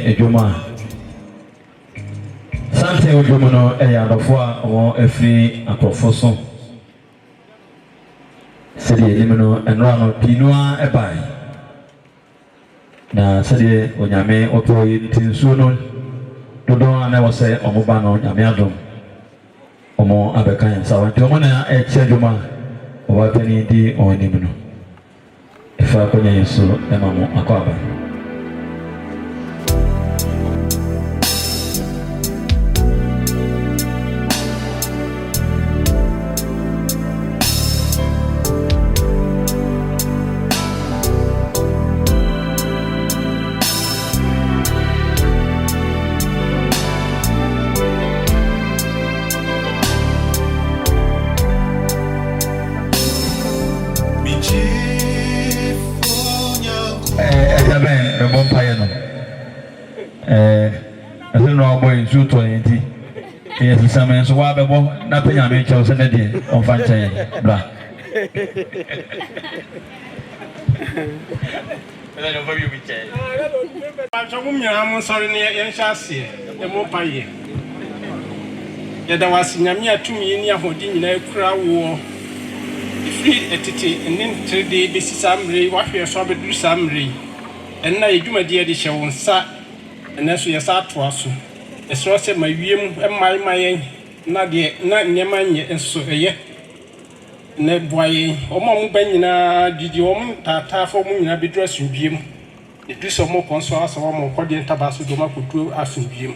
Ejuma Asante Ojomono Eyadofua or Efri Aprofoso Sedi Limino and Rano Pinua Ebai Na Sedi Onyame Oto Tinsuno Dodo never say Omobano Yamiadum Omo Abekan Sawanti Omona Echejuma Owapeni di Onimino Ifa Konya Yesu Emamo Akwaba Yes, some so why nothing I make you send it on Fancy. Blah. I'm sorry, near Chassis, the Mopaye. Yet there was Namia 2 million holding a crowd war. Free at it, and then 3 days, this is some ray, what we are so do some ray. And now you do my dear, the show on sat, and that's we are sat to us. As I said, my view and my not yet, not near mine yet, and so yet. Ned boy, or Mom Benina, did you want Tata for me? I be dressed in Jim. It is some more consoles or more cordial tabasco to my culture as in Jim.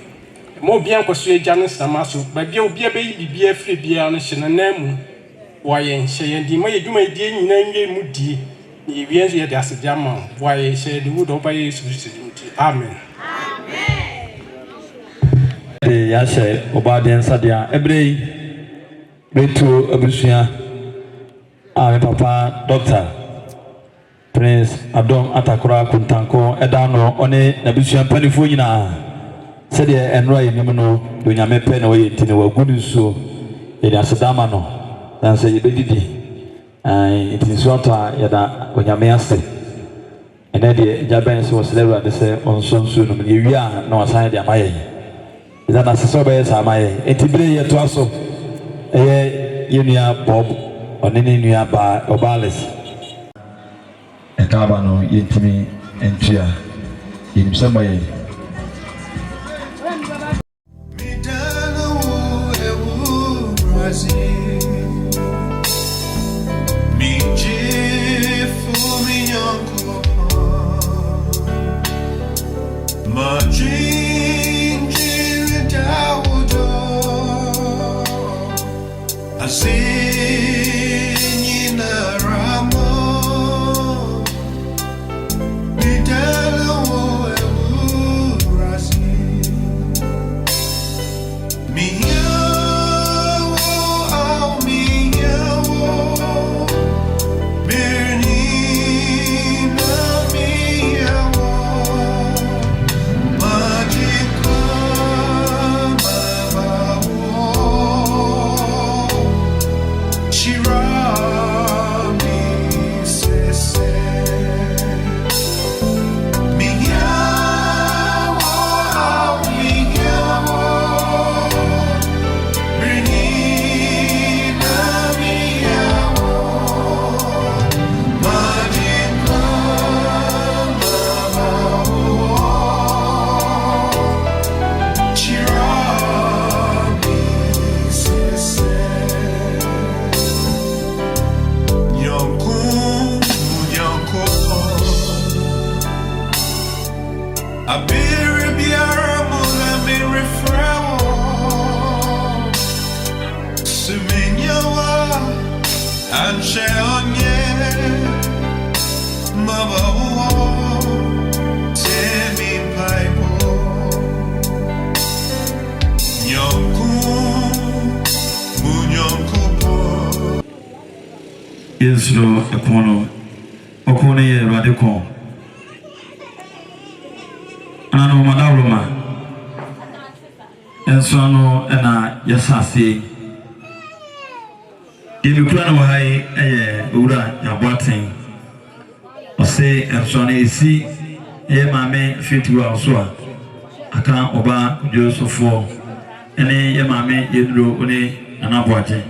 More bien persuade Janus Damaso, but you'll be a baby, be a free beer on a name. Why, and say, and you may do my dear name, Moody. You yes, yet as a jammer. Why, say the wood obey his Amen. Yashe Obadian Sadia Ebre Betu Abusia Papa Doctor Prince Adom Atakura Kuntanko Edano One Nabusian Penifuna said and Roy Nimino Dunyame Penaway Tino Guduso Yasadamano and say Bedidi it is Rota Yada Wenyameaste and Eddie Jabens was never the same on some soon you are no aside Yamaye. Is that as a sober my etibre to us? Unia Bob or Ninia by Obalis. A cabano yetimi and cheer in some way. Yes, no, Okone Radical. Ano Madaloma. And so no, and Yasasi. If you plan away Ura Yabating, or say, and so I see, my man fit you also. aka oba Joseph ene ye maame yedro one anaboate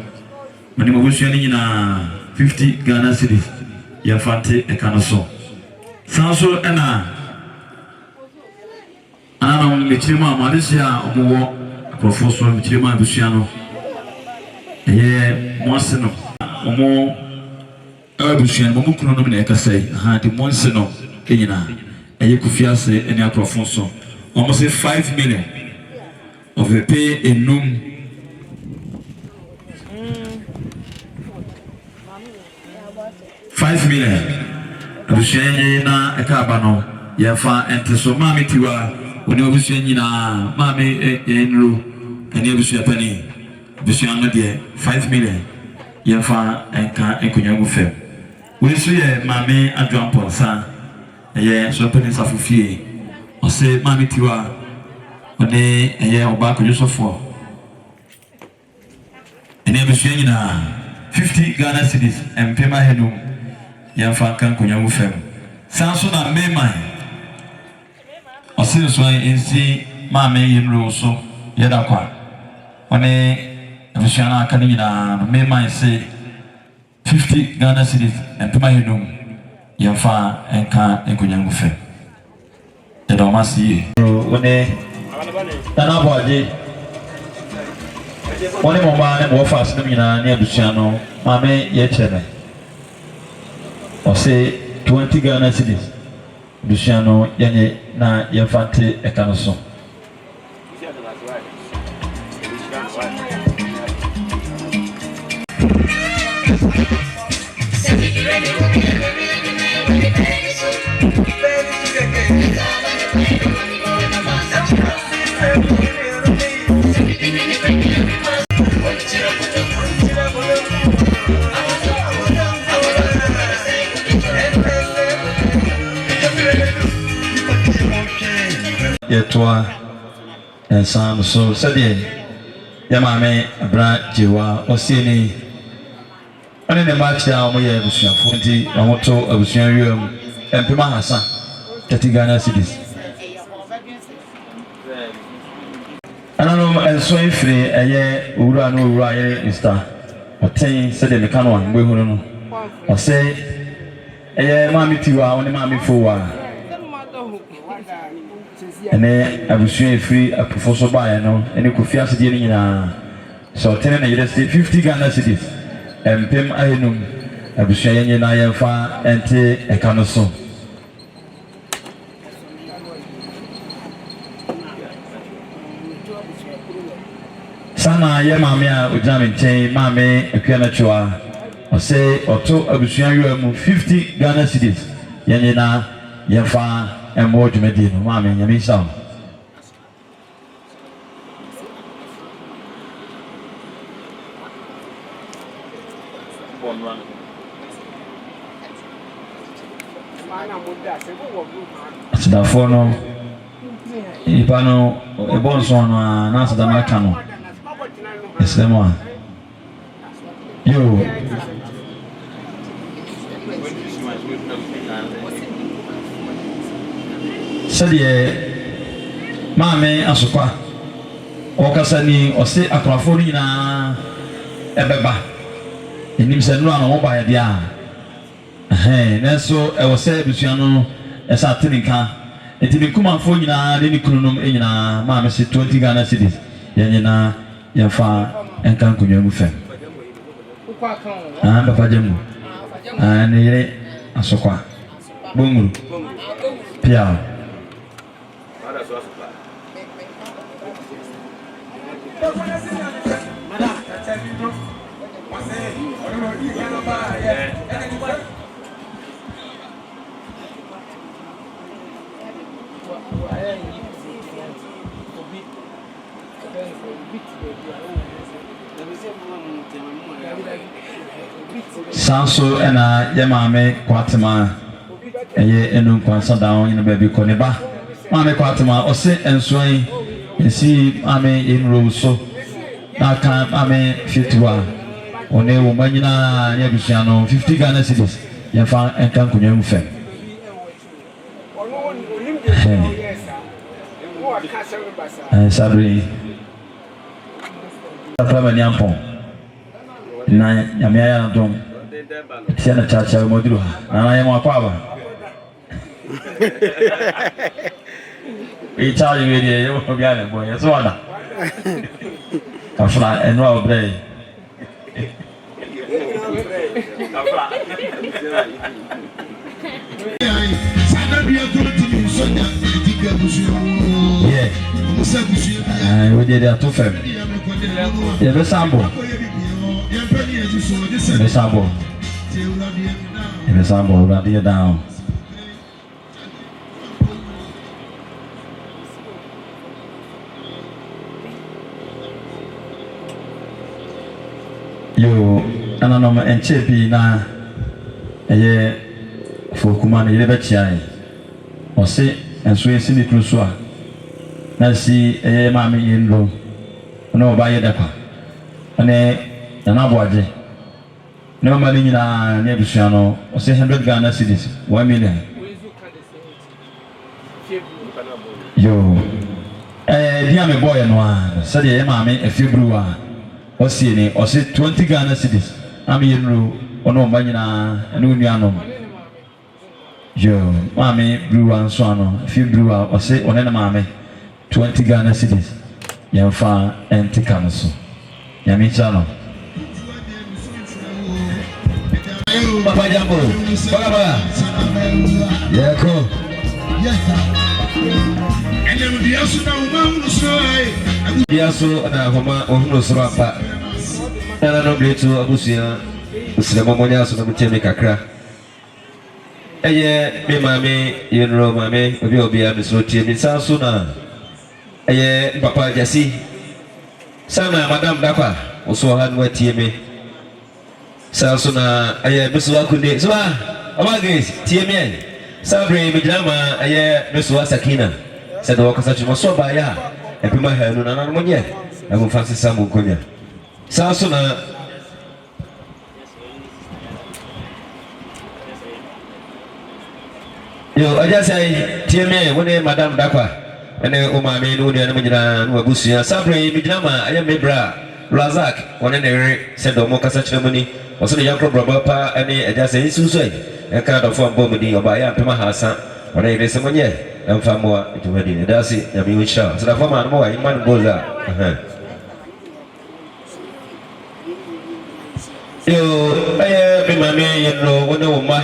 mani mabusua ni nyina 50 Ghana cedis ye fante e kan so sanso ena ana mechirima amadisia omo professor mechirima abusua no ye monse no omo abusua no mo kuno no na ekasai ha de monse no enyina eye Kofiase ene professor almost 5 million of the pay in noom 5 million abusua na ekaba no ye fa ente mami tiwa oni abusua nyina mami enru ene abusua pani abusua no de 5 million ye fa enka enkonyagu fem we so ye mami adwampo sa ye so pani safufie o se mami tiwa oni eye oba ko Yusufo ene abusua nyina 50 Ghana cedis empema henu ye fa kan konyagu fem sanso na mema ɔsɛ so ensi maame yinro so yɛda kwa ɔne abusua na aka ne nyinaa no mema ese 50 Ghana cedis empema henum yɛmfa enka enkonyangu fɛ yɛda ɔmasi ɔne nana bɔgye ɔne mɔma ne mɔfa asɛm nyinaa ne abusua no maame yɛkyerɛ ɔsɛ 20 Ghana cedis Luciano yenye na yefante ekanoso yetwa ensan so sede ya maame abra jewa osieni ane ne machia omo ye abusuafo nti amoto abusua wiem empema hasa 30 Ghana cedis anano enso ifre eye owura no owura ye Mr. Oten sede mekano an gbehunu no ose eye maame tiwa one maame fowa ene abusua free aprofoso bae no ene Kofiase die nyina so tene na yere 50 Ghana cedis empem ahenum abusua yenye na yemfa ente ekano so sana ye maame a ojame nchen maame akua na chwa ose oto abusua yemu 50 Ghana cedis yenye na yemfa emo dwumadi no maame nyame nsa asidafo no ipano ebonso no na asada na aka no esema yo sɛdeɛ maame asokwa ɔkasani ɔse akorafo nyinaa ɛbɛba enim sɛ no ano wɔba yɛde a nanso ɛwɔ sɛ abusua no ɛsɛ ateneka enti ne kumanfo nyinaa ne ne kununom nyinaa maame se 20 Ghana cedis yɛn nyinaa yɛmfa ɛnka nkonnwa mu fam papa gyamu ne yere asokwa bonguru pia sanso ena ye maame kwatema eye enu kwansa dawo ina baby koneba maame kwatema ose ensoan esi maame enro so na kan maame fitwa one wo manyina ne abusua no 50 Ghana cedis ye fa enkan konwa mu fem Sabri Nyampo na Yamia Dom Tiana Chacha Modru and I am a power. We tell you, you will be a boy as well. A fly and roll day. Yeah, we did that to family. Yeah, the sample. The sample. The sample, that you down. You, and I know my NCP now. A for command, you never try. Or say, and so you see the cruise. Now see a mammy in room. No, buy a depot. And an abwadi. No money in a Nebusiano, or say 100 Ghana cities, 1 million. You, dear boy and one, said a mammy, a few brewer, or see, or say 20 Ghana cities. I'm in room, or no money, and Uniano. Yo, mammy brew and swano, a few brewer, or say on any mammy, 20 Ghana cities. Young far and Ticanoso. Yamichano. Papa Jambo, Baba. Yako. And then the Yasu and Homa Ohunosrapa. And I don't get to Abusia, Sinamonia, so the Temekakra. Aye, me mammy, you know, mammy, will be a Miss Rotier in South Suna. Aye, Papa Jesse. Sana, Madame Dapa, also had what TMA. Sasuna, aye, Miss Wakundi, so about this, TMA. Sabri, Mijama, aye, Miss Wasakina. Said the workers such was so by ya, and Pima had no one yet. I will fancy some Mukunya. Sasuna. Yo, I just say, TMA, one day, Madame Dapa. And then Oma made no Diana Wabusia, Sabri, Mijama, I am Mebra, Razak, one and every said the Moka such money, or so the young Robapa, and I just say, Susan, a kind of form Bomadi or by Pima Hasa, or I raise someone yet, and Famua to wedding, that's it, I mean, we shall. So the former more, in one goes out. You, I am Mammy, you know, one woman.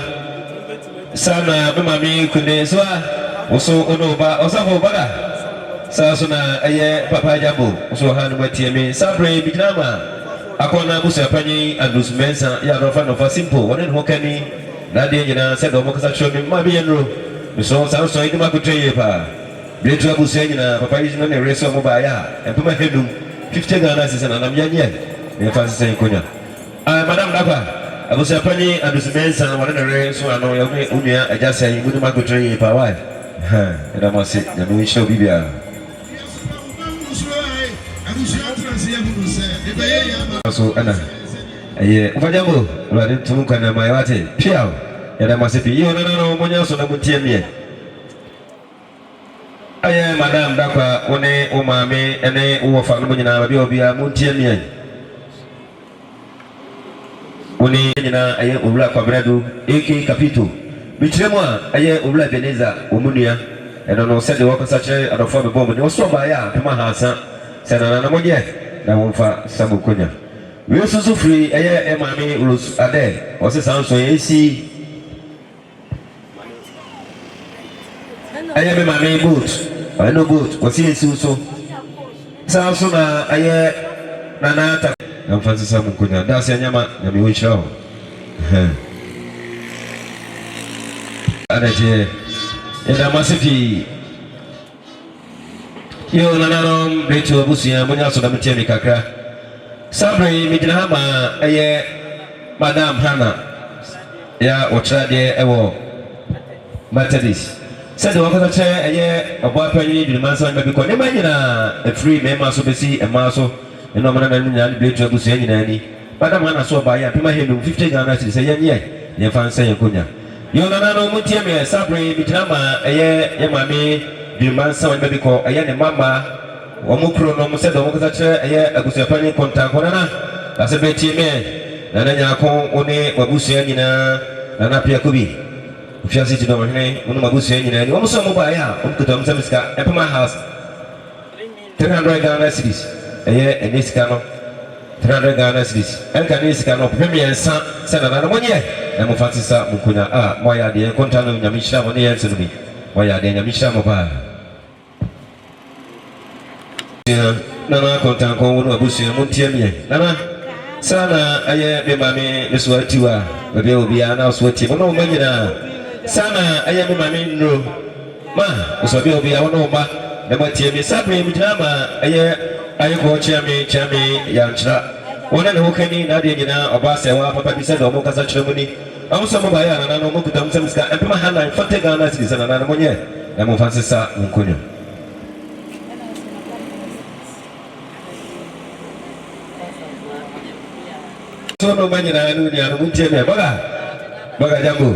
Sana, Mammy, couldn't say, also, Onoba, or some Bada. Sasuna, aye, Papa Jambo, so hand with TMA, Sabre, Bijama, Akona Busapani, and Luz Mensa, Yarofan of a simple, one in Hokani, Nadia, said the Mokas show me, Mammy and Ru, the songs outside the Makutrapa, Bletra Busena, Papa is not a race of Mobaya, and Puma Hedum, 50 Ghana and I'm young yet, the fancy saying Kunya. Madame Dapa, I was a penny and Luz Mensa, one in a race, so I know Unia, I just say, good Makutrapa, wife. And I must say, the show Bibia. So, Anna, yeah, Vajamo, Radin Tumukana, my wate, Piao, and I must be you, no, Monas on the Mutiamia. I am Madame Dapa, one Omame, and a Uwafamina, Biobia, Mutiamia. One I am Ula Cabrado, A.K. Capito. Bitremwa, I am Ula Veneza, Umunia, and I know said the worker such a form of bomb, and also by Pimahasa, said Ananamonia. Now, for some Kunya. We also so free, a mammy was a day, was a sound so AC. I am a mammy boot, I know boot, was he so. Samsona, I am Nanata, and fancy some Kunya, that's a Yama, and we show. And I say, and I must be. Yo nanano beto abusia munya so da metiami kakra Sabre Mijinahama aye Madam Hana ya otrade ewo Methodist said the worker chair aye obo panyi di mansa na biko ne manyina a free member so besi e maso e no mana na nya beto abusia nyina ni Madam Hana so ba ya pima helu 50 Ghana cedi say ye ye fan say konya yo nanano mutiami Sabre Mijinahama aye ye mami the man sound baby call a young mama. Omukro no said the Mokacha, a Busapani contact one. That's a betty man. Nana Yako, One, Wabusianina, and Appiah Kubi. If you sit on her, Mabusianina, and almost some Mobaya, Umkutum Samiska, up my house. 300 Ghana cities, a year and this canoe. 300 Ghana cities. And can this canoe, Premier and Son, send another 1 year. And Mufasa Mukuna, Moya, the Contano, Yamisha, 1 year to me. Moya, the Yamisha Mobile. Nana Contanco, Abusi, Muntiamia. Nana, Sana, I am Mammy, Miss Watua, but they will be announced with him. No, Magina. Sana, I am Mammy, no. Ma, so will be our no ma. The Matiami Sabi, Mijama, I call Chammy, Yancha. One and who can in Adina, or Bassa, Papa said, or Mocasa Germany. Also, Mobile, and I know Mokutam Samska, and Pamahana, and Fatagana is another one year. And Mufasa Munkuno. So no money, I knew the Muntiami, Baga Jambu.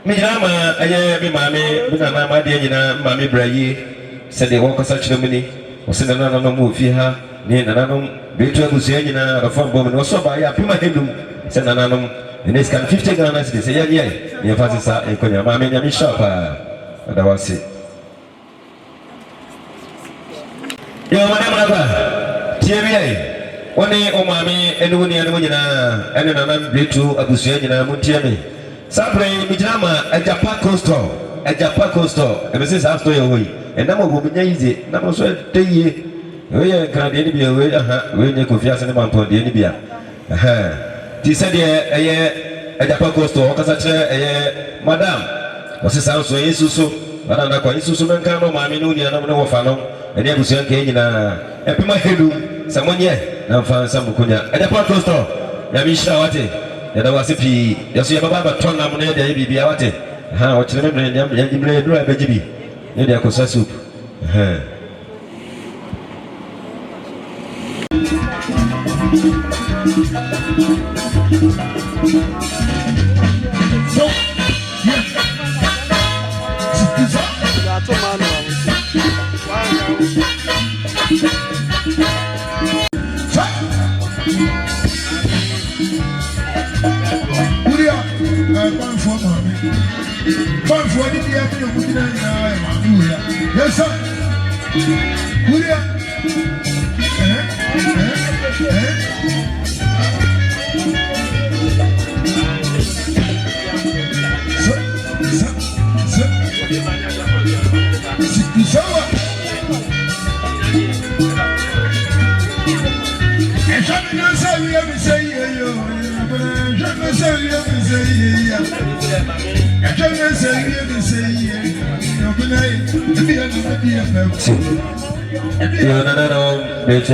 Mijama, I am Mammy, Mama, Diana, Mammy Brayi, said they walk such Germany, or send another move here, near another, Betra Busiana, a phone bomb, and also by Appiah Hindum, send another, and this can 50 Ghana, they say, yeah, your father's a Konya, Mammy, and shop. That was it. Your Madame TMA. One day, oh, Mammy, and Winnie and another great two Abusiana Muntiami. Sabre, Mijama, a Japan coastal, and Mrs. After away, and number will be easy, number so day. We can't be away, when you could fias and man for the Nibia. He said, a Japan coastal, Casacha, Madame, was his house so Isusu, but I'm not quite Isusu, and Cano, Mammy, no, Fano, and Ebusian Kenya, Appiah Hindum, someone yet, now found some Kunya, a Japan coastal, Yamisha Wati. There was a pea, yes, you have a ton of money, there be Biawate. How much remember you play dry baby? Maybe I could say soup. Yes, sir.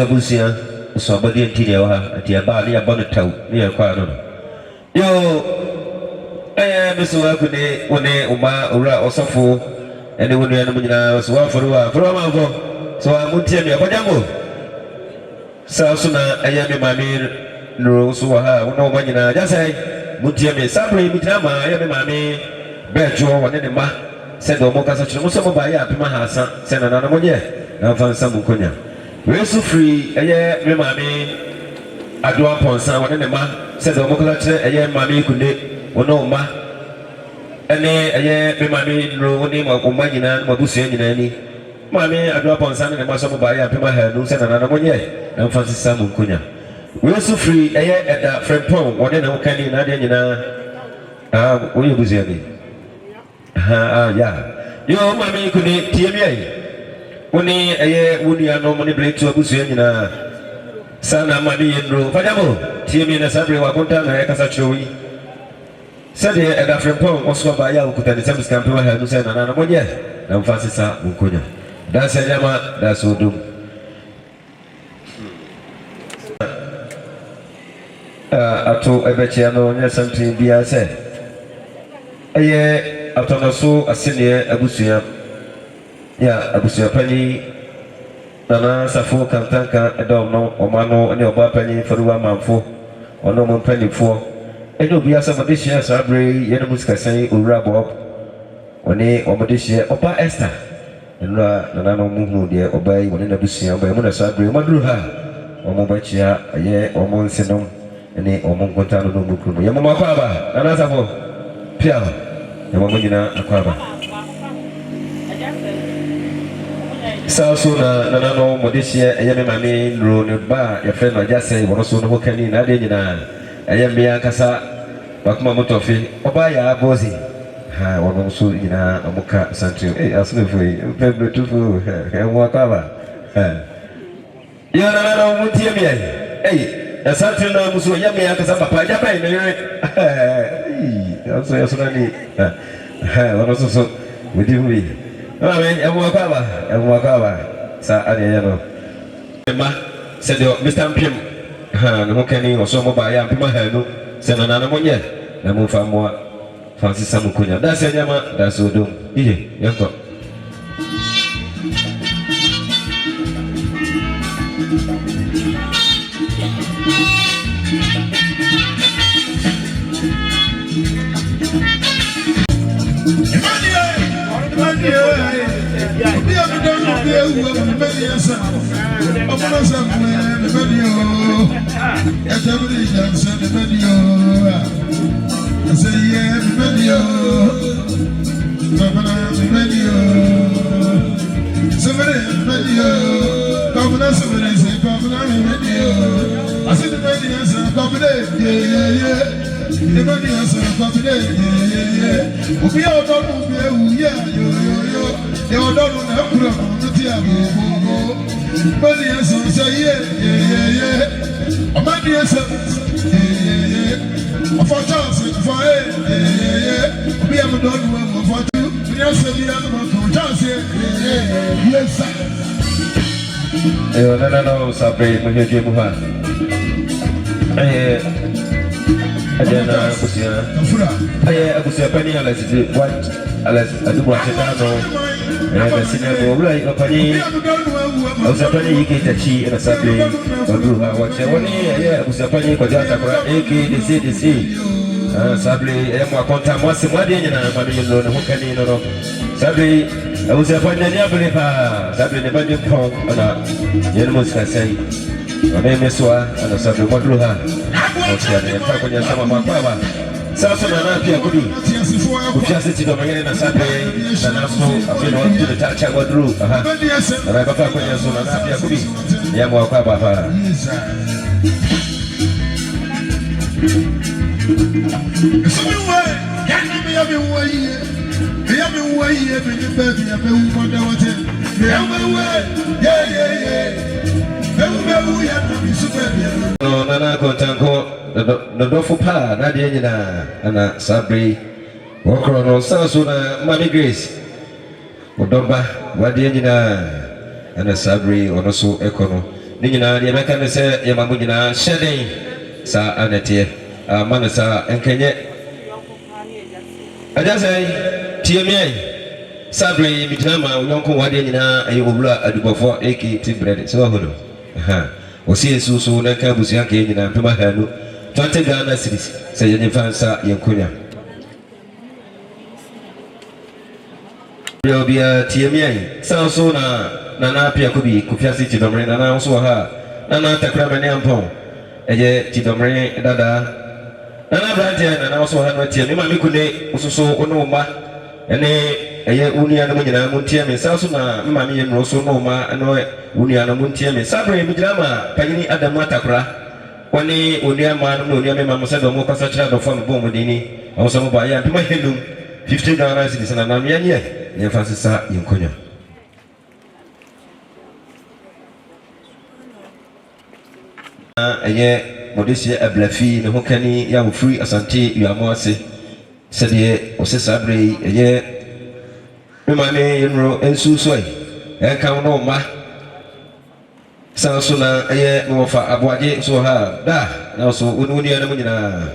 Busia, somebody in Tinia, at the Abali, a bonnet toe, near Quano. Yo, Mr. Wakune, one day, Uma, Ura, or Safo, and the one was one for a while. So I won't tell me about Jambo. Sausuna, I am my maid, Rosuaha, no money, just say, Mutiame, Sabri, Mitama, I am my maid, Berjo, one in the ma, said the Mocasa, Musama by Appiah Hasa, send another one yet, now found some Mukunya. We're so free, a year, mammy. I do upon someone in the man, said the Mocalacha, a year, mammy could or no ma. And then a year, mammy, no name of Omagina, Mabusian in any. Mammy, I do upon Sunday, and Massamo by Appiah, no send another one yet, and Francis Samu Kunya. We're so free, a year at that friend Pong, one and okay, Nadia, will you be yeah. Your mammy could TMA. Only a year would you no money break to a Busiana Sana Madi and Ro Fadamo, Timmy and Sabri Wakonta, and Casachowi. Said here at a friend Pong, also by Yaku, and the Samus Campo had to send another one yet. Now, Francis Mukunya. That's a Yama, that's so do. I told a Betiano, yes, something be I said. A year after so a senior Abusia. Yeah, Abusia Penny, Nana Safo Kantanka, I don't know, or Mano, and your Penny for the 1 month for, or no more penny for. And you'll be a some of this year, Sabri, Yenamuska say, Ura Bob, or nay, or this year, or Pa Esther. enra nana no muhu de obai woni na busia obai mo na sabre maduru ha omo bachia aye omo nsenom ene omo nkonta no mukuru ye mama kwaba nana safo pia ye mama nyina akwaba so na nana no modisia eye me mame nro ne ba ye friend na jase wono so no hokani na de nyina eye mbia kasa bakuma motofi obai ya bozi ha wono so nyina amuka Asante asante foi pebro tufu e mo kwaba ya nana mutie mi Asante na musu ya me akasa papa ja bai ne aso ya sunani wono so wedi hui amen e mo kwaba sa ade ya no ma se de Mr. Mpim no kani oso mo ba ya mpima ha no se na mo nye na mo fa mo Francis Samukunya that's nyama that's odom ije yanko I say yeah, video. Governor video. Somebody video. Governor somebody say governor video. I see the video say governor yeah. The video say governor yeah. We all don't know yeah yo. They all don't know how to do it. Video say yeah. Video say yeah. For chance for we have done well for you. We have said we have for chance yes sir. No sabre mwenye muha ajana kusia akusia pani ala sisi what ala adu wa chetano na sina go ulai pani akusia pani yiki tachi na sabre waduha wache woni akusia pani kwa jata kwa AKDC sabre mwa konta mwasi mwadi nyina mami no na hukani no sabre akusia pani ni abule pa sabre ne badi ko ana yenu musika sai wamemeswa ana sabre waduha Otiane mpa kwenye sama makwaba sasa na pia kufiasa tido mengine na sabe na naso afino watu tacha wadru na baba kwenye zona na pia kudi ya makwaba hapa no nana kontanko no dofo pa na de nyina ana sabre wokro no sanso na mami Grace odomba wade nyina ana sabre ono so ekono ni nyina de meka ne se ye mamu nyina sheden sa anete amana sa enkenye ajasai tiemie sabre mitama yonko wade nyina ayi obula adubofo eki bread so hono osi esusu na ka busia ka nyina mpema hanu 20 Ghana cedis se yenye fansa yenkunya yo bia tiemiai sanso na Appiah kubi kufiasi tidomre na so ha na takra mane ampon eje tidomre dada na brande na so ha no tiemi ma mikune ususu ono ma ene eye unia no nyina muntie me sanso na mama me no so no ma no unia no muntie me sabre mi drama panyini adamu atakra woni unia ma no unia me ma se do mo kasa kira do fon bom dini awo so mo ba ya mpima helum 15 Ghana cedis na na me anye ne fasisa yenkonya eye modesi ablafi ne hokani ya free asante yuamose sede osesabre eye mane yenro ensusoi enka no ma sanso na eye no fa aboaje so ha da na so ununi na munyina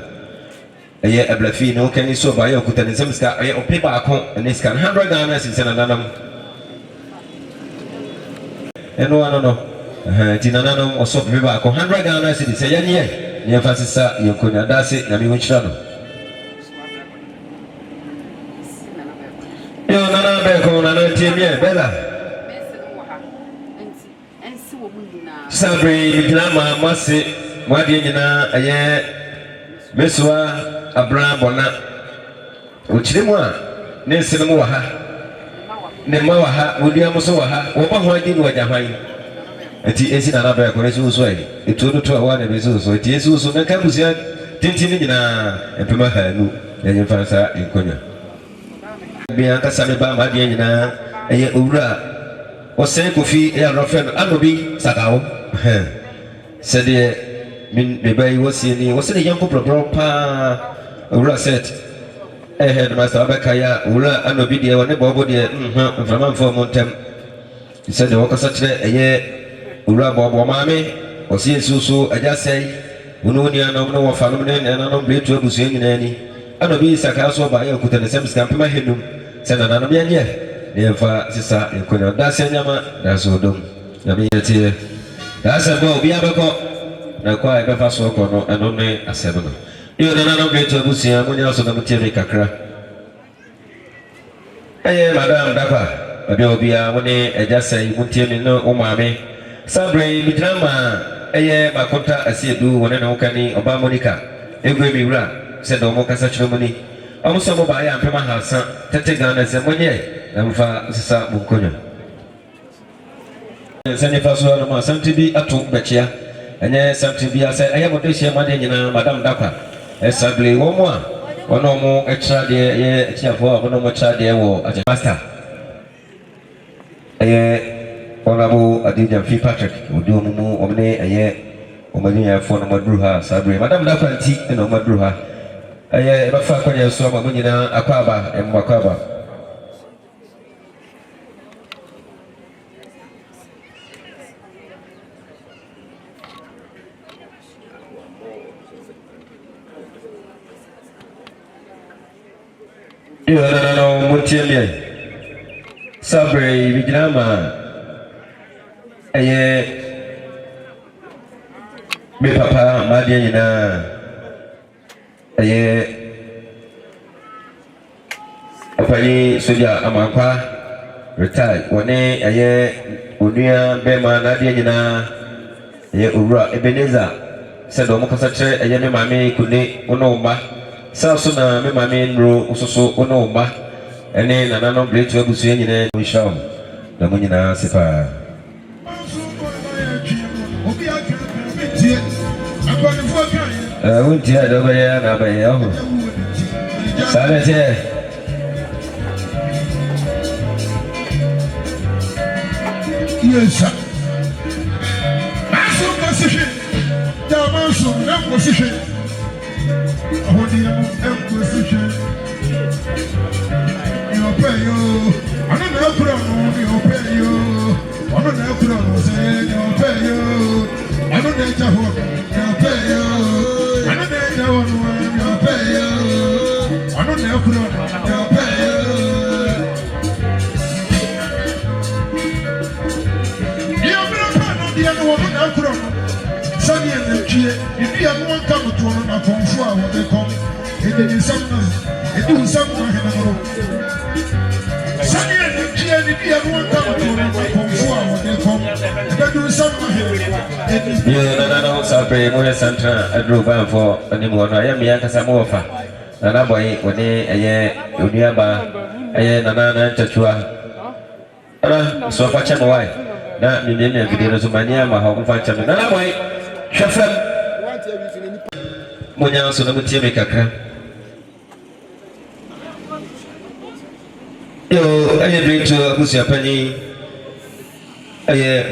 eye ablafi no kani so ba ya kutani semska eye opepa akon ne scan 100 Ghana sinsana nanam eno anono tinanano oso pepa akon 100 Ghana sinsana yanye ne fasisa yenkonya dase na mi wonchira no yo nana be ko nana tiemie bela celebrate Grandma Massey, Madiana, a year, Messua, Abraham Bona, which they were, Nelson Moha, Nemaha, William Soha, Opa, who I didn't wear Yamai. It is in another Coresus way. It told to a one of his so it is also the Capusia, Tintina, and Pimahanu, and Infanta in Konya. Bianca Samiba, Madiana, a year Ura. Asante Kofi ya rafen anobi sakao said the min bebe was the young couple pa ura set head master abakaya ura anobi de one bobo de from for montem he said the worker such a year ura bobo mame or see susu I just say ununia no phenomenon and I don't blame to abusi any anobi sakao so by your kutan the same scamp my head said another yeah. Never sister in Konya. That's a yama, that's all done. That's a go, be able to now quite a fast walk and only a 7. You don't know great to Busia when you also don't tell me Kakra. Hey, Madame Dapa, a Biobia, when I just say, won't tell me no, Omame. Sabre, Midrama, a year, Makonta, I see do when I know Kani, Obamonica, every mirror, said Omoka such money. Also, Mobile and Pema has take down as a money. Namfa sisa Bukonya. Sani faso na Asante bi atu bechia. Enye Asante bi ase aya modeshia made nyina Madam Dapa. Esable wo mo a ono mo extra de ye chiafo a ono mo extra de wo a master. Honorable Adija Fi Patrick odi omumu omne omani ya fo na madruha sabre Madam Dapa nti na madruha. Eba fa kwanya so ma nyina akwaba emwakwaba. No, Mutilia Sabre, Viginama, a me papa, Madiana, a Appiah, Soja, Amapa, retired, one a Unia, Bema, Nadiana, Ura, Ebenezer, said Omokasache, a young mammy, Kune, Onoma. Sasuna, me mammy, ro, so, Onoma, and then another great to Abusian in a show. The Munina Sepa. I won't hear over here, Nabay. Silent here. Yes, sir. Master position. The master position. Position. You pay you. I don't know from you pay you. I don't know from say you pay you. I don't know Jehovah. You pay you. I don't know Jehovah. You pay you. I don't know from you pay you. You bring up the other one now from Sunny and the Chia. If you have one come to one of them, what they call it is something. It is something. Sunny and the Chia. If you have one come to one of them, what they call it is something. Yeah, no, Sabre, Moya Santa, I drove by for a new one. I am Yankasamofa. Nana boy, when a year, Uniaba, a year, Nana, Chachua. So far, channel why? That million videos of Mania, my home function. Nana boy, Shafam Moya, so no Timmy Kaka. Yo, I agree to Busia Penny.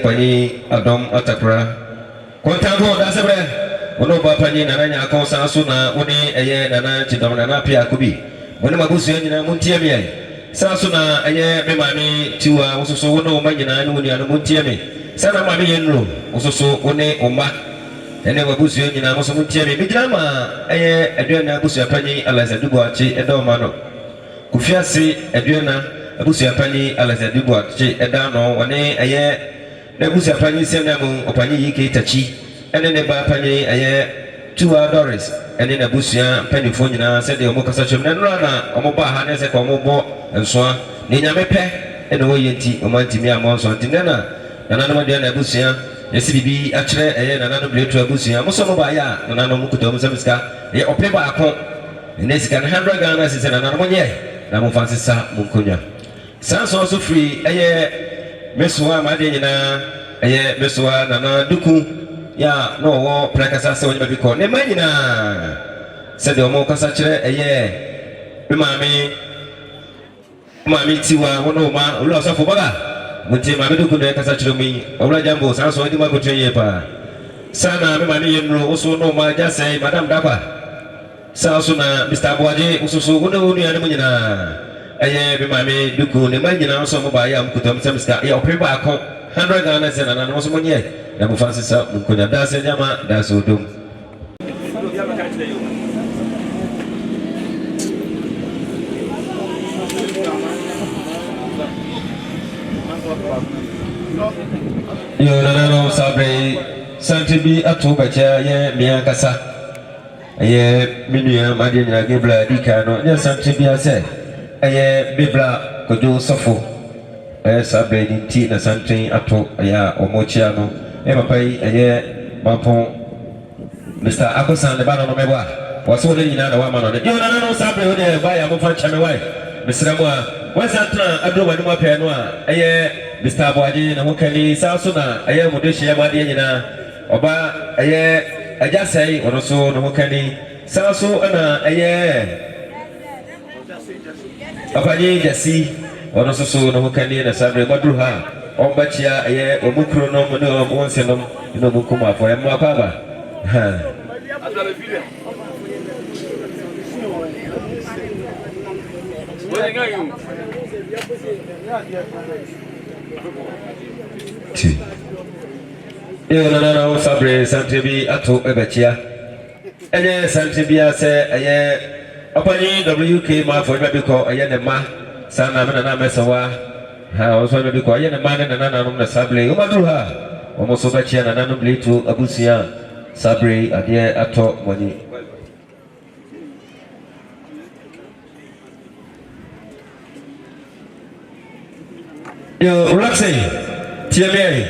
Pani Adam Atakra. Quantango, that's a bread. Ono Bapani, Nana, Consa Suna, One, a year, Nana, Chidamana, Appiah Kubi. When Mabusia in a Muntiami. Sasuna, a year, Memami, Tua, also so no Magina, Nunia, Muntiami. Sana Mami in room, also so One Oma. And then Mabusia in a Mosamuntiami. Bijama, a year, Adriana Busia Pani, Alaza Dubuachi, Edomano. Kofiase, Adriana. Abusia Pani, Alaza Dubuachi, Edano, one a year. The Busia Pani Senamu, Opani Yiki Tachi, and then the Bapani, a year, 2 Doris, and then a Busia, Pennyphone, said the Omokasachum, and Rana, Omoba, Hannes, a Comobo, and so on. Nina Mepe, and Oyenti, Omantimia Monson, Tinana, and another Busia, SBB actually na nanu bletu abusia mo so mo ba ya na nanu mu kuto mo samiska ye ope ba akon ne sika 100 Ghana cedis na nanu mo nye na mo fansisa mo nkonya sanso so free mesoa ma de nyina mesoa na duku ya no wo prakasa se wonye bi ko ne ma nyina se de mo kasa kire be mami tiwa wono ma ulu asafo baga muti mami duku de kasa kire mi owura jambo sanso di ma ko teye pa sana me mami yenro oso no ma jase madam dapa sanso na Mr. Boaje ususu wono wonu ya ne mo nyina be mami duku ne ma nyina so mo ba ya mkutom semska ya opriba akon 100 Ghana cedis na no so mo nye na mo fansisa mkonya da se nyama da so dum yo no sabre santibi atubacha ye miakasa ye minua madenya gebla dikano ye santibi ase bibla kojo sofo sabre ni ti na santin ato ya omochia no papai mapon Mr. Akosan de bana no mebwa waso de nyina na wa ma no de yo no sabre o de ba ya mo fa chame wai Mr. Moa wasanta adro wani mo pe no a Mr. Boaje na mukani saso na mo de hye ma de nyina oba ajasai oroso na mukani saso na Appiah jasi ono soso no mukani na sabre madru ha ombachia omukro no no onsenom no mukuma fo ya mwakaba ha yo no sabre santebi ato ebachia santebia se Appiah WK ma for me ko ne ma sana me na mesawa ha o so me ko ne ma ne na no na sabre o madru ha o mo so ba chia na no bletu abusia sabre ade ato moni yo relaxing tiame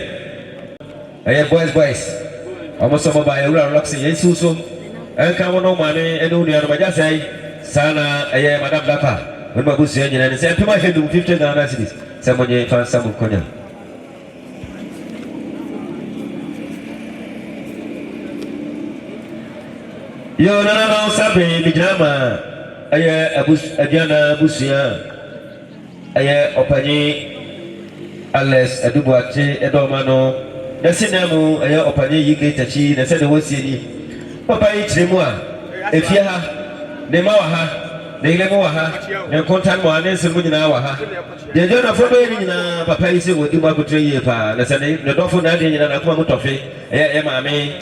boys o mo so ba ya relaxing yesuso enka wono mane ene unu ya no majasai sana madam dapa wema busi nyina ne se pema hedu 50 Ghana cedis se monye fa samu konya yo na sabe bijama adiana busia opanye Alex Edubuache edomano na sinemu opanye yike tachi na se de wosie papa itremu a efia ha ne ma wa ha ne ile mo wa ha ne kontan mo anense mu nyina wa ha de je na fodo yi nyina papa yi se wodi ma kutre yi pa na se ne dofo na de nyina na kuma mutofe maame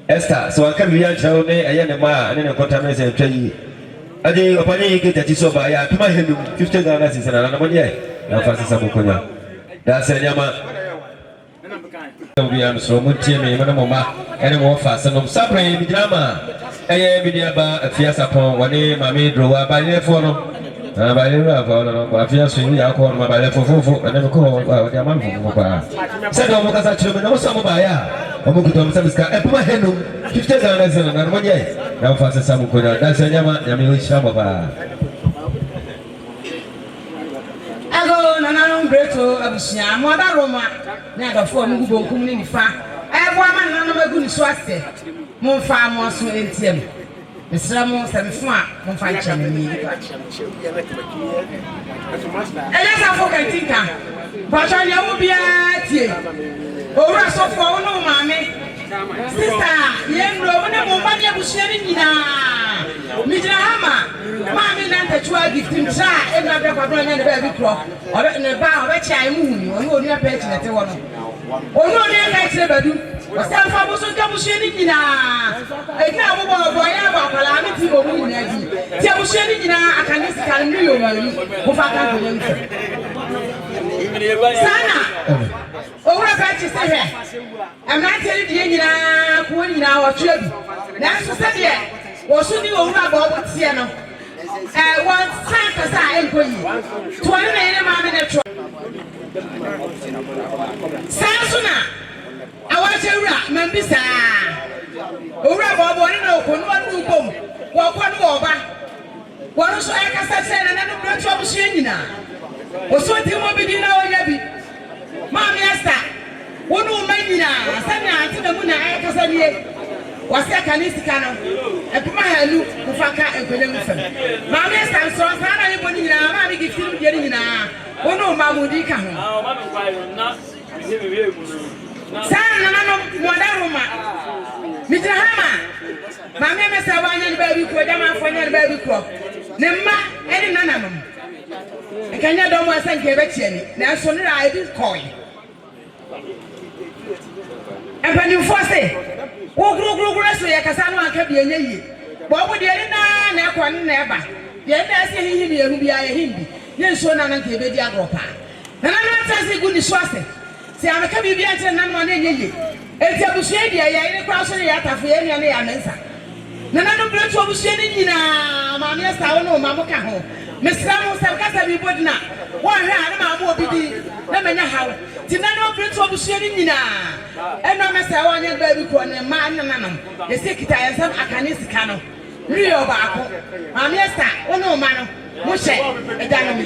Esther so aka bi ya chawo ne ne ma ne kontan me se twa yi ade opanye yi ke tati so ba ya tuma henu 50 Ghana cedis na mo nye na fa se sabu konya da se nyama we am so mutie me mana mama ene mo fa sanom sabre bi drama bi dia ba afiasa pon wani mami drowa ba le fo no ba le ra fo no ba afiasa yi ya ko ma ba le fo ene ko ba dia man fo ba se do mo kasa chiro me no so mo ba ya o mo kuto mo sabiska puma henu 50 Ghana cedis na mo nye na fa samu ko da se nyama nyame o shamba ba Nana Greto Abusia, Mother Roma, never for Mugo Kuminifa. I want my nana good swaste. Mon farm was so in Tim. The Slamo Samfa, Mon Fancha. And as I forget, Tinka, but I will be at you. Oh, Russell for no mammy. Sister, young Roman, Mommy Abusia, Mijana Hama. Mammy Nanta Chua gifting try and not a brother and a baby clock, or in a bar, which I moon, or no near pension at the one. Or no near next level, or some famous Kabushina. I can't move on boy about calamity or moon. Kabushina, I can do you, Sana, over a patch is here. I'm not telling you, when you are children. That's what I said. Was soon you over about Siena. One Santa employee. 20 mammy. Sansuna. I ura membisa ura bobo ni na okonu anu bom wo kwanu oba wo so akasa se na no bratu abusua nyina wo so ti mo bi di na onya bi maami esta wonu manyina asanya ante na mu na akasa nie wasi akanisika no epuma halu kufaka enkonya mfam maami esta so sana ni boni nyina maami gifiru die nyina wonu mamudi ka ho maami kwayo na sana nano modaruma mitrahama maami mesa wanya ni baby ko dama afanya ni baby ko ne mma eni nanamam ekanya do mo asanke be tiani na so ne ra ebi koy empani force wo gru so ye kasa no anka bi enye yi bo bo de ni na ekwan na eba ye na ase hihi bi ehu bi aye himbi ye so na nanka ebe di agropa na tase gu ni so ase se ameka bi bi ante na no na enye yi eti abusua dia ye ni kwa so ye atafo ye nya ne ya mensa na no bretu abusua ni nyina maami esa wo no maamo ka ho mesra mo sam kasa bi bodina wo hwe a na maamo obi di na menya hawo ti na no bretu abusua ni nyina eno mesa wo nya ba bi ko ne ma nanam ye sekita ye sam akane sika no rio ba ako maami esa wo no ma no mo hye eja no me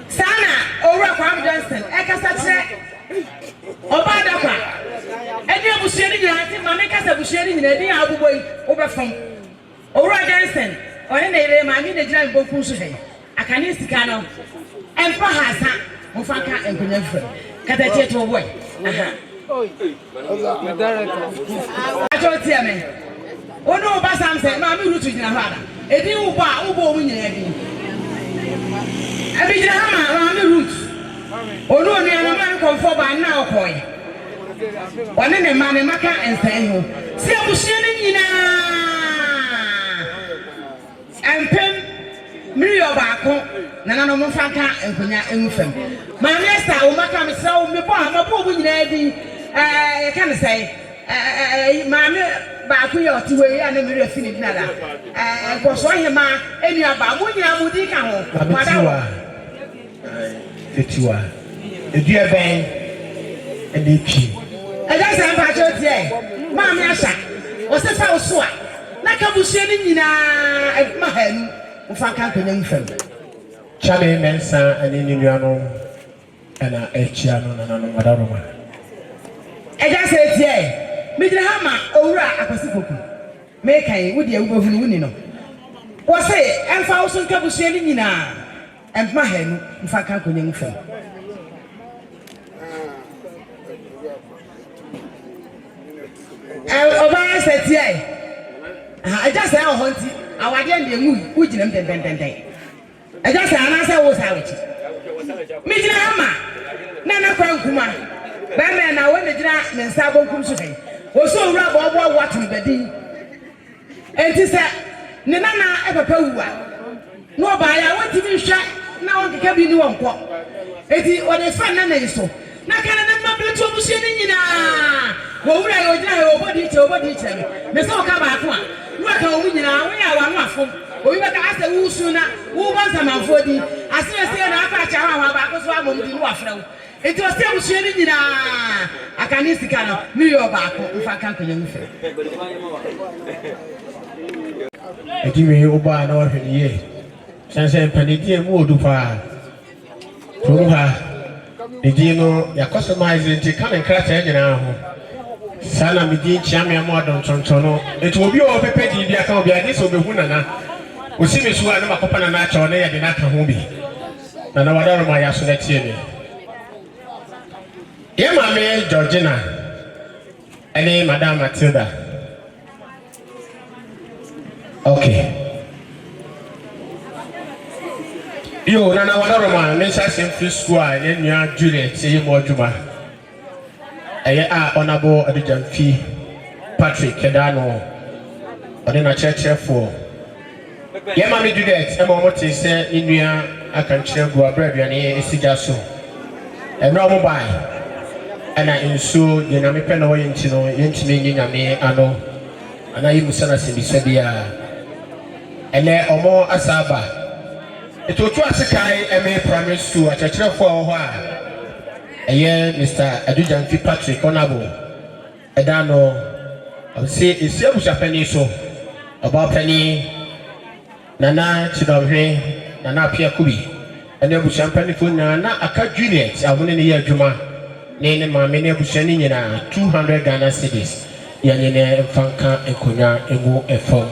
sana owura kwa Johnson ekasa kire oba dakwa edi abusua ni nyina ti maami kasa abusua ni nyina edi abuboyi wo be fam owura Johnson one na ire maami de jira mboku so hwe akane sika no empa hasa mo faka enkonya fre kata tie to boy aha ajo tie me ono ba samse maami rutu jina hada edi wo ba mu nyina bi abi jira ma maami rutu ono ni ana man konfo ba na okoy one ne ma ne maka ensan ho si abusua ni nyina empem miri obako na no mo faka enkonya enfam maami esta o maka me sra o me bo amabo bu nyina di e kan say maami ba ku yo ti we ya na miri afini bi na da ko so hema eni aba mo nyina mo di ka ho madawa Fetiwa edua ben enepi eja san pa chotie maami asha o se fa oso a na ka busua ni nyina e ma hanu o fa kan konya mfam chale mensa ani nua no ana echia no na no madaroma eja se tie midira hama owura akwasipoku me kai wudi e wubahunu wuni no wo se emfa wo so ka busua ni nyina emma hanu mfa kan konya mfam oba se tie eja se a honti awade ande mu ugina mbendendenden eja se ana se wo sa wechi midira hama na kwa nkuma ba me na we midira ne nsa bonkum so hen wo so owura bo watu bedin enti se ne na epapa wuwa no ba ya wati bi hwa na won keka bi ni won ko enti wode fa na iso na kana na mabreto obusie ni nyina wo wura yo jina yo obodi che me so ka ba ko a no ka wo nyina wo ya wa no afom obi ba ka ase wu su na wo ba zamanfo di ase na aka cha ha ba ko so amom di no afra wo enti o se obusie ni nyina akani sika no mi yo ba ko mfa kan konya mfe ediwe oba na ohwe ni ye sanse panidi mu odupa to ha edi no yakosomize nti kan nkrata nyina ho sana midi chiame amodon tontono etu obi o pepe di bia ka obi ade so behu nana osime suwa na makopa na acha ona ya de na ka ho bi na wadaro ma ya so na tie ni ye mame Georgina ene madam Matilda okay yo na wadaro ma me sa free school a ye nua Juliet ye mo adwuma eye a honorable Adujamfi Patrick Kedano ode na churchfo ye ma me Juliet e mo moti se inua akanchire gu abraduane esiga so e no mo bai ana inso ye na me pe no ye ntino ye ntime nyi nyame ano ana yi musana sibisa bia ele omo asaba eto tu asekai eme primary school a churchfo ho a ɛyɛ Mr. Adujamfi Patrick Honorable ɛda no ɔsɛ esi abusuapani so ɔbaapani Nana Chidomhwe Nana Appiah Kubi ɛne abusuapani fo na aka Juliet ahone ne yɛ adwuma ne maame ne abusuani nyinaa 200 Ghana cedis yɛnyɛ ne mfanka nkonya emu efom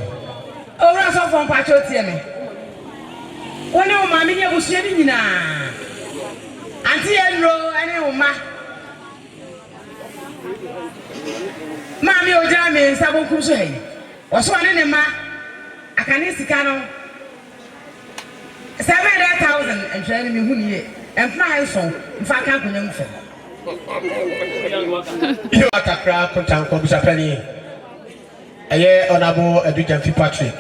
owura so fon pa cho tie me wone o maame ne abusuani nyinaa anti enro ene o ma maame o jira me nsabo kum so hey wo so ane ne ma akane sika no 700,000 and training me huniye and fly so if I can't go for you atakra kontanko busapani aye Honorable Adujamfi Patrick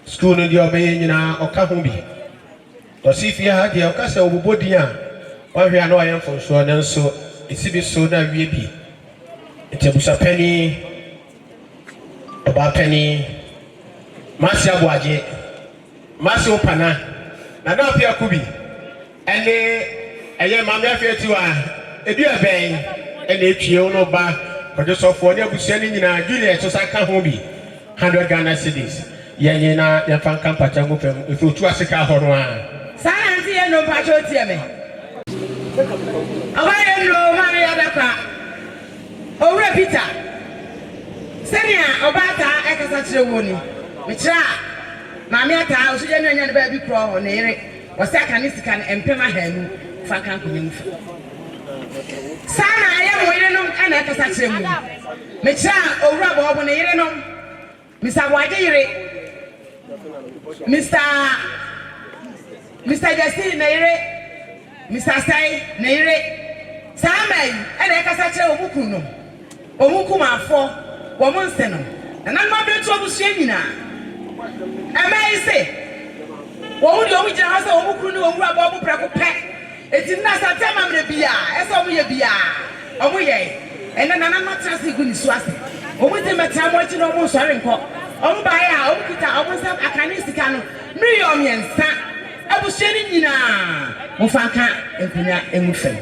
school no di obey nyina oka ho bi to see if you had the okase obobodi a wa hwe ano ayen fo so na nso esibi so na wie bi ete busapani obapani masi abuaje masi opana Nana Appiah Kubi ene eye maame afeti wa edu eben ene etwie no ba producer ne abusuani nyina Juliet so saka ho bi 100 Ghana cedis yenye na ya fanka mpacha ngofem efi otu asika ho no a sana anti ye no pacho tie me abaye no ma ya daka owura Peter senia obata ekasa kire woni me kira maame ata osuje no anya ne ba bi kro ho ne yire wasa kane sika ne empema hanu fa kan kunyum sana aye mo yire no ana ekasa kire mu me kira owura bo bo ne yire no Mr. Waje yire Mr. Justin ne yire Mr. Sai ne yire samai ana ekasa kire omuku no omuku mafo wo monse no na nan ma betu obusua nyina Amazing. What would you have said? Who knew a babu praku pet? It's in Nasa Tamam Bia, as of your Bia. Oh, yeah. And then I'm not trusting good swasti. Oh, with them at time watching almost sharing call. Oh, by our own kita, almost have a canisticano. Million son. I was sharing in a Mufaka and Pina and Mufen.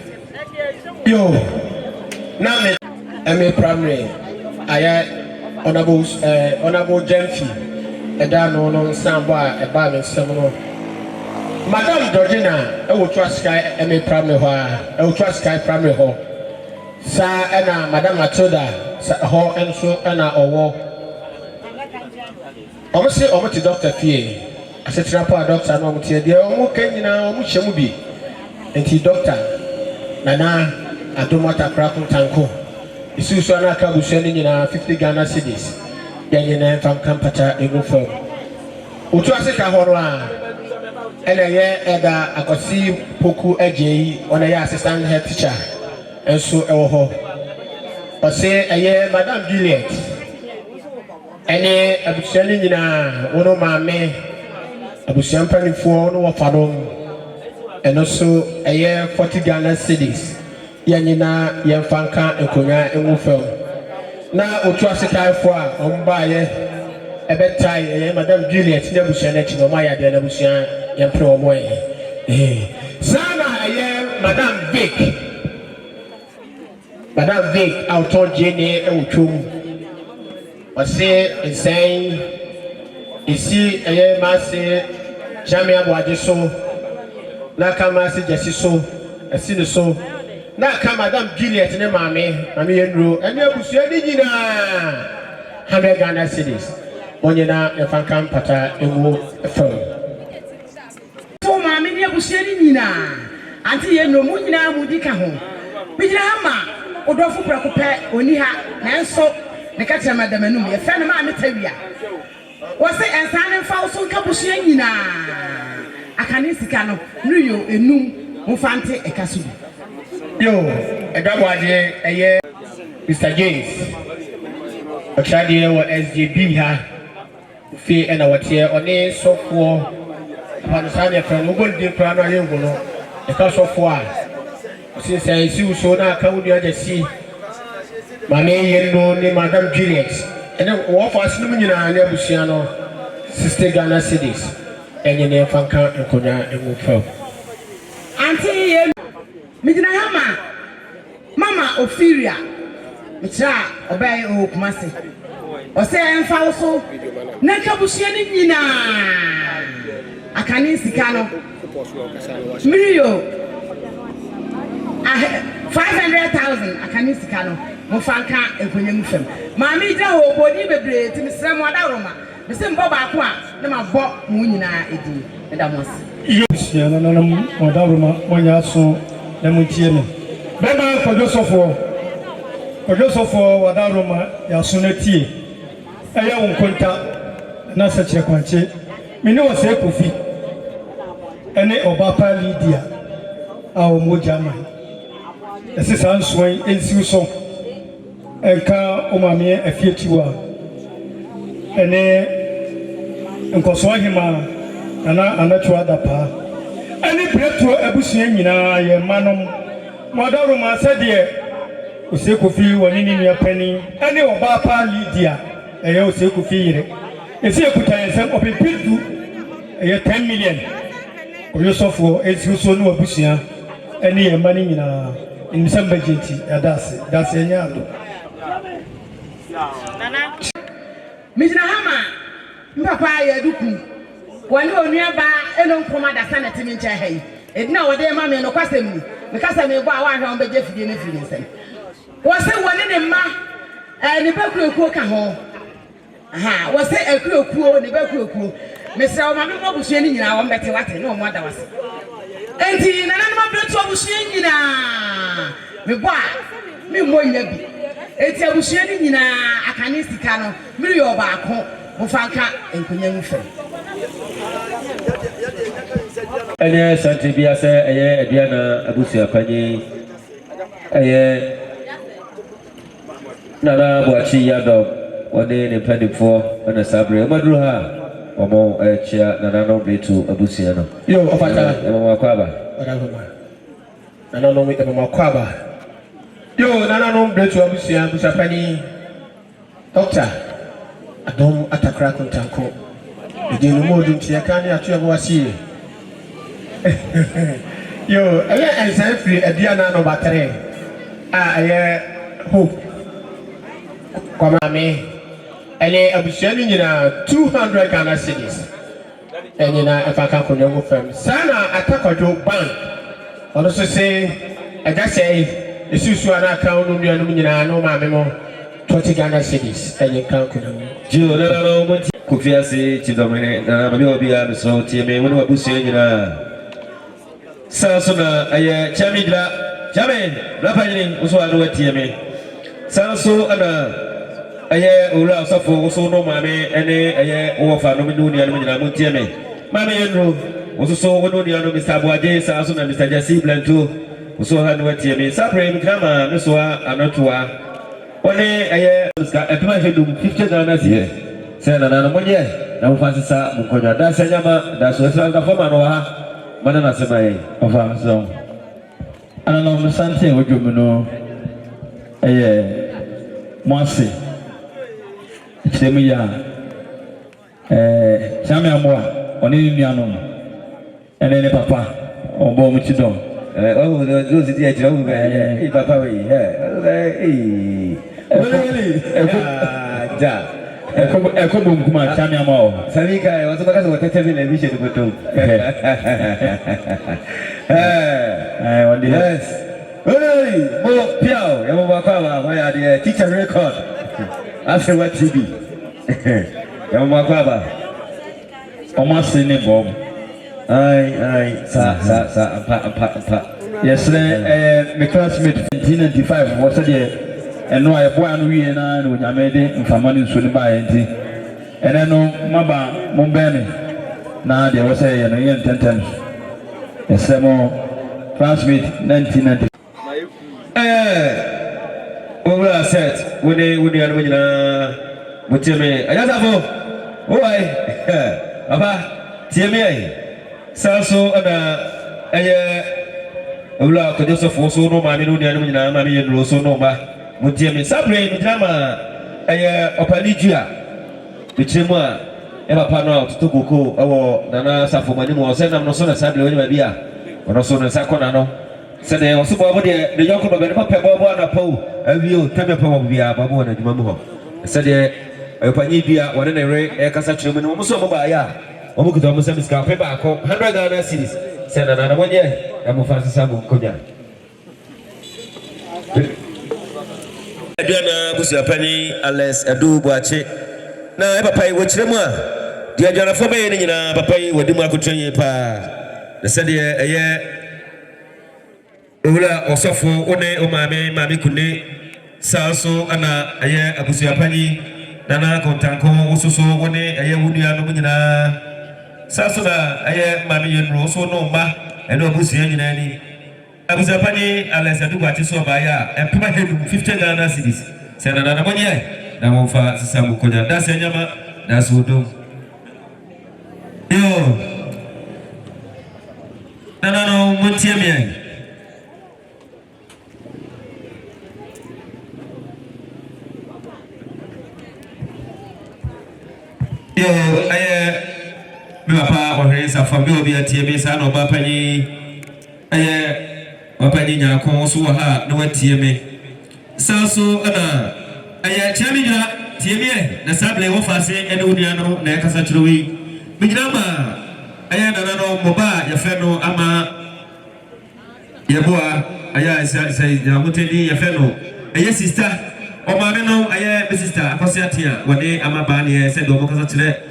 Yo, now I'm a primary. I honorable Jamfi. Eda no no samba e ba me semno Madam Georgina e wo trust sky e me primary ho e wo trust sky primary ho sa e na Madam Matilda sa ho enso e na owo omo se omo ti doctor fie asetra pa doctor no omo ti de omo kanyina omo hyemu bi enti doctor nana adomata krakun tanko isu so na ka busu ni nyina 50 Ghana cedis yenye na fam kampata egofo otu asika horo a ele ye eda akosi poku agei ona ye assistant head teacher enso ewo ho ose eye Madam Juliet ene abusuani nyina wono maame abusuan panifo no wofadom eno so eye 40 Ghana cedis yenye na ye fanka enkonya enwofo na otu asika fo a ombaye ebetai Madam Juliet ne busia na chi no ma ya de na busia ye mpre omo sana Madam Vic auto jene e otwom wase ensei isi mase jamia boaje so na kama se jesi so esi ne so na ka Madam Juliet ne maame yenro ene abusuani nyina 100 Ghana cedis onyina e fankan pata emu efam fo maame ne abusuani nyina anti yenro mu nyina mu dika ho bijira ama odofo prakope oni ha nanso ne ka tira Madam anum ye fe ne maame tawia wo se ensane fa so nka busua nyina akane sika no nuyo enum mu fante ekasu yo edabwaje eye Mr. James Ochadie wo SJB ha fi ena watie one sofo pansane fran ogondi plan aye ngono e ka sofo a since isi uso na aka wudi ajasi mame yendo ni Madam Juliet ene wo fa asinu nyina na abusia no 60 Ghana cedis enye ne fanka enkonya emu fa anti ye midina hama Mama Ophelia, Mitra, obey o Kumasi. Or say I'm falso. Nakabusiani Nina. Akani Sikano. Mirio. 500,000 Akani Sikano. Mofanka and Kunyamufem. Mammy Joe, body bebre to Miss Roma. Mr. Boba Aqua, the my bought Munina Edi, and I was. Yes, Madame, when you are so, let me tell you. Bema for Joseph for Wadaroma, Yasuneti. I am contact, Nasa Chequanche. Mino was a Kofi. Any Obapa Lydia, our Mojama. This is answering in Suso. And car Omami a Fiatua. And Nkoswahima and that's what the pa. Any bread to Abusian, Manum. Madaruma said, dear, Usekofi, one in your penny, any of Bapa Lydia, a Yosekofi. If you put a sum of a pill, 10 million. Or yourself for Esu no Abusia, any money in some budget, that's a yard. Mr. Hammer, Papa, Duku, one who nearby, and don't come at the Senate in Chahay. It now a dear mammy no question. Because I may buy one on the Jeff Dinner. Was there one in a ma and the Berkeley cook at home? Aha, was there a crew and the Berkeley crew? Mr. Mamma was in our better water, no one was. And in an animal blood was in me boy, me one yabi. It's a bushing in a canisticano, Mirio Barco, Mufanka, and Kunyamufem. Anya Asante Kofiase eye Aduana Abusia Panyi eye Nana Boachi Yado one ne mpanyimfo na sabre maduru ha omo chia Nana no betu Abusia no Yo ofata mama kwaba Nana no me mama kwaba Yo Nana no betu Abusia Panyi Doctor Adom atakra kuntanko Ejenu modu ntiakani atu yabwasi Yo, I am free at Diana no battery. I hope. Come on, me. I am sharing in 200 Ghana cities. And in a Fakan firm. Sana attack a joke bank. Also say, I just say, the Susuana account on your no mammo 20 Ghana cities. And you can't go. Kofiase Chidomene na Mabia so TMA when Abusia Sansona aye chamidra jamen rapani uso anu TMA Sanso ana aye ura safo uso no mame ene aye ofa no minuni anu nyina mu TMA mame enro uso wono ni anu Mr. Boade Sanso na Mr. Jasi Blanto uso anu TMA sapre mi kama meso anotoa one aye epima hedum 50 Ghana here Sena na mwenye na mfasisa mkonya dasa nyama dasa sanga fama no ha mana na sema yeye ofa so ana no msante ojumu no mwase chemu ya chama amwa oni ni anu ene ne papa obo mu chidon those dia jira u papa we ja Eko mkuma chami amao. Sabika wasema kaza watete vile vishe tukutu. Wandi. Yes. Hey, mo piao, yamo bakwa ba ya teacher record. Ase wa TV. Yamo bakwa. Omase ne bom. Ai sa apa. Yesterday my classmate 1995 was there. And no, I bought and we and I would have made it in Famani Suniba. And I know Maba Mumbani. Now there was a young 10 times. A semo classmate 1990. Over a set, would they would tell me, I just have why? Papa, tell me, Salso and a could also force no mammy, no mammy, and Rosso no ma. Mutiemi sabre mi drama opaligia bichemwa eba pano tutukuku awo nana safo mani mo sena no sona sabre woni mabia ono sona sakona no said there was about the young of the Papa and a pole, and you tell me probably be a babu and a jumbo. Said there, a panibia, one in a ray, a cassation, almost over by ya. Almost almost a scarf paper, 100 Ghana cities. Said another 1 year, I'm a fancy Samu Konya. Diana Busia Penny, unless a do watch it. Now, ever pay which them were. Dear Jana for me, and Papa, what do I could train you pa? The said a year. Ula also for one o mami kune salso ana aye abusia pani nana kontanko ususo one aye wudia no nyina salso na aye mami yenro so no ma eno abusia nyina ni abusia pani alesa du kwati so ba ya empema hedu 50 Ghana cedis se na na monye na mo fa sisamu konya da se nyama da so do yo nana no montie me yo me papa o hre sa family obi atie sa no ba pani papa ni nya ko so ha no atie me sa so ana chami nya tie me na sable wo fa se ene unia no na kasa chirowi me gira ma na no mo ba ya fe no ama ye boa sai ya mutedi ya fe no sister o ma me no me sister akosi atia wode ama ba ne se do mo kasa chire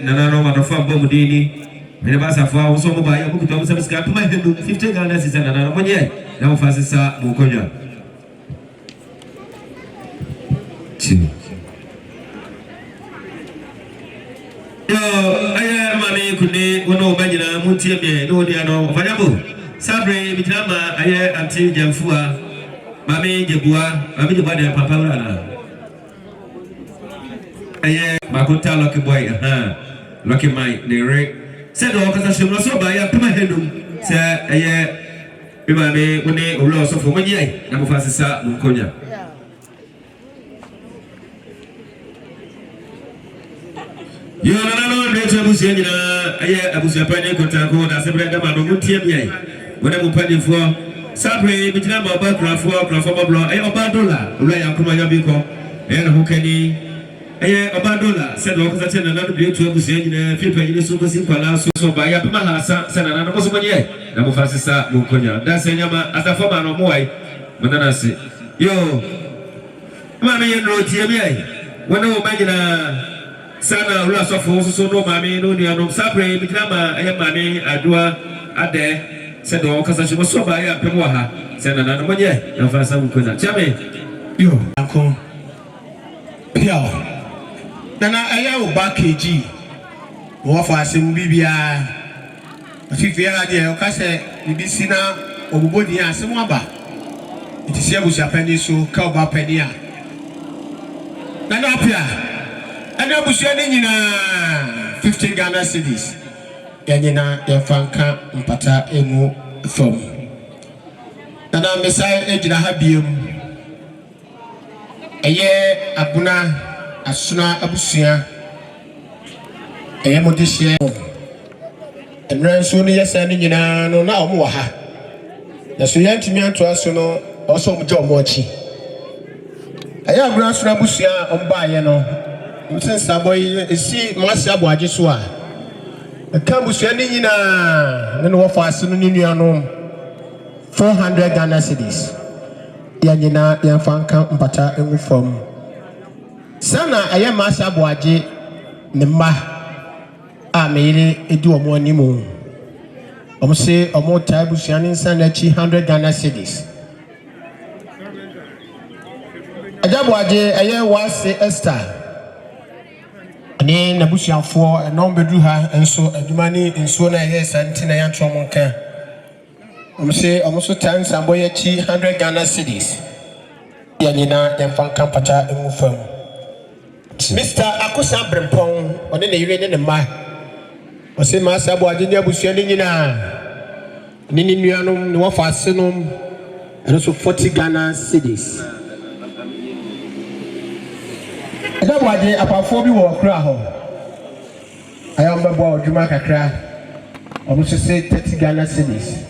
nana no madofa bomb dini me ba sa fa so mo ba ya ku to mo ska puma hendu 50 Ghana sister nana mo nye na mo fa sisa mo konya yo mami kuni wono ba nyina mu tie me no dia no fanyabo sabre bitrama anti jamfua mami jebua de papa na Makuta lucky boy, lucky my lyric. Said all because I should not so by a puma headum. Say, me when they lost of 1 year. Number Fasisa, Mukonya. You are not a Busiana, Abusia Penny, Cotaco, that's a bread of Mutia. When I'm penny for Sabre, which number of Grafo, Blow, Obadola, Raya Kumayabiko, and Hokeni. Obadola said because I another day to Busian, people in the super simple so by Yapamahasa, Sanana Mosomania, Number Fasisa, Mukonya. That's a yama as a former no more. Mananasi. Yo, Mammy and Rotier, when no Magina Sana Russ of so no mammy, no near no Sabre, Mikama, Mammy, Adua, Ade, said all because I was so by Yapamoha, Sanana Monia, and Fasa Mukona. Chame, yo, Uncle. Yo. Nana aya oba KG wo fa asem bibia afifia ade o ka se bibisi na obobodi asem aba itisi abusia pani so ka oba pani a nana apia ana abusia ni nyina 15 Ghana cedis ya nyina ya fanka mpata emu from nana mesai ejira ha biem abuna asuna abusia modishia enran so ne yesa ne nyina no na omo ha na so yantimi anto aso no oso mo je omo achi abuna asuna abusia omba ye no msensa boy esi mwasi abo age so a ka abusia ne nyina ne no wo fa ase no ne nuanom 400 Ghana cedis ya nyina ya fanka mpata engu from sana ayama saboaje ne mma a meire edu omo animu omo se omo taibusia ne nsa na chi 100 Ghana cedis ajaboaje aye wase Esther ne nabusiafo no bedu ha enso adumani enso na aye santina ya ntomo nka omo so tan sambo ya chi 100 Ghana cedis ya nyina ya fanka pata engu fam Mr. Akosa Brempong, on the Ire and the Ma. O say, Master Boadi Abusha Nina Ninianum, no Fasenum, and also 40 Ghana cedis. And that was the upper 4 war crown. I am a boy, Jumaka cry. I must say 30 Ghana cedis.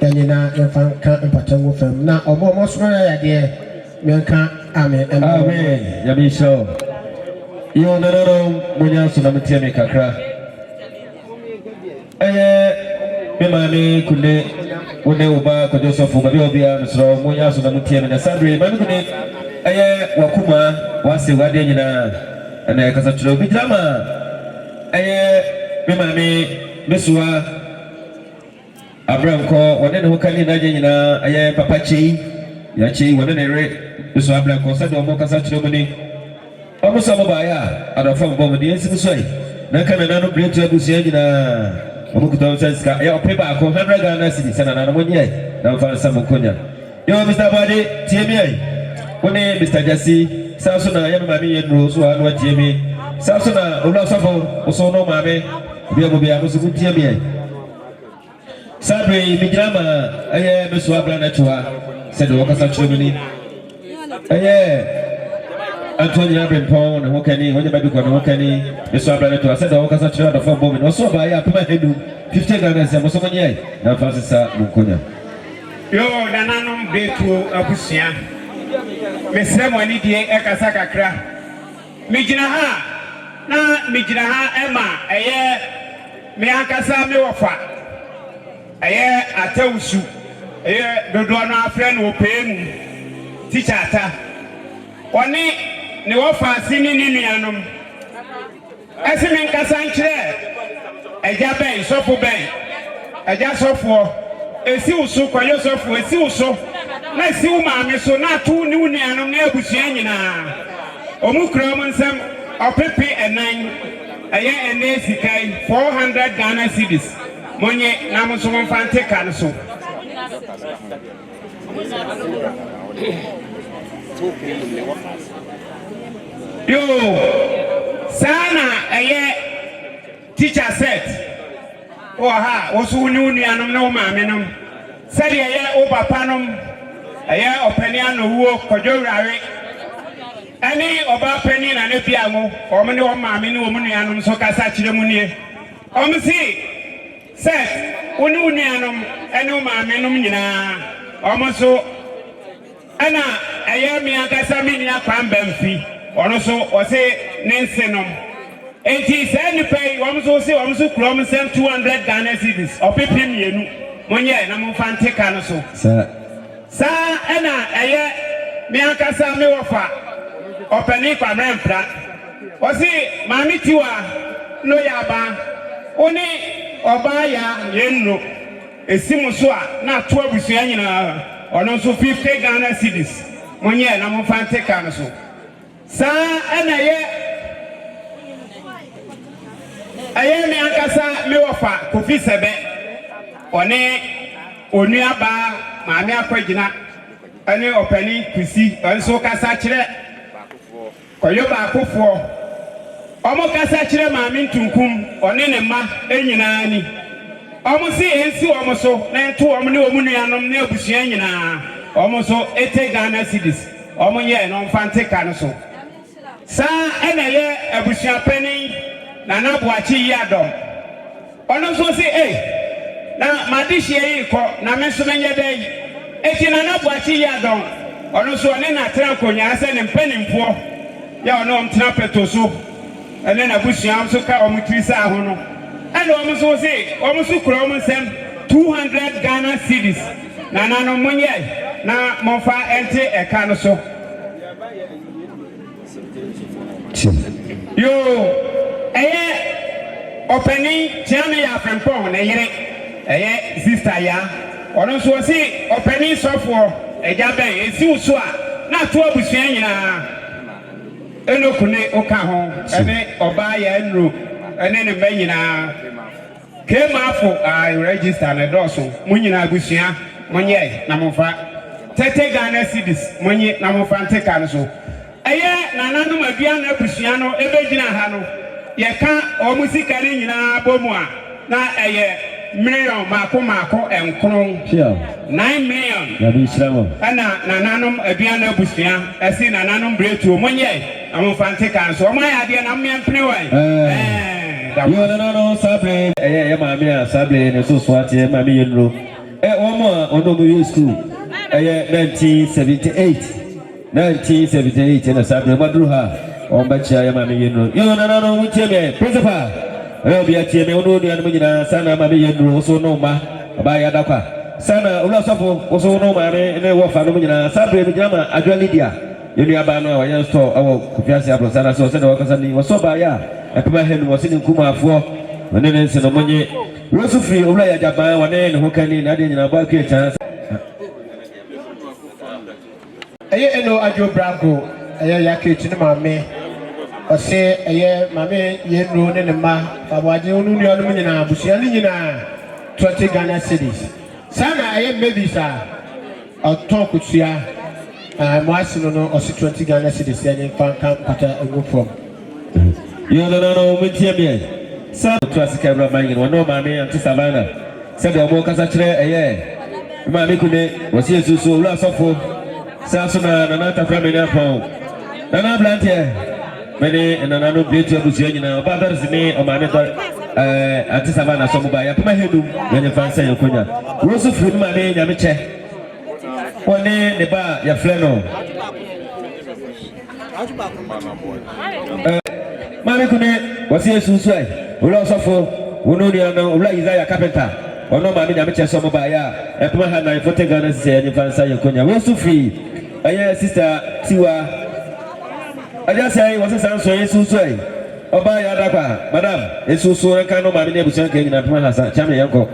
Danyina Yanka and Patango film. Now, or more small idea. Yanka, amen, and amen. Yabi show. You know, when you're so much Timmy Kakra. Memani Kunde, when they were back, or Joseph Mabia, Mr. Moya, so the Tim and the Sabri, Mamuni, Wakuma, was the Wadina, and I Casatro Bijama. Memani, Messua. Abraham call one who can imagine Papachi, Yachi, one and a rate, Mr. Abraham Cosa, or Mocasa Germany. Almost some of Appiah, out of from the instant way. Nakan another great to Abusiana, Omukuton says, your paper, 100 Ghana cities, and another 1 year. Now find some Kunya. You know, Mr. Body, TMA. One name, Mr. Jesse, Samsona, Yamami, and Rose, who are not Jimmy. Samsona, Ulasafo, Osono Mame, we will be able to put TMA. Sabre Mijama, aye, Miss Wabana Chua, said the workers of Germany. Aye, Antonia Brempon, and Wokani, when the baby got Wokani, Miss Wabana Chua, said the workers of Chua, the 4 women, also by Appiah Hedu, 15 Ghana, and Mosomani, now Francis Mukonia. Yo, Nananum Betu Abusia, Miss Ramoni, Ekasaka Kra, Mijinaha, na Mijinaha Emma, aye, Miankasa Mewafa. Aye, atewusu. Aye, dodo na afre no pem. Teacher ata. Oni ne wo fa sini ni nuanom. Asimi nkasa nkyere. Eja ben sofo ben. Eja sofo. Esi usu kwayo sofo, esi uso. Na esi u maame so na tu ni nuanom na abusua nyina. Omu kra mo nsem opepe enan. Aye ene sikai 400 Ghana cedis. Monye namuso mfante kanso yo sana aye teacher set oha osu ni anum na o maame nom sede aye o papa nom aye opani anowo kodwowrare ani oba pani na ne bia mo o me ne o maame ne o mu nuanom so kasa kire mu nie o me si set uni anum enu maamenum nyina omoso ana ayami akasa mi ni akwamba mfi ono so o se nensenom enti se ni pay omoso se omoso krom sem 200 Ghana cedis opepim yenu monye na mfante ka no so sa ana aye mi akasa mi wofa opani kwa mrempra o se mami tiwa no yaba oni Obaya yenno esimuso a na to abusua nyina ono so 50 Ghana cedis monye na mfante ka no so sa ana ye aye me ankasa me wofa Kofi sebe one onuaba maame akwagina ane opani kusi enso kasa kire koyo ba akofo omo kasa kire maame ntunkum one ne ma enyina ni omo si ensi omo so na nto omo ne omu nuanom na abusua nyina omo so 80 Ghana cedis omo ye no mfante ka no so sa ena ye abusua pani na na boachi yi adom ono so si na madihie yi ko na me so menye dai eti na na boachi yi adom ono so ne na trankonya ase ne mpanimfo ya ono mtena petoso ene na busua so ka omutrisa ho no ene omuso se omuso kura omsem 200 Ghana cedis na no monye na monfa ente eka no so yo openi tiame ya frempon na yire sister ya ono so se openi sofo eja ben esi uso a na to abusua nyina enokune oka ho ene oba ya nro ene ne ba nyina kema afo register na doso munyina abusua monye na monfa 30 Ghana cedis monye na monfa nteka no so na nanum adua na abusua no ebegina ha no ye ka o musika ni nyina bomu a na million mako enkron 9 million ya bi sramo ana nananum adua na abusua esi nananum bretu monye amfante kan so ma ya de na mmempene wai yo no sabre ya maami a sabre ne so so ate maami yenro Omo ono school 1978 na sabe madruha ombacha ya mami yenu yo na no mutieme principal obi atieme ono ni anu nyina sana mami yenu so no ma ba ya dakwa sana ula sofo so no ma ne wo fa no nyina sabe bi jama adwa Lydia yenu aba no wa store awo Kofiase abro sana so se de wakasa ni wo so ba ya akaba henu wo se ni nkuma afo ne ne se no monye Rosu free ula ya jaba wane ne hokani na de nyina ba ke chance eno ajo branko ya kechi ne mame ose mame yenu ne ma babaje onu ni onu nyina abusia ni nyina 20 Ghana cedis sana maybe sa talk with ya mo asino no ose 20 Ghana cedis ya ni kan pata ego from yo no mutieme sa to asika bra man yin wono mame anti savana se de omo kasa kire mame kune wose yesusu ula sofo Sasuna nanata family upon Nana Blantier Many and another beauty of Luciana, others me or my method Auntie Savannah Somubaya, put my head when you fancy your kunya. Rosu food my name, Yamiche. One day the bar, your flannel. Mammy Kune was here soon sway. We also for Ununia, Ula Isaiah Carpenter. Or no, Mammy Yamiche Somubaya, and put my hand for 40 Ghana say you fancy your kunya. Rosu free. Sister Tiwa. I just say, what's the sound so Jesus way? Oba Yadaka, Madam, it's so kind of my neighbor saying that my husband, Chammy Uncle.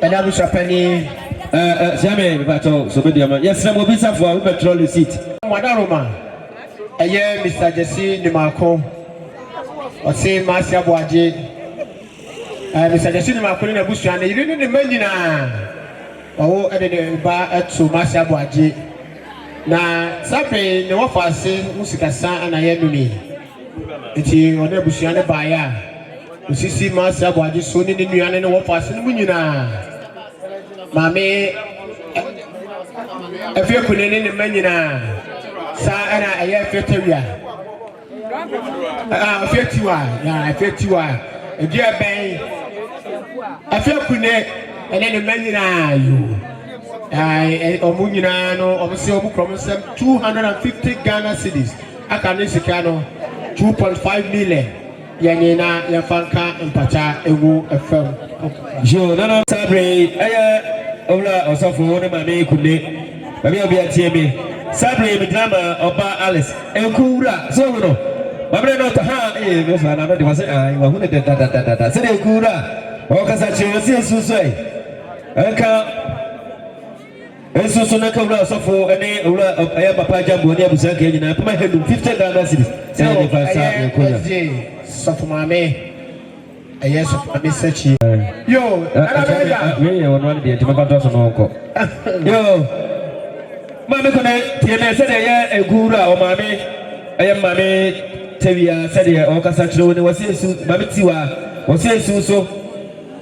And I wish a penny, Jamie, Pato, so good. Yes, I will be some for a petrol receipt. Madaroma, a year, Mr. Jesse Demarco, or say Marcia Boaji, Mr. Jesse Demarco in a bush, and you didn't imagine. Oh, edited by to Marcia Boaji. Na sabe ne wafase musika san na ye numi enti one busuane baaya osisi Marcia Boaji so ni nuane ne wafase ne munyina mame afie kunene ne manyina sa ana aye fetawia afie tiwa ya afie tiwa edia ben afie kunene ene ne manyina yo omunyina no obese obu promise 250 Ghana cedis akane sika no 2.5 million yanina yafanka mpacha ewu fm jo nana sabre ola osofo ne mame kule babi obi atieme sabre mi drama oba Alice enkura so no babre no ta ha me fa na no de wase wa hu ne da se de enkura o kasa chese susoi enka so na kawra sofo ene ura aya papa jambo ne abusa ka nyina pama hedu 50 Ghana cedis se ne fa sa ko sofo mame aya sofo mame sechi yo we won de ti maka to so no ko yo mame ko ne tie ne se de ya egura o mame aya mame tewia se de o kasa kire ne wase su mame tiwa wase su so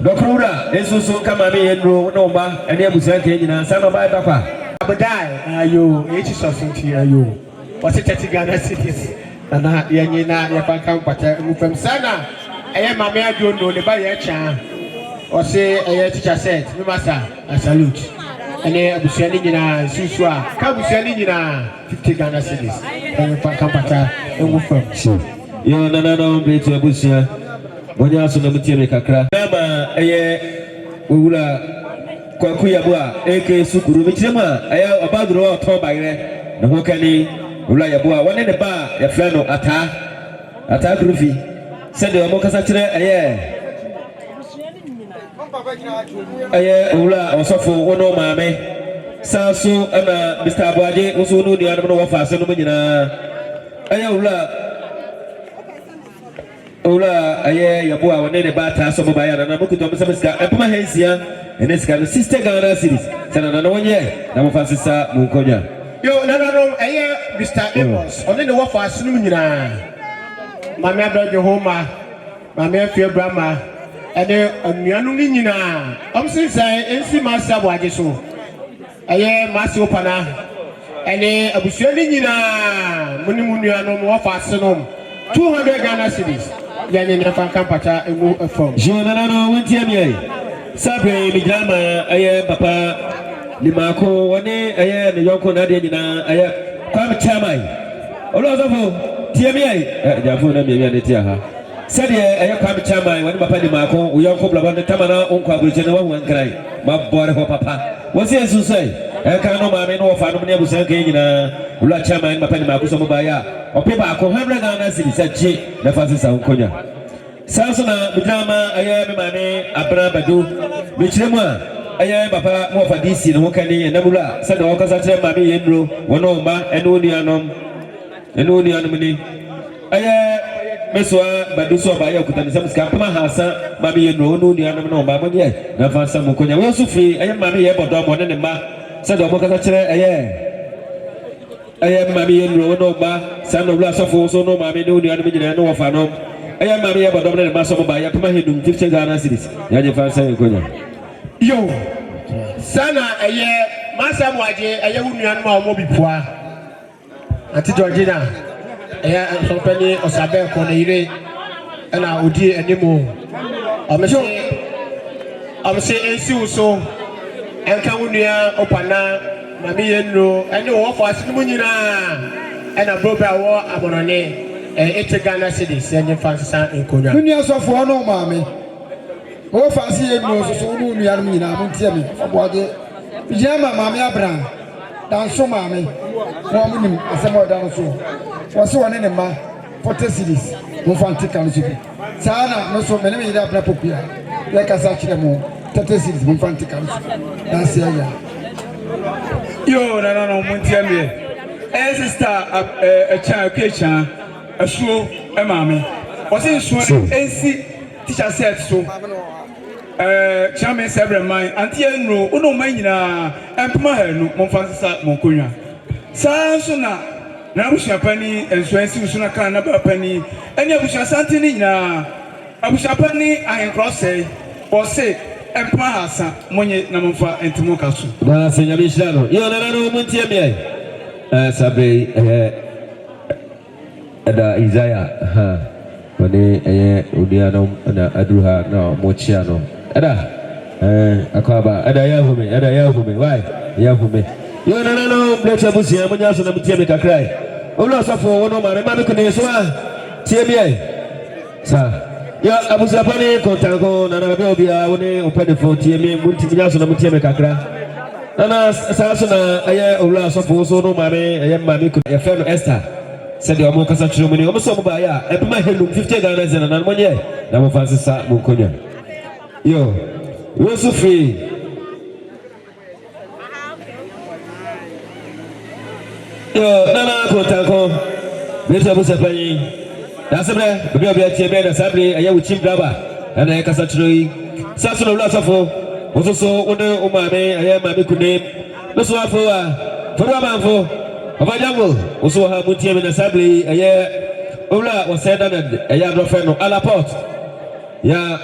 Dokrura, Esusu kama me yendro no ba ene abusa ka nyina sama ba ta kwa abdai ayo echi sofinti ayo wase 30 Ghana cedis na yanyina ya panka mpata mufam sana eye mame adondo ne ba ye cha wase eye teacher set me master I salute ene abusa ni nyina susu a ka abusa ni nyina 50 Ghana cedis ene panka mpata mufam yo na be to abusa Bonya so na mutiere kakra nama eye owura kwaku yabo eke sukuru michema aya abaduro oto bayre na hokani owura yabo wone ne ba ya frano ata grufi sede omo kasa kire eye owura osofo wono maame saso ana Mr. Abuaje oso no dia no wafa se no nyina eye Ola aye yabo a wone ne bata so baba ya na mukuto msamiska epoma hensia eneska no sister Ghana cedis sana na wonye na mo fasisa mu nkonya yo na aye Mr. Amos one ne wafa asunu nyina mame abraje homa mame afie brama ene anuanu ni nyina omsinsan ensi Marcia Boaji so aye masi opana ene abusua ni nyina muni munuanu mo wafa asunu 200 Ghana cedis yani na fanka pata emu from jona no wontie mi Sabre Mijama, I Papa Limako, one day, the Yoko Nadia, I come Chamai. Olozofo, TMI, Jafuna Miatia. Said I come Chamai, when Papa Limako, we are couple of the Tamana, Uncle Bridgeno, one cry. My boy, Papa. What's he to say? I can't know my men or family of Sankina, Ula Chama, my penny Makusomabaya, or people are cohabiting on us, said she, the fastest Unconia. Sansona, Bijama, I am my name, Abra Badu, Richema, I am Papa, more for DC, Hokani, and Nabula, said the Okas at Mammy Endro, one Oma, and Unianum, and Unianumini. I am Mesua, Baduso, Bayokutan, some Scapama Hasa, Mammy and Unianum, no, Mamma, yet, Nafasa Mukonia, we also free, I am Mammy, but don't want any ma, said the Okas at I am Mammy and Ronoma, son of Lasso, so no Mammy, no Unianum, no Fano. I am Maria, but I'm not so by Appiah, 50 Ghana cities. Yo, Sana, a year, Massa Waje, a young man, Moby Poir. Auntie Georgina, a year and some penny or Saber Conere, and I would hear any more. I'm saying, so, and Kaunia, Opana, Mammy and Ro, and you offer us Munina, and a broker war abonane. 8 Ghana cities and Francis in Korea. Unions of one, no, mammy. Oh, fancy no, so no, you are me now, won't tell me about it. Yama, mammy, Abraham, dance so, mammy. Woman, as a more down so. Was one in a man, 40 cities, no fancy country. Sana, no so many that Appiah, like a such a more, 30 cities, no fancy country. That's the area. Yo, no, won't tell me. As a star, a child kitchen. A show, a mammy. Was it so? AC teacher said so. Chairman several mine, Auntie no, no mine, and Puma, no, Monfansa, Moncunia. Sansona, now we shall penny and Swansea Suna can never penny, and you shall Santina. I wish a penny, I am cross say, or say, and Puma Hassa, Monye, Namofa, and Timokasu. Well, Senor Michel, you are not a Montier. Sabre. Ada Isaiah when Udiano and Adruha now Mochiano. Ada Akaba, Ada Yahume, why? Yahume. You know, bless a bush, I'm just going to cry. Oh, lots of one of my Mamma TMA. Sir, yeah, I was a funny contago, and I will be open for TMA, Multivias and Mutia. Nana Sasona, I am lots of also no mammy, I am Mammy, a fellow Esther. Said the Amokas at Germany, almost by ya, and my head 50 Ghana and 1 year. Now, Francis Mukonia. Yo, you're so free. Yo, Nana Cotaco, Mr. Busapani. That's a man, the Bill Tiaman Assembly, a young chief driver, and I Cassatri. Sasson of Lassafo, was also one of my name, I am my name. No so for Ramanfo. Available also have Mutiam in assembly a year. Ola was said that a yard of friend a la porte. Ya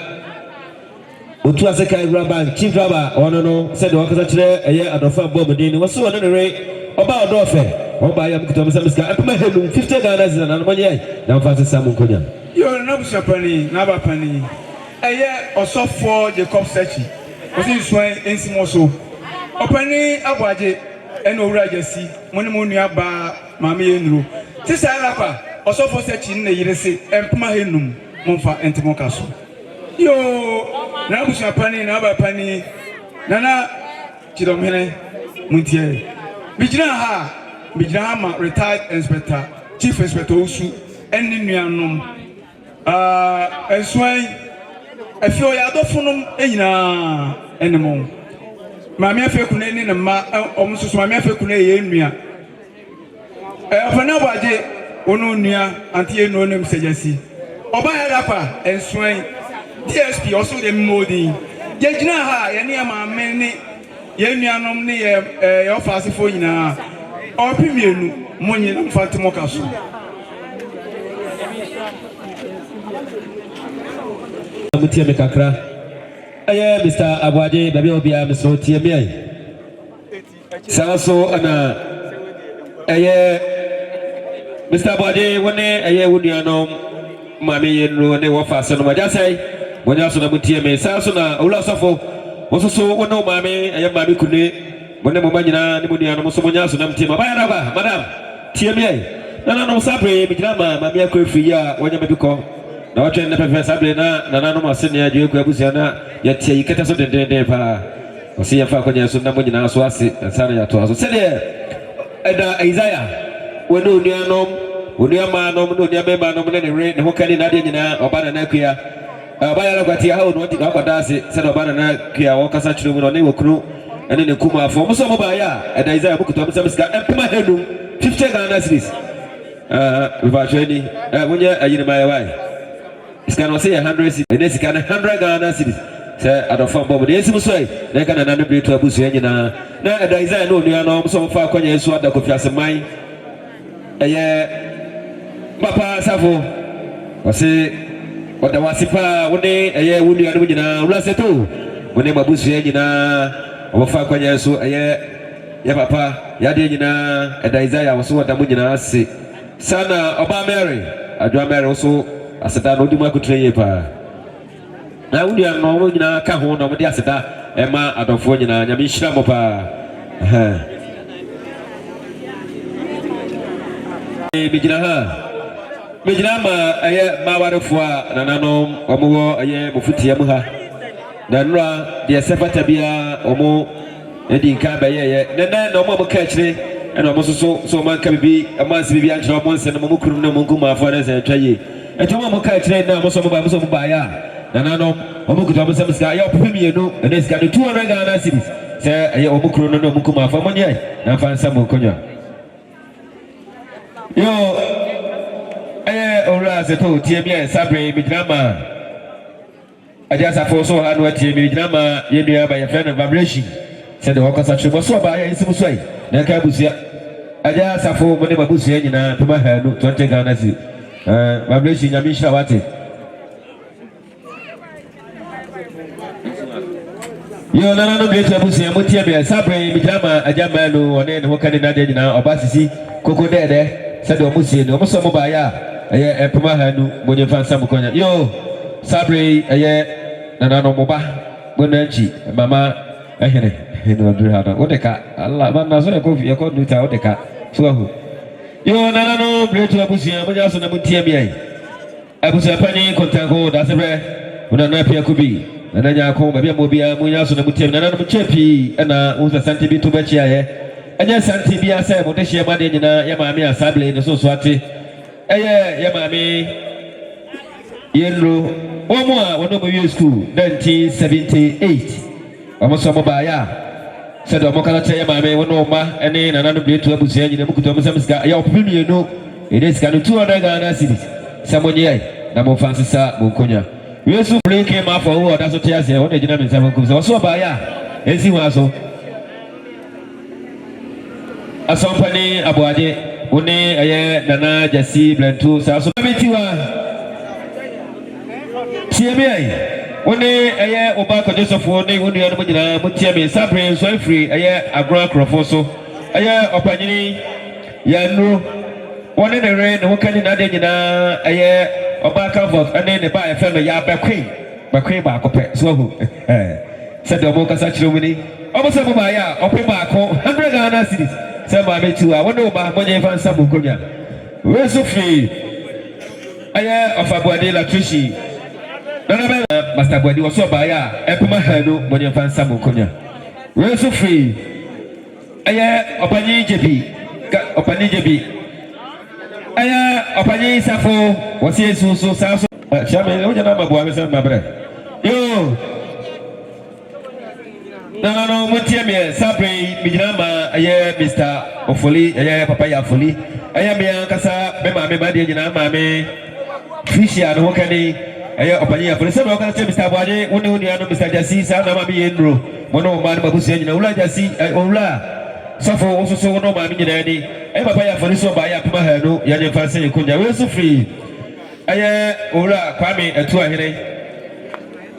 Utuaseka Rabban, chief driver, or no, said the workers a year at the farm Bobadini was so another rate about Dorfe, or by a Mutamasamiska, and my head 50 Ghana and 1 year. Now, Francis Samukonia. You're no Sapani, Naba Penny. A year or so for Jacob Sechi. Was in Swain in Simoso. Opening a budget. Eno urajesi moni moni aba mama yenru tisa alapa osofo sechi na yirese empma henum monfa entimokaso yo na busha pani na aba pani nana chidomhene muntie bijina ha ma retired inspector chief inspector osu eni nuanom ensuan afio ya dofunum enyina enemo Mammy Fekune in a ma almost Mammy Fekune Yemia. Ofana Baje, Ononia, Auntie no name Sajasi. Oba Lapa and Swain. DSP also the Modi. Yajina ha, Yaniama many Yanianom near your fast for ina. Or Pimian, Moni and Fatimokasu. Kakra. Aye, Mr. Abwadi, the Biobia, Mr. TMA. Sasso, Anna. Aye, Mr. Abwadi, one day, aye, would you know, Mammy and Ruane were fastened. What I say, when you saw the TMA, Sassona, Ulasafo, also so one no mammy, I am Mammy Kune, when the Mamma, Nimunia, Mosomonia, so I'm Tima, Madam, TMA, no Sabre, Mijama, Mamia Kofia, when you may become. Now, train the Professor Sabrina, Nano Senior, you Gabusiana, yet you get us on the day. I see a falcon, so number in our Swasi, and Sana to us. Say there, Isaiah, when no near no, when you are man, no near member, no rain, who can in Adina, or Bananakia, Bayagatia, how not to Abadasi, said Bananakia, or Casachum, or Nemo Crew, and in the Kuma for Musomabaya, and Isaiah book to Amsamska, and Puma Hedu, 50 Ghana cities. Without training, when you're in my wife. It's can say 100, and this can 100 Ghana cities. Say, I don't find Bob, the Asian way, they can another bit to a Busiana. Now, there is no new so far, when you swat the Kofiase mine. Papa Savo, I say, what the Wasipa, one day, a year would be a Raseto, when they were Busiana, or far when you saw a year, Papa, Yadina, and Isaiah was what the Mujina say. Sana, Obama Mary, I draw Mary also. Asada no di ma kutre pa na wudi an no nyina ka ho no mede asada e ma adofo nyina nyame hira mo pa mejina ma aye ma warefo a nananom omo aye mofutia mu ha na nra de sefata bia omo edi ka ba ye nene no mo ka kire ena omo so man ka bi amansi bi an kire omo nse no mo kurum no mo nguma afo na se twaye etoma mo ka kire na mo so mo ba ya nananom omo kuto omo se ska ya opemi eno ene ska 200 Ghana cedis se aye omo kuro no mo nguma afo mo nye na fa nsa mo konya yo ora se to tie bia sabre midrama ajasa for so ha no tie midrama ye bia ba ye friend vibration se de hokasa chimo so ba ya nsimu so ai na ka busia ajasa for mo ne babusia nyina to ba ha no 20 Ghana si vibration nyame hira wate yo nana no bia busia mo tie bia sabre midrama ajama no one ne hokane na de nyina obasisi koko dede se de omusie ne omo so mo ba ya aye pema hanu bonye fansa mukonya yo sabre aye nana no moba bonanchi mama ehene henu adru hada odeka Allah bana so ekofi ekọ nuta odeka so ahu yo nana no bretu abusia bonya so na mutie mi ai abusia pani kontango da sebre una na pia kubi nana nya ko ba bia mo bia munya so na mutie nana no chepi na usa santi bi to ba chia ye anya santi bia sai mo de hie ma de nyina ya ma mi asable ne so so ate ya mami yellow omo wono mo school 1978 omo so mo ba ya said omo kala che ya mami wono ma ene nana no bletu abusia nyina mukuto mo samska ya opimi no edes kanu 200 Ghana cedis samonye ai na mo fansisa mo konya yesu break him up for who that so tia se wona gina me sam ko so ba ya esi ho aso asompani abuaje one aye nana jasi blentu sa so betiwa tiemi ai one aye oba ko Joseph one wonu ya no nyina mutie me sabre so free aye agro crofo so aye opanyini ya nu one ne re ne wokani na de nyina aye oba comfort ane ne ba efe no ya bakwe ba akopɛ so hu said the omo kasa chiro mini omo se mo ba ya ope ba ko 100 Ghana cedis sema metua wono ba monye fansa bukonya weso free aya ofabuade la trishi nana be master buade wo so ba ya epema hanu monye fansa bukonya weso free aya opanyi jebi aya opanyi safo wosi esusu saso chame wo jana mabuwa me sema bre yo no mutie me sabre mijinama aye Mr. Ofoli aye papa ya Ofoli aye me ankasa me ma me ba de nyina ma me fishia no kani aye opani ya Ofoli se me okana Mr. Boaje woni anu Mr. Jasi sa na ma bi endro mono ma ba busia nyina ula Jasi ula sofo osuso wono ma mi nyina ni aye papa ya Ofoli so ba ya pema ha no ya nye fanse nkunya we so free aye ula kwame etu ahire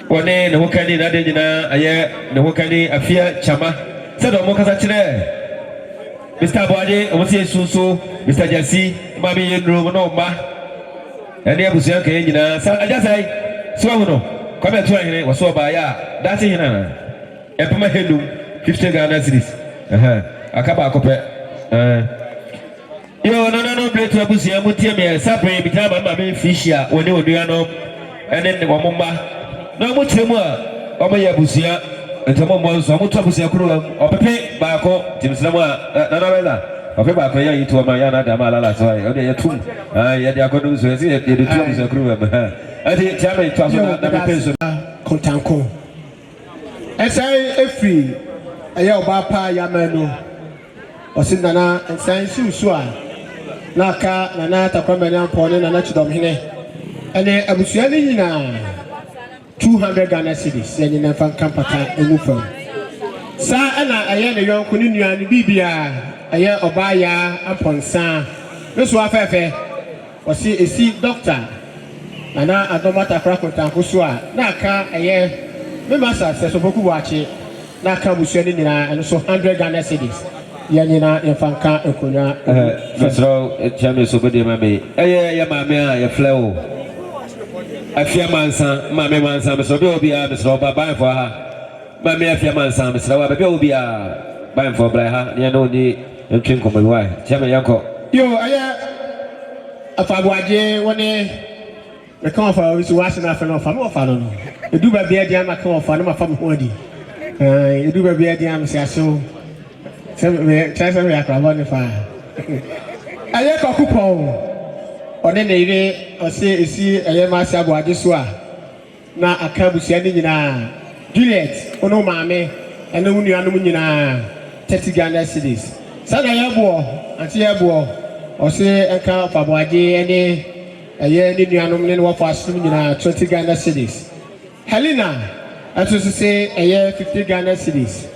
one ne hokani na de nyina aye ne hokani afia chama se do mo kasa kire Mr. Boaje o se susu Mr. Jasi ma bi yendro no ma ene abusia ka nyina sa ajasai so ho no kwame to ahire wo so ba ya dati hina na Epima Helu, 50 Ghana cities. Akaba Kope. Yo, no, play to Abusia, Mutia, Sapre, become a baby fisher when you do and then the Wamumba. No Mutima, Omaya Busia, and Tomo, so Mutabusia crew, or Pepe, Bako, Tim Sama, Nanavella. Of about pay to Mayana Damala, so I only a tomb. I had the Akodu, so the two is a crew. I think Jamie was not Kontanko. As I free, a yell bapa Yamano, or Sindana and Saint Susua, Naka, Nanata, Cromanian Pony, and Natchadom Hine, and then Abusianina 200 Ghana cities, and in a fan campata and Wufo. Sa Anna, I am a young Kunia and Bibia. Aye Obaya upon San. This was fair. Or see a seat doctor. And now I don't matter Krakotan Kusua. Naka, aye, my master says of Bokuachi. Naka Bushadina and so 100 Ghana cities. Yanina and Fanka and Kuna. Mr. James Obedi, mammy. Aye, mamma, a flow. I fear Mansa, Mammy Mansa, Mr. Dobia, Mr. Oba, for her. Mammy, I fear Mansa, Mr. Obia, buying for Blaha, you know the. You came from my wife. Chairman Yanko. Yo, I a Fabuaje, one the confer is watching after no family. You do baby a jam, I come for my family. You do baby a jam, say so. Transfer me a crab fire. I like a coupon. Or then they or say, see, I am my Sabuajiswa. Now I can't be sending in Juliet, oh no, mammy, and no Munina 30 Ghana cities. Sada yabo, anti yabo, or say a car for Boadi, any a year in the anomaly of us in 20 Ghana cities. Helena, as to say a year 50 Ghana cities.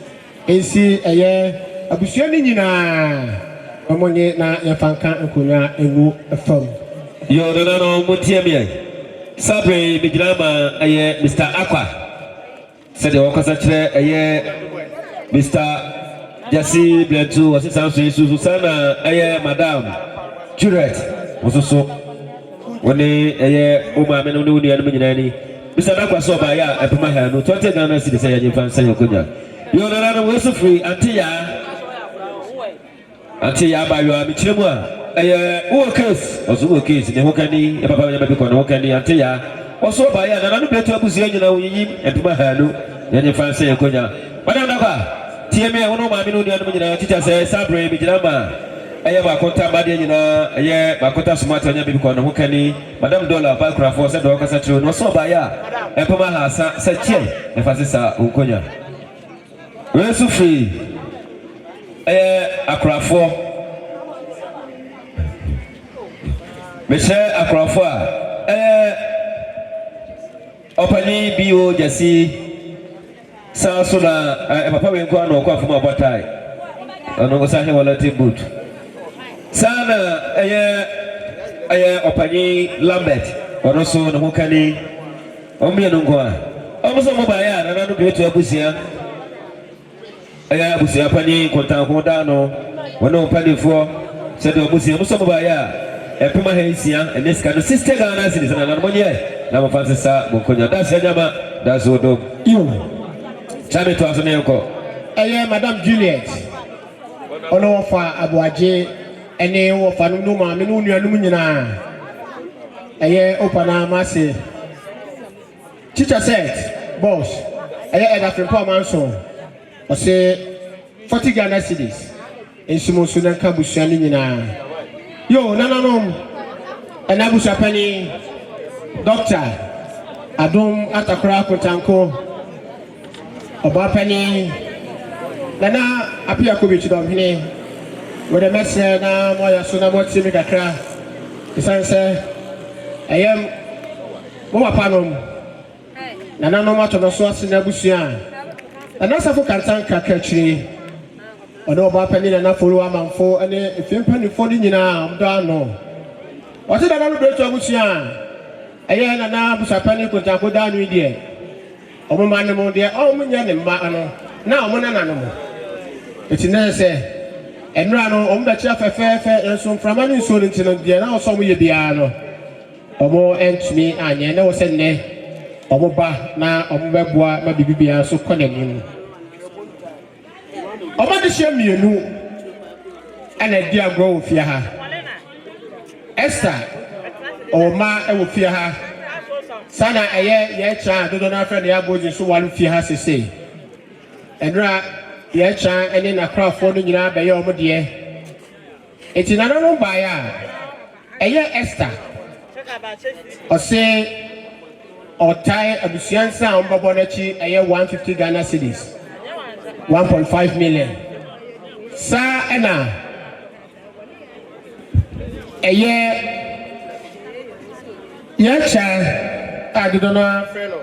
And see a year a Bushanina, Omoni na Yafanka and Kuna and a firm. Yo, no, Mutiamia. Sabre, Bigrama, a year, Mr. Aqua. Said the Okasatre, a year, Mr. Jesse Blentu was Susana, Madame Juliet was also when they Oma Menuni and Minani. Mr. Aqua saw by ya at my hand, 20 Ghana cities, and Fan Sayokunya. You're not also free, Appiah by your Michimwa. A case, also case in the Hokani, a Papa Hokani, Appiah, also by another better Buzian and to my hand, and Fan Sayokunya. Madame TMA, one of my Minunian teacher says, Sabre, Bijama. I have a contact body in a Bakota Sumatra, Nabicon, Hokani, Madame Dollar, Balcraft, for Said Ocasatru, no so by ya, and Pamaha, said Che, and Fasisa, Unconia. We're so free. A craft for Michelle Acrafa. Opening Bio Jesse. Sansula, I'm a public one or come from a batai. I know what's happening with a boot. Sana, Opani Lambert, or also the Mokani, Omianungua. Almost a mobile, and I don't go to Abusia. I have Busia Pani, Contagodano, one Opani for, said Abusia, Musamaya, a Puma Haitian, and this kind of sister Ghana citizen, and Armonia, Nama Francis Mokonia, that's Yama, that's Odo. You. Chame to Asuneko. I Madame Juliet. Ono fa Abuaje, ene wo fa numa menu nyina. Aye opana mase. Teacher said, boss, aye Eda Frimpong Manson. O say 40 Ghana cities. Ensumo sunan ka busuani nyina. Yo nananom. Enabusa pani doctor Adom Atakra Kotanko. Obapani Nana Appiah Kobichidom Hine with a message now, Moya Sunamo Timikakra. The son said, I am Moma Panum Nana no matter the source in Abusia. And that's a for Kantan Kakatri. Or no Obapani and Afro Amman for and if you're penny falling in a down. What did I not do to Abusia? I am an Abusapani could go down with you. Omo manemo de o munya ne mma ano na omo nanano eti na se enra no omo be chia fefefe enso mframa ne nso ntino de na oso mo ye bia no omo entumi anye na wo se ne omo ba na omo beboa ma bibibia so konanim Oba de hye mienu ana di agro wo fie ha Esther Oma e wo fie ha sana ye cha dodo na afre de aboji so walu fie ha sese enra ye cha ene na crafo no nyina be ye omo de eti na no ba ya eye Esther ose otai abusiansa ombobo na chi eye 150 Ghana cedis 1.5 million sa ena eye ye cha adodo na freno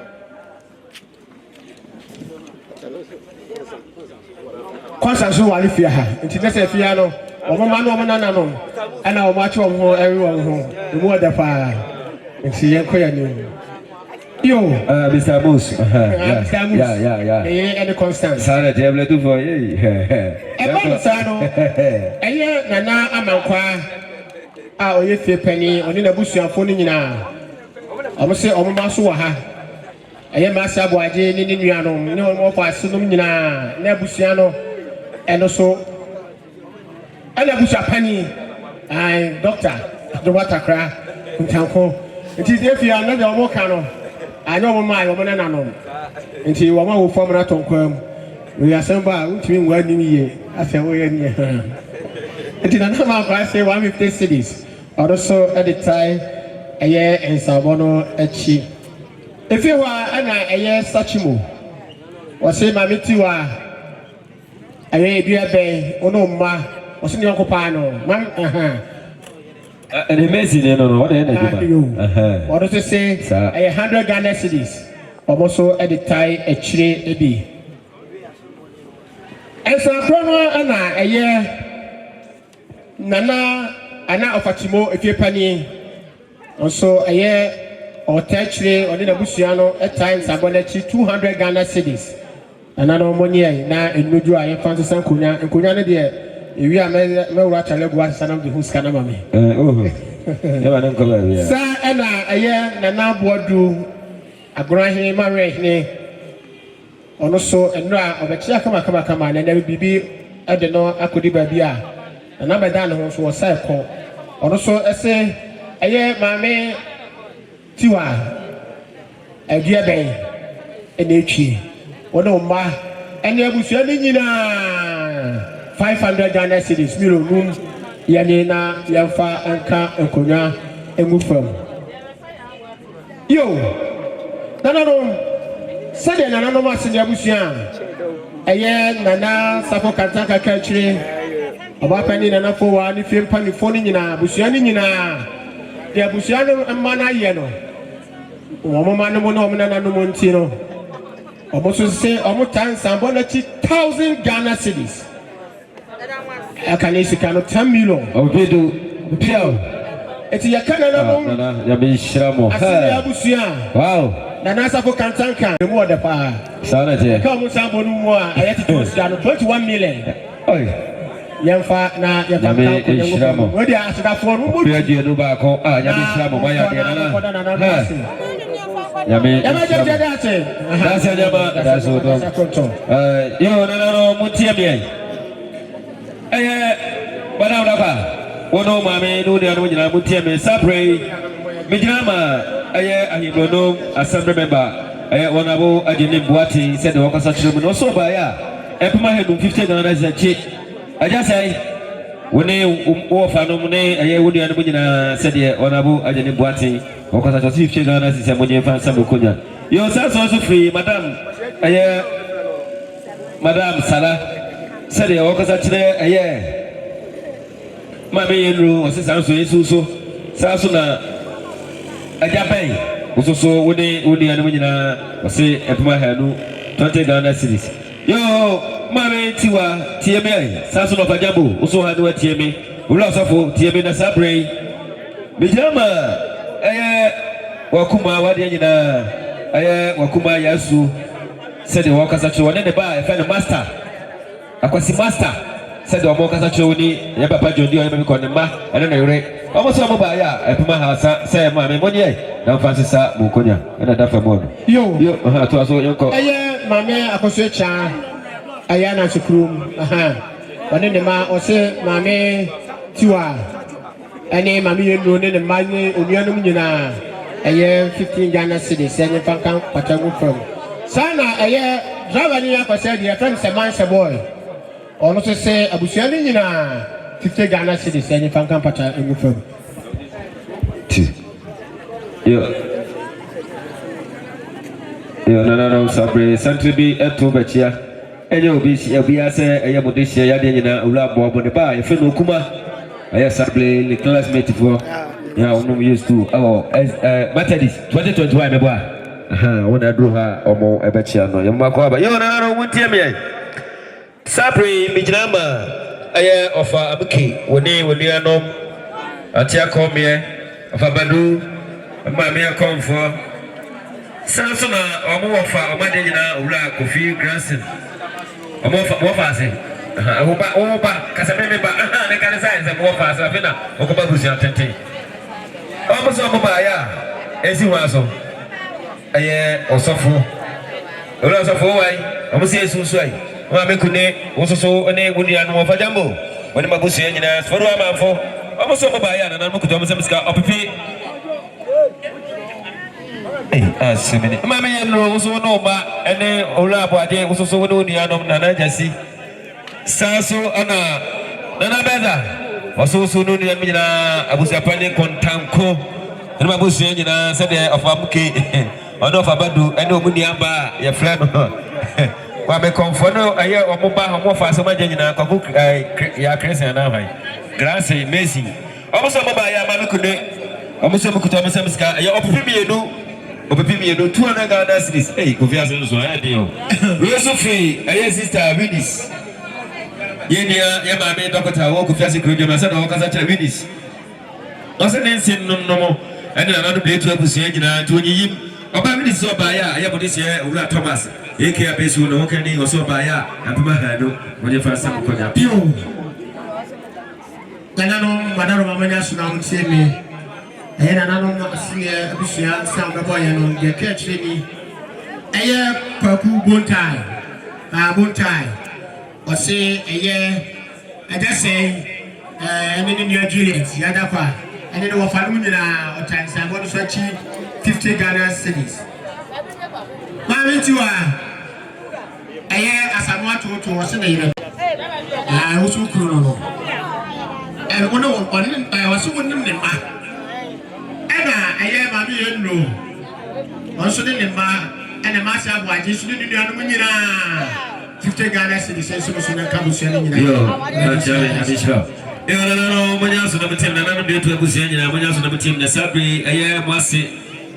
konsanso wale fia ha nti nese fia no omama no omana no ana omachi omho everyone ho mu oda pa nti ye koya ni yo Mr. Moose yeah any constant Sarah table to for ye eba sano eye nana amankwa a oye fie pani oni na busuafo ni nyina omo se omama so wa ha eye ma se aboaje ni nuanom ni omo fa sunum nyina na busua no eno so ana busua pani ai doctor do watakra ntanko nti defie ana de omo ka no anya omo ma omo na nanom nti wo ma wo fom na tonkwam we asamba untimi nwa nim ye afa wo ye ni nti na ma kwa say 150 cedis also at the time eye ensabono echi efi wa ana eye sachimo wo say ma meti wa eye bia be ono ma wo say nko pa no mam and amazing no what the end what does it say 100 Ghana cedis also at the time echire ebi ensabono ana eye nana ana ofatimo efie pani also eye otachire oni na busua no at times abonachi 200 Ghana cedis ana no money na enuju aye fanso sankonya ne de ewi a me wura chale gwa sanam de huska na mame ya ba nan ko ba ya sa ana eye nana bodu agorahe mare ne ono so enra obechi kama na bibi ede no akodi ba bia na ba dan ho so wo sai ko ono so ese eye mame tiwa adua ben enetwi wono ma ene abusua ni nyina 500 Ghana cedis miro num yani na yamfa anka enkonya emufam yo nanano sade nanano masini abusua eye nana safo kantaka kachire abapani nana fo wa ni fiempa ni fo ni nyina abusua ni nyina de abusua no mana ye no omo manu mo no omo nana no monti no omo so se omo tan sambo na 1000 Ghana cedis akanisi kano 10 million obedo piao eti yakana na mo ya be shiramo asiri abusua wow nana safo kantanka mo oda pa sana je ka mo sambo no mo a ayati to sia no 21 million oi yamfa na yakamka ko yango wodi asida fo no mo bi adu ba ko ya be shiramo ma ya de nana Yame that's nyama that's so yo no mutie me bana udaka wono mame no de anu nyina mutie me sapre me nyina ma ahibrono assembly member wonabo agene buati said the workers chire mu no so ba ya epema hedu 50 Ghana za chi aja sai woni wo fa no mu ne wodi anu nyina said the wonabo agene buati workers chire 50 Ghana si se mo nye fa sabu konya yo sa so free madam madam sala said the workers chire mame yenru o se san so yesu so sa so na ajabai o so wodi anu nyina o se epema hanu 20 Ghana cedis yo mame tiwa tieme sa so no fajambo o so hanu tieme ula safo tieme na sabre bijama wakuma wadi nyina wakuma yasu said the workers actually one the bar find the master akwasi master said the workers actually ya papa jondi ya me ko ne ma ene na yure omo so mo ba ya epema ha sa say ma me monye na fancy sa mu konya ena da fa mo yo to aso yonko mame akoso cha ayana chukrum wane ne ma ose maame tiwa ene maame yenu ne ma ne onuanum nyina eye 15 Ghana cedis enye fankan patagu from sana eye driver ni akwase dia tan se man se boy ono se abusuani nyina 50 Ghana cedis enye fankan patagu from yo na sabre centre bi eto bachia enye obi ase eye modeshia ya de nyina owura bobo ne ba efe no kuma eye sabre le classmate for ya onum used to Methodist 2021 me boa wona dru ha omo ebechia no yemma ko aba yo na wontie me sabre mijinama eye ofa abuki woni anom atia komie ofa badu ma me akomfo sanso na omo ofa omade nyina owura Kofi Grandson omo ofa ase oba kasameme ba ne kan science omo ofa ase afina okoba busia tenten omo so omo ba ya ezi waso aye osofo owura osofo wai omo se esusu ai o amekune ososo ne gudia no ofa jambo woni mabusia nyina sforu amamfo omo so omo ba ya na mo kuto omo se miska opepe asemene mama yelo uso no ba ene ola abade uso no ni anom nana jasi saso ana nana beza waso no ni amina abusia pane kontanko ene abusia nyina se de ofamuke ono ofabadu ene omuni amba ya friend wa be konfono aye omoba omofa so maje nyina kwaku ya Christian na hai grace mercy omoso moba ya mamikude omoso mukuta mesemska aye opipimienu Opepimi no 200 Ghana cedis. Hey, Kofiase no so adio. We so free. Aye sister Winis. Yenia ya mama doctor wo Kofiase krojo na say na wo kasa cha Winis. Ose nensin no. Ene na no plate abusu nyina to onyiyim. Oba Winis so ba ya aye bodi se owura Thomas. Eke abesu no wokan ni so ba ya apema ha no. Wonye fa sam ko nya. Piu. Kanano madaro mamanya suna mtiemi. Eye na nanu asiye abusia sam bebo ye no de kechire ni eye paku bontai ose eye ajase ene ni Juliet yada kwa ene no wafalu nyina otansa bodo so chi 50 Ghana cedis mamitiwa eye asamu atoto ose na yire usu kuro no ono wasu wonim ne ma aye mami yendo onso de nemba ene ma sha bo aje su de nua no nyina 50 Ghana cedis so na kabusia nyina yo na jale na bisha no manya so na mutim na no de to abusia nyina manya so na mutim na sabre aye mwase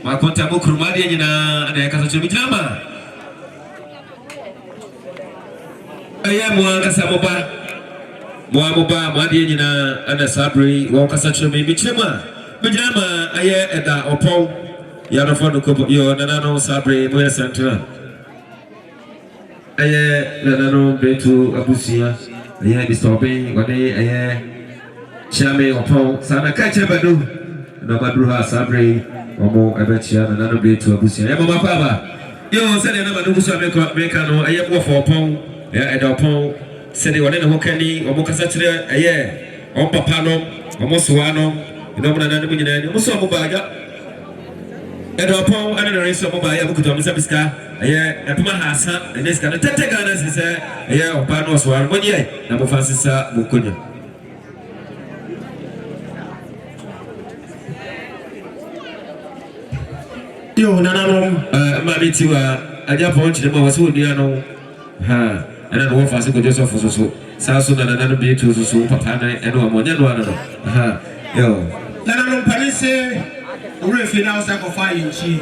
ma konta mo kurumadi nyina na yakasa cho bijama aye mo kasa mo ba madi nyina ana sabre wo kasa cho me bichema bijama aye eda opon ya no fono ko yo nanano sabre mo central aye nanano betu abusia aye bisobe wade aye chame opon sana ka chebadu no badru ha sabre omo abechia nanano betu abusia ya mama papa yo sede na madu so meka no aye mo fo opon ya eda opon sede wade no hokani omo kasa chire aye on papa no omo suwano ino muna nanu nyina ni muso mo baga edo pon ana na reso mo ba ya bukuto mo sabiska aye epema hasa eneska na tete Ghana sise aye opa no so an monye na mo fansisa bukonya yo nanano ma bitiwa aja pon chide mo waso dia no ha ana no fansi ko Joseph so saso na nanu bi tu so papa na eno amonya no ano ha yo nanano palise ure final sacrifice inchi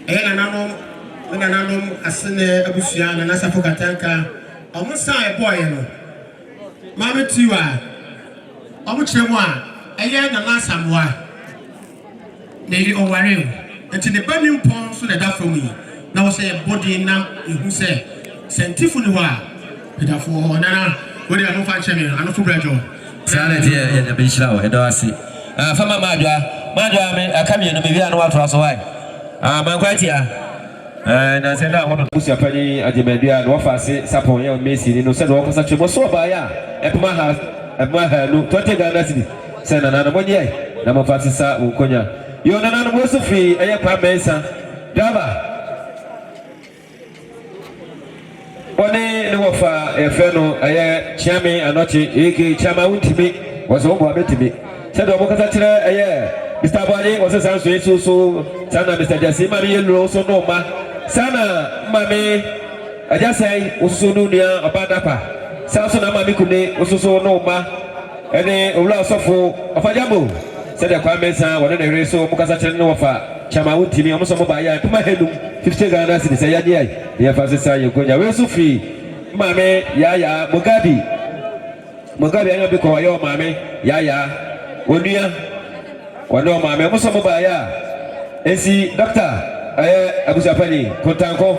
nanano asene abusia na nasafo katanka omo sai boy no mama tiwa omo chiremu a eye na nasamwa na iri oware enti ne bani mpon so na da from yi na wo say body na ehu say scientific ni ho a pedafo ho nana wo de no fa cheme anofo brajo sare tie ya be shira wo edo ase fama madwa me akami no me wi anu ato aso wai mankwati a na sɛ da hɔ busia pani agyemedua na wɔfa ase sapon yɛ Messi no sɛ na wɔkɔsa twɛ so ɔbaeɛ a ɛpema ha no 20 Ghana cedi sɛ nananom ɔnyɛ na mɔfa sesa wo nkonya yɛ nananom wɔ so firi ɛyɛ kwa mɛnsa driver wɔne ne wɔfa ɛfrɛ no ɛyɛ Chiame Anɔkye eke Chiama wontimi wɔsɛ wɔbɔ abɛtimi sɛdeɛ ɔmɔkasa kyerɛ ɛyɛ Mr. Bɔne wɔsɛ saa nso ɛsi so saa na Mr. Jase ma ne yɛluro so no ma sana mame Ajasɛn wososo no nua ɔbadapa saa so na mame kune wososo no ma ɛne owura ɔsɔfo ɔfajamo sɛdeɛ kwa mɛnsa wɔne ne hwere so ɔmɔkasa kyerɛ ne wɔfa Chiama wontimi ɔmo sɛ ɔmo baayɛ pema henum 50 Ghana cedi sɛ yɛde ai yɛfa sesa yɛ konya wei so firi mame yaya Mugabi anya bi kɔ ɔyɛ ɔmame yaya onua wɔne ɔmame ɔmo sɛ ɔmo baayɛ a esi doctor abusuapani kontanko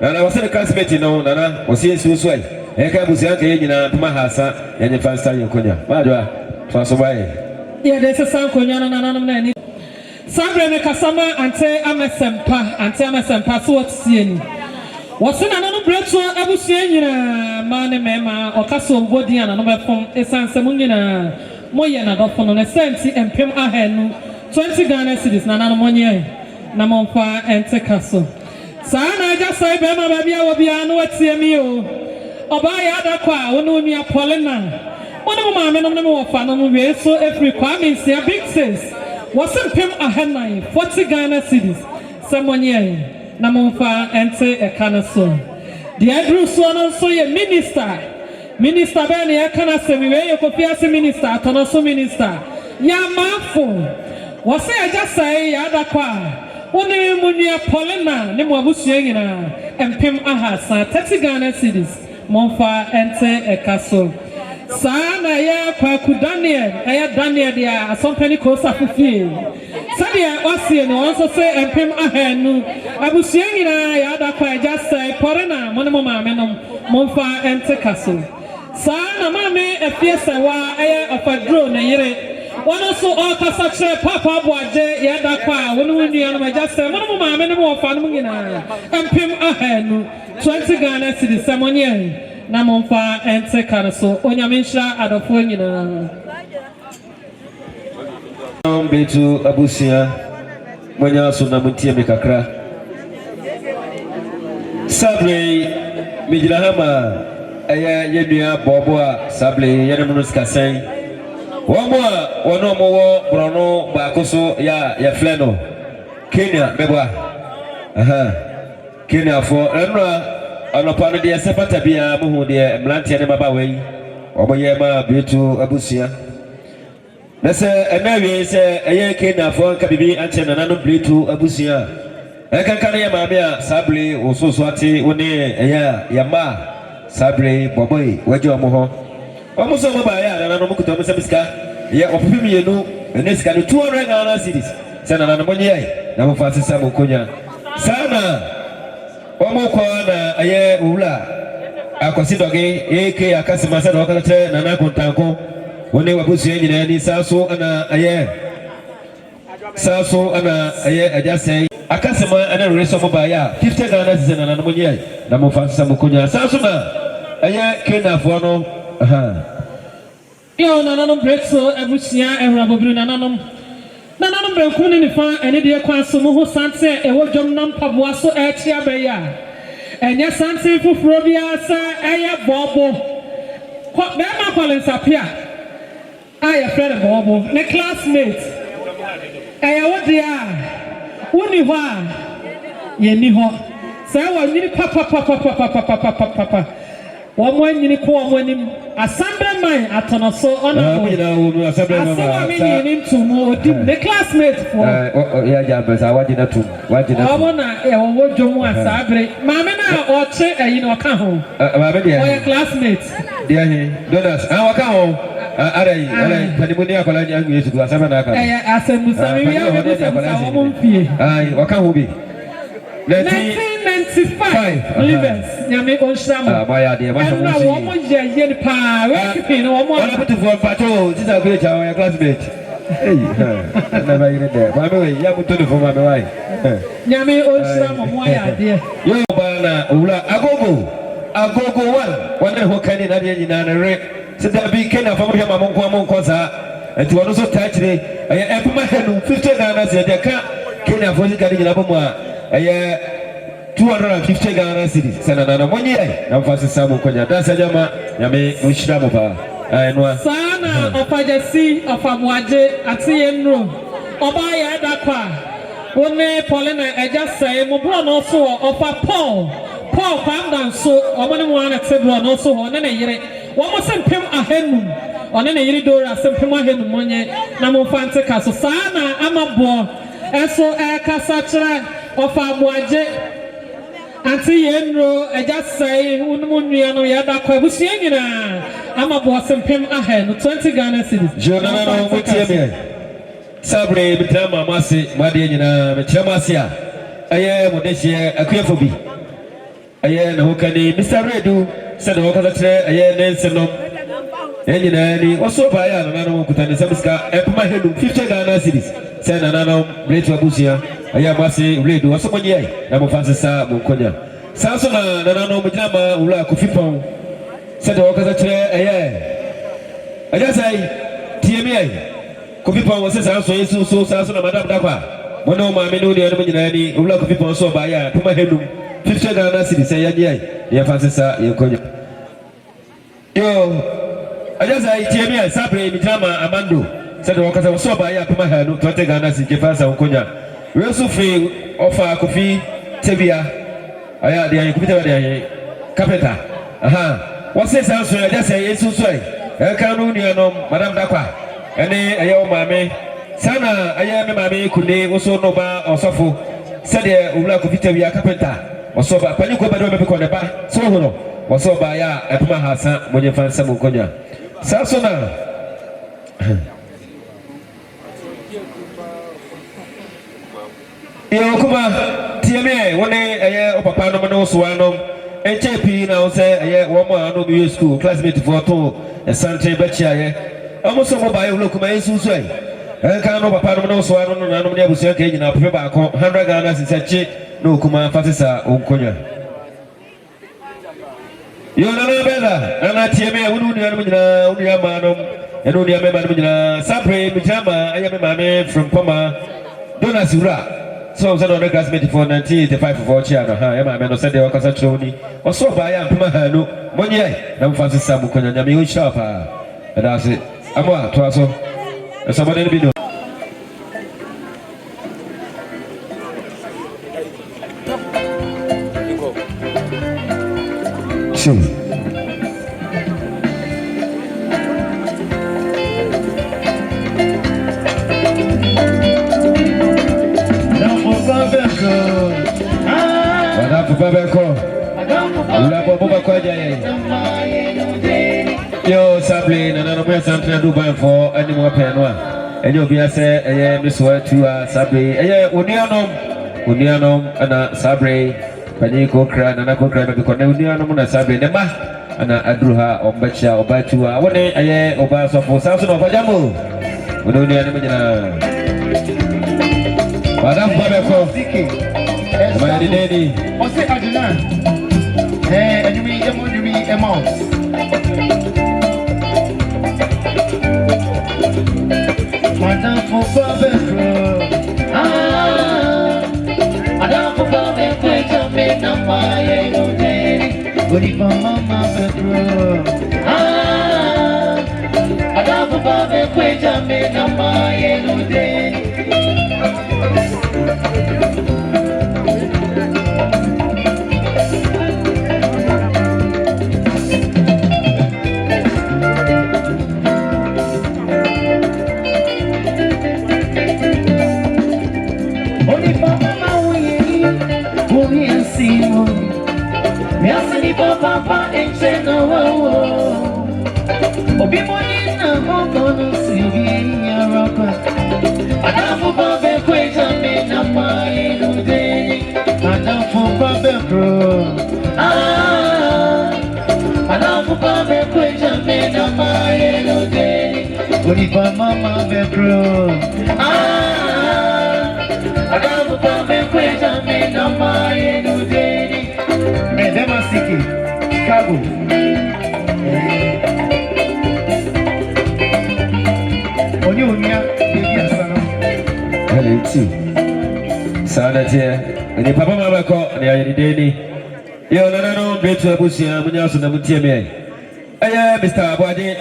nana wɔsɛ ne classmate no nana wɔsɛ yɛsi so ai ɛka abusua nka yɛ nyinaa pema ha asa yɛnyɛ fa nsa yɛ konya maadoa fa so baayɛ yɛde sesa nkonya no nananom na ani sabre me kasama ante amesempa so wɔtesie ni wɔsɛ nananom breto abusua nyinaa ma ne mɛma ɔkaso mbodi ana no bɛfom esanse mu nyinaa moyɛ na dɔfo no ne senti empem ahanu 20 Ghana cedis nananom onyɛ na momfa ente kaso saa na agya sai bɛma ba bia wɔ bia no watie mi o ɔba yɛ adakɔ a wo ne onua Paulina wo ne mo maame nom ne mo wɔfa no mo wie so efiri Kwame Nsia big sis wɔsɛ mpem ahanan 40 Ghana cedis sɛ monyɛ na momfa ente ɛka no so deɛ aduru soɔ no nso yɛ minister bɛɛ ne ɛka no asɛm wei yɛ Kofiase minister atɔno so minister yɛamaafo wɔsɛ agya sai yɛ adakɔ a one mo nua Paulina ne mo abusua nyinaa empem ahasa 30 Ghana cedis momfa ente ɛka so saa na yɛ kwaku Daniel dia asompani kosa fufie sadeɛ ɔsie ne wɔn nso sɛ empem ahanu abusua nyinaa yɛ adakɔ agya sai Paulina mo ne mo maame nom momfa ente ka so saa na maame afie sɛwa ɛyɛ ɔfaduro ne yere one also all kasache papa boaje yada kwa wonu nua no maja se mo no maame no mo fa no nyina empem ahanu 20 Ghana cedi semonie na momfa ente kan so onyame nhira adofo nyina betu abusia monya so na mutie me kakra sabre mijilahama aya yenua bobo a sabre yenemu no skasen Wamwa wanomo brono bakoso ya fleno Kenya mebwa Kenya for enra anopano de sepata bia muhu de mlantia ne baba wei omoye ma betu abusia nese enawie se eye Kenya for ka bibi anche nana no betu abusia ekankan ye maame a sable ososo ate woni eya ya ma sable boboy waje omo ho Omuso mobaya na no mukuto musa miska ye opimi yenu eneska no 200 Ghana cedis sana na monye na mofasi sa mokonya sana omukwa na aye ula akosidoge eke akasima sana wakate na nakontanko wone wabusu nyina ni saso ana aye ajase akasima ana reso mobaya 50 Ghana cedis na monye na mofasi sa mokonya saso na aye kenafo no yo nananom breakso abusia ehurabobru nananom breku ni nifa ene de kwa so mo ho sante ewo dwom nam paboa so echi abeya enye sante fufuro bia sa eye bobo be ma Collins Appiah aye friend bobo ne classmate eye wo dia woni ho a ye ni ho sa wa nyini papa Womo nyini ko womo nim Asante man atono so ona bo Asante nim tumu odim the classmate for ya jambesa wajina tum omo na wo dwomu asabre maame na oche ayi na oka ho maame dia o classmate dia he donas waka ho arai panimuni akola nyangu yesu tu asema na aka asemusa mi ya wo mpie ai waka ho bi 1995 Livens nyame onshamo maya de ma na wo mo ye pa we keep no wo mo put for patrol this is a great our classmate Hey, never even there. By the way, you have to do for my wife. Yami Oshra Moya, dear. You Bana, Ula, Agogo one who can in a red. So that be Kena from Yamamon Kosa, and to also touch me. I am my head 50 Ghana said, I can't Kenya for the Canadian Aboma. I 250 Ghana cities. Sanana 1 year. Now, Fast Samu Konya, that's a Yama, Yami Ushdamova. Sana Opajasi of Amwaje at Sienro. Obaya Dakwa. One Paulina, I just say, Mobron also of a Paul. Paul found down so, or one at Sebron also on any year. One was sent him a hen on any year door as some Pima hen money. Namo Fanta Castle. Sana, I'm a boy. And so a Casatra of Amwaje. Auntie Yenro, I just say, Unimuniano Yada Kwabusiana. I'm a boss and Pim ahead, 20 Ghana cities. Jonah, what's your Sabre, Bitama, Masi, Madiana, Chamasia. I am Modesia, a Quefobi. I am Hokani, Mr. Redu, said Hokata, I am Nelson. And also by Anano Kutani Sabiska, and my head 50 Ghana cities. Send another great Wabusia. I am Masi, Redu, or someone yet. I'm a Francis Mukonia. Sansona, Nanano Mujama, Ula Kufipon. Said Hokata, I just say, TMA. Kufipon was also so Sansona, Madame Dapa. One of my menu, the enemy, Ula Kufipon, so by ya, to my head 50 Ghana cities. Say, yeah, Francis, you could. Yo, I just say, TMA, Sabre, Mitama, Amando. Said Wakasa was so by ya, Puma had 20 Ghana cities, Jefferson Konya. We also free offer coffee, Tebia. I had the Kupita Capeta. Aha. What's this answer? I just say, it's so sweet. I can't only know Madame Dapa. And then I owe mammy. Sana, I am mammy, could they also know bar or suffer? Said there, Ula Kupita Capeta. Or so by Panico Badome the bar. So, or so by ya, at Mahasa, when you find some Konya. Sansona. Yo, come on, TMA, one day a year of Papa no Swanum, HAP now say a year one more no be school, classmate for two, Asante Kofiase. Almost some by look my Susway. I can't know Papa no Swanum, and I'm never saying in a paper, 100 Ghana is a chick, no Kuma Fatisa, Unkonya. You're not better, and I TMA, Unia Manum, and Unia Mamma, Sapre, Mijama, I am a mammy from Poma, Donasura. So, on the classmate for 1985 for Chiana, I am a man of Sunday or Casatroni, or so by Ampumahano, 1 year, now Francis Samukan, and you shop. And I said, Ama, Twasso, and somebody be no. Yo, Sablin, and I'm going to do by for any more penwa. And you'll be a say, Miss Word to Sabri, Unianum, and Sabri, Panico Cran, and Uncle Cran, because Unianum and Sabri, Nema, and Adruha, or Bacha, or Batua, one day a year, or Bass of Samson of Pajamu. Unianum, Madame Babaco, my lady, what's it, Aduna? Hey, you mean a mouse? Madame for Madame for make a fire, good evening, Mamma Pedro. Madame for make a fire, Papa and say no. Obi money na hono Sylvia Ropa. Adafu babe kweta me na mai no day. Adafu babe bro. Adafu babe kweta me na mai no day. Onipa mama bedroom. I got to come and quit on me, no my new day. And them are sicky, Chicago. On you, yeah, hello, too. Sanity, and your papa mama called the other day. You're not great to Abusia, when you're so the Mutia. I Mr. Abadi,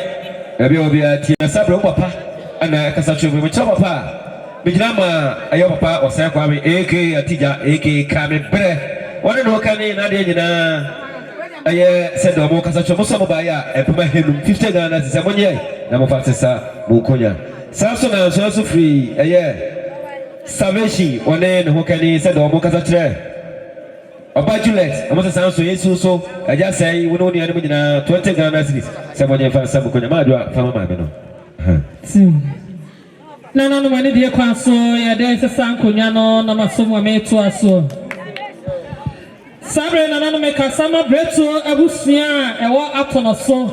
a Biobia, Tia Sabro Papa, and a Casachu with Papa. Bijama, a papa or Sakwami, AK, a Tija, AK, Kami Bre. One and Okani, Nadia, I said, the Mokasacho Mosabaya, and put my head 50 Ghana, someone yet, Namofasa, Mukoya. Samson is also free, a year. Savashi, one end, Hokani said, the Mokasache. About Juliet, I must sound so yes, so I just say, we don't need 20 Ghana cities. Someone found some Koyamadua, Famama. Nana no mani die kwan so ya den sesan konya no na masomo meto aso sabre nana no meka sama breto abusua ewo atono so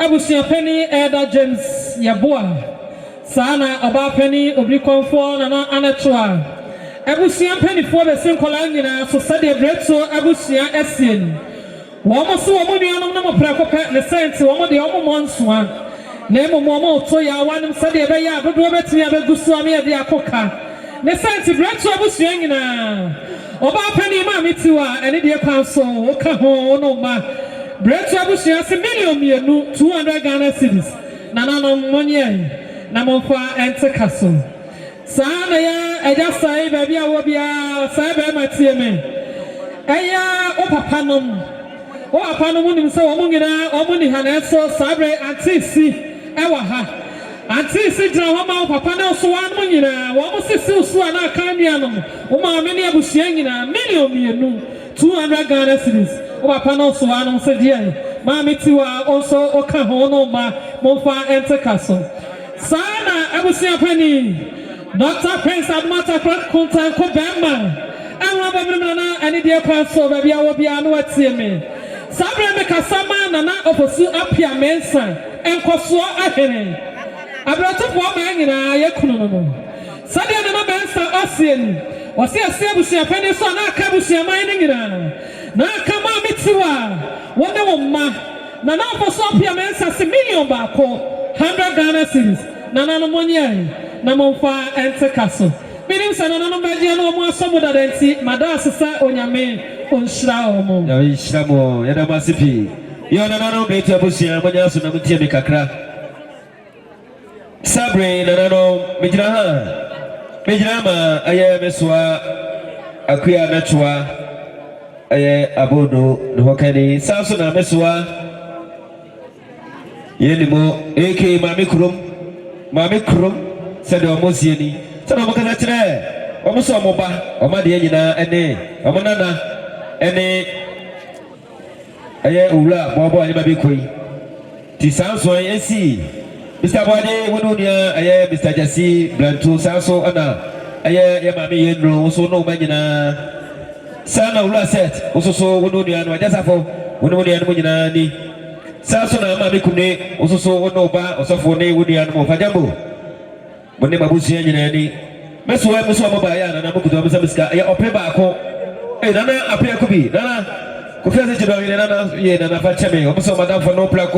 abusua pani Elder James Yaboa sana oba pani obri konfo nana anetoa abusua pani fo be sinkola nyina so sade breto abusua esien wo mo so wo mo nuanom na mo prakopa ne sent wo mo de wo mo monsoa Nemo momo to ya wanim sade be ya dodo betimi abegusu am ye de akoka ne senti breto abusua nyina oba pani ma metiwa ene de kwan so o ka ho no ma breto abusua se million 200 Ghana cedis na no monye na monfa ente kaso saa na ya eja sai ba bia wo bia sai ba matie me eya o papa nom nim se wo mo nyina o mo ni haneso sabre antisi ewa ha anti si jira ho ma papa na so wan mo nyina wo mo sisi so na kan nua no wo ma me ne abusua nyina million 200 Ghana cedis wo papa na so wan mo se die ma metiwa also o ka ho no ma mo fa ente kaso sana abusua pani Dr. Prince Admata Kuntan ko bemma enwa babrim na ani de kwaso ba bia wo bia no atie me sabre me kasama na oposu Appiah mensa enkoso ahene abrotofo ma nyina yakunu no sade na mensa asien wose asebusia pani so na aka busia man nyina na aka ma metiwa wone wo ma na oposu Appiah mensa se million ba ko 100 Ghana cedis na no monye na monfa ente kaso binim sana no baje no mo asomo dadanti madasesa onyame onhira omo ya onhira mo ya da masipi yo na no betu abusia manya so na mutie me kakra sabre na no mejira ma aye meswa akuya natwa aye abodo no hokani saso na meswa yenimo AK mami krum sede omosieni sede omokana kire omoso omoba omade nyina ene omonana ene aye owura bobo ani babe koi ti sanso esi Mr. Bode wonunia aye Mr. Jasi Blantu sanso ana aye ya mami yenro so no manyina sana owura set ososo wonunia no ajasafo wonunia no nyina ni sanso na mami kune ososo wonoba osofo ne wonunia no fajambo Mone mabusia nyina ni meso maba ya na mukuto amsa miska ya opeba ako nana Appiah kubi nana Kofiase jino ile nana ye nana fachame omuso madam for no plak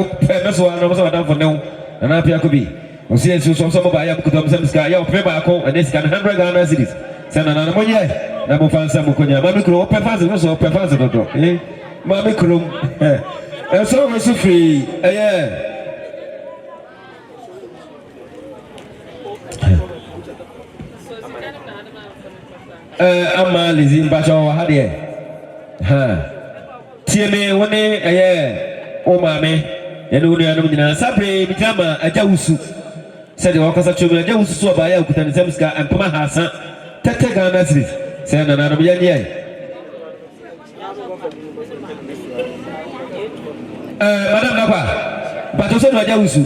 meso na omuso madam for no nana Appiah kubi osie so maba ya mukuto amsa miska ya opeba ako aneska 100 Ghana cedis sana nana monye na mufansa mukonya mami kro opefansa meso opefansa dodo mami kro so meso free ama lizi mbacho hadie tieme wone o mame yenu ne anu nyina sabre mitama ajawusu sede wakasa chomi ajawusu so ba ya ukutani semska ampama hasa tete Ghana cedis se na na ya nyai madam nakwa bato so ajawusu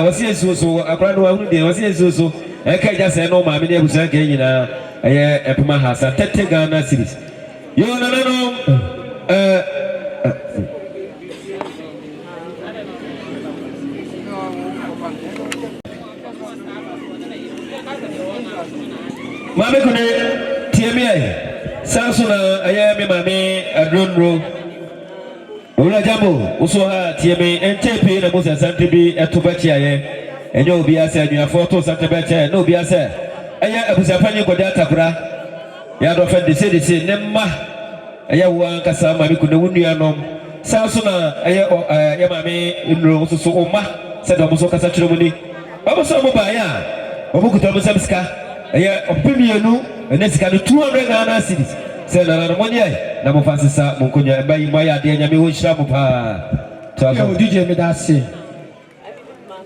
wasi esuso akra no ahunu de wasi esuso eka ja se no mame ne abusan ke nyina epuma hasa tete Ghana cedis yo no kune tiemie sansuna aya me mame adronro Ola jambo uso ha tiemi entepe na Musa Asante bi etobachi aye enyo obi ase aduafo to Asante beche no obi ase aya abusapanye kwada takura ya do fe de se nemma aya wo ankasa ma bi kuna wunua nom sansuna aya ya mame nro so oma se do so kasa kire mu ni oboso mo ba ya obukuta mo samska aya opemienu enesika no 200 Ghana cedis se na monye na mo fansisa mo konya bayi mo ya de nyame wo hira mo pa to DJ me da se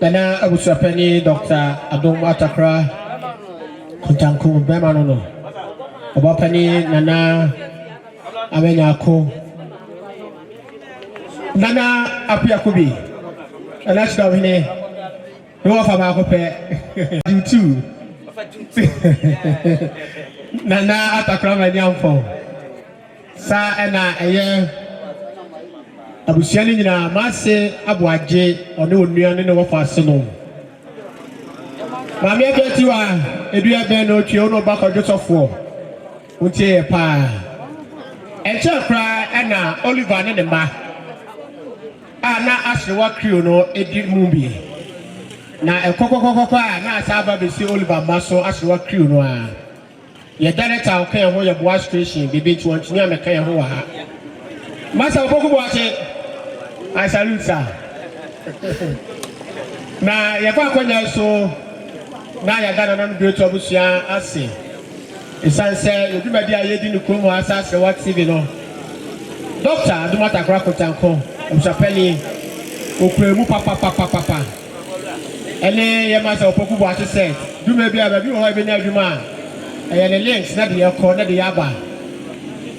dana abusapani Dr. Adom Atakra kuntanku bema no obapani nana amenyako nana Appiah kubi nana chidawine no fa ba ko pe you too nana Atakra manyamfo sa ena eye abusiani nyina mase abuaje one onuane ne wofa ase no mami abetiwa edua ben no twe ono bako josofo untie pa enche kra ena Oliver ne ma ana asrewa krio no edi mumbi na ekokokokoko na asaba besi Oliver maso asrewa krio no a ye director kan ho ye boa station bibi twontini ameka ye ho wa ha masa opoku boache I salute sir na ye kwa kwanya so na ya gana na great obusia ase isanse yedumadi ayedi ni kromo asase wa TV no Dr. Adom Atakra kotanko omsapeli okremu papa ene ye masa opoku boache set dume bia ba bi ho be nya adwuma ayene links na de yakọ na de yaba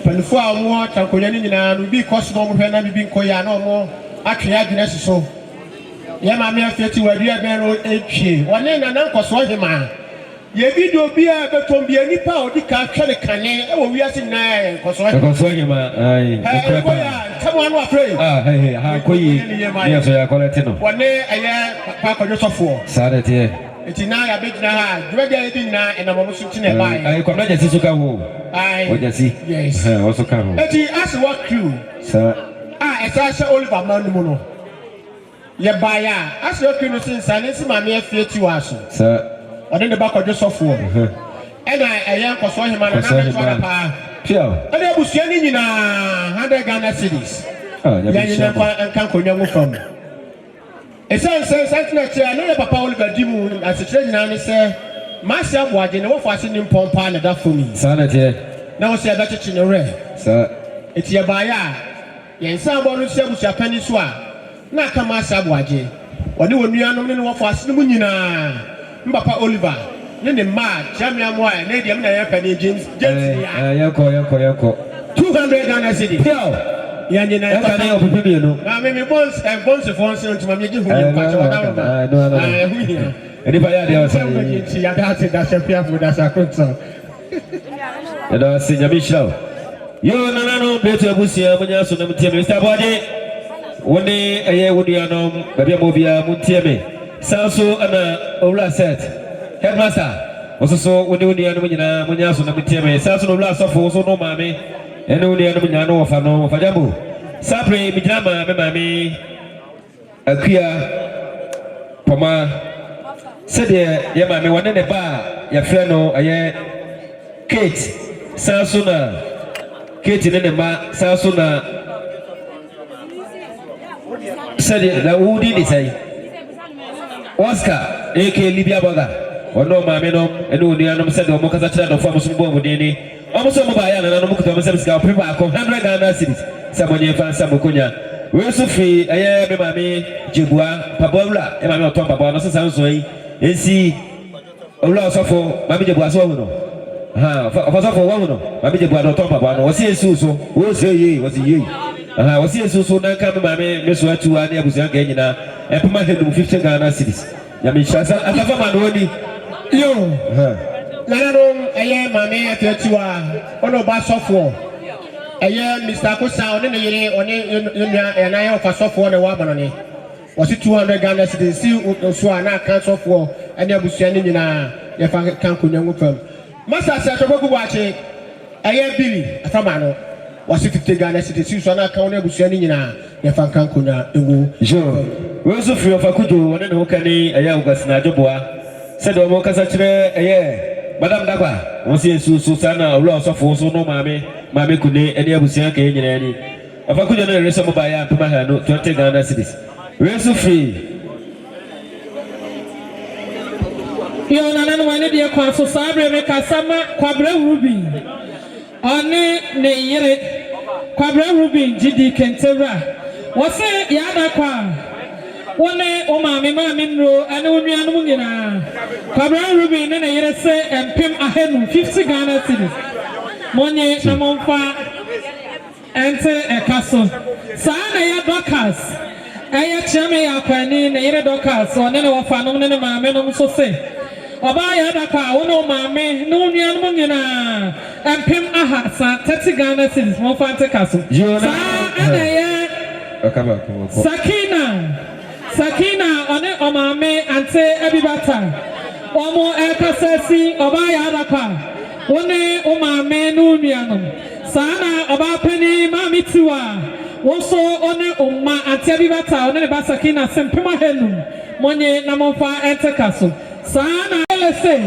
panfo a mo tankonya ni nyina no bi cost no mo hwe na bi nkoya na mo atwe adwene so ye ma me afeti wadua ben ro etwie wone na na nkoso hema ye video bi a betom bi anipa odi ka twele kane e wo wiase na nkoso hema ai ya tamo no afre hey ha koyi ye so ya kolete no wone eye pa ko josofo sare tie etina ya bejina ha dwede edi na enamo so tine bai ai ko naje sisu ka wo ai ojasi yes also ka wo eti as what crew sir esasha Oliver manumu no ye baya as what crew no sinsa ne si mame afieti waso sir ode ne ba ko josofo ena eye nkoso hema na na pa pio ade abusua ni nyina 100 Ghana cedis ya nyina kwa nkan konya mu fam esanse santinate no papa Oliver dimu asetre nyina ne se masia boaje ne wo fase ni mpompa na da fomi sanate na wo se da chichi ne re sir eti ya baya ye nsa bo no se abusua pani so a na aka masia boaje wode wonuanom ne wo fase ne mu nyina papa Oliver ne ma jamia mo a ne dia me na ya pani James ya yako 200 Ghana cedis pio ya nyina ya kana opipi no na me bonds fonse ntuma me gi hu ni pa cho da no eni pa ya dia wasa ti ya da se da Appiah fu da sakonso ya da se nyami shao yo nanano beto abusia munya so na mtie Mr. Bode woni eye wodi anom babia mobia mtie me sanso ana owla set headmaster ososo woni anom nyina munya so na mtie me sanso no owla sofo so no mame ene woni anom nyina no wofa no wofa jambo sapre mijama me mame Appiah poma sede ye mame wone ne ba ya frɛ no aye Kate sanso na Kate ne ma sanso na sede la wudi ni sai Oscar eke Libya boga ono mame no ene woni anom sede o mo kasa kyerɛ no fa mo so bo mo deni o so mo ba ya na no mo kuta mo service ka prepa ko 100 Ghana cedis samonye fa samokonya we so fi aye me mame jebua pabawla e mame oton pabawla no sanso yi ensi owla sofo mame jebua so no ha fa sofo wo no mame jebua no oton pabawla no wose ensi so wo se yi wose yi ha wose ensi so na ka me mame me so atu ani abusia ga nyina e pema hedum 50 Ghana cedis ya me shasa atafa manoni yo ha nanaro eye mame atiwa ono ba sofo eye Mr. Kosa one ne yire one nua na ye ofa sofo ne wa banone wasi 200 Ghana cedis si so na kan sofo ene abusua ne nyina ye fa kan konya ngufam Master said to go watch it. I am Billy, a famano. Was it to take Ghana city so na kauna bushani na ya fankan kuna ngu. Jo. We so free of akudu one no kani aya ugasna jobwa. Said o mo kasa kire Madam Dagwa, once you so sana loss of also no mammy kune any abusian ke any. If I could raise some by a Pumahano to take Ghana cities. We're so free. You know, one of your council sabre make a summer quabra ruby. Only ne yere quabra ruby GD Kentera. What's it yada qua? One o mammy minro and Unian Quabra ruby and a yere say and Pim ahead 50 Ghana cities. Money Namonfa enter a castle. Sana ya Docas. Aya chame ya kwani na yere Docas or nene wa fanom nene mammy no so say. Appiah daka wono mame no nuanom nyina empem aha sa 30 Ghana cedis mo fante kaso sa anaya Sakina one omame ante abibata omo ekasasi Appiah daka wone omame no nuanom sa na obapani mami tiwa woso one omma ante abibata one ne ba Sakina sempem ahenum monye na mo fa ente kaso Sana say,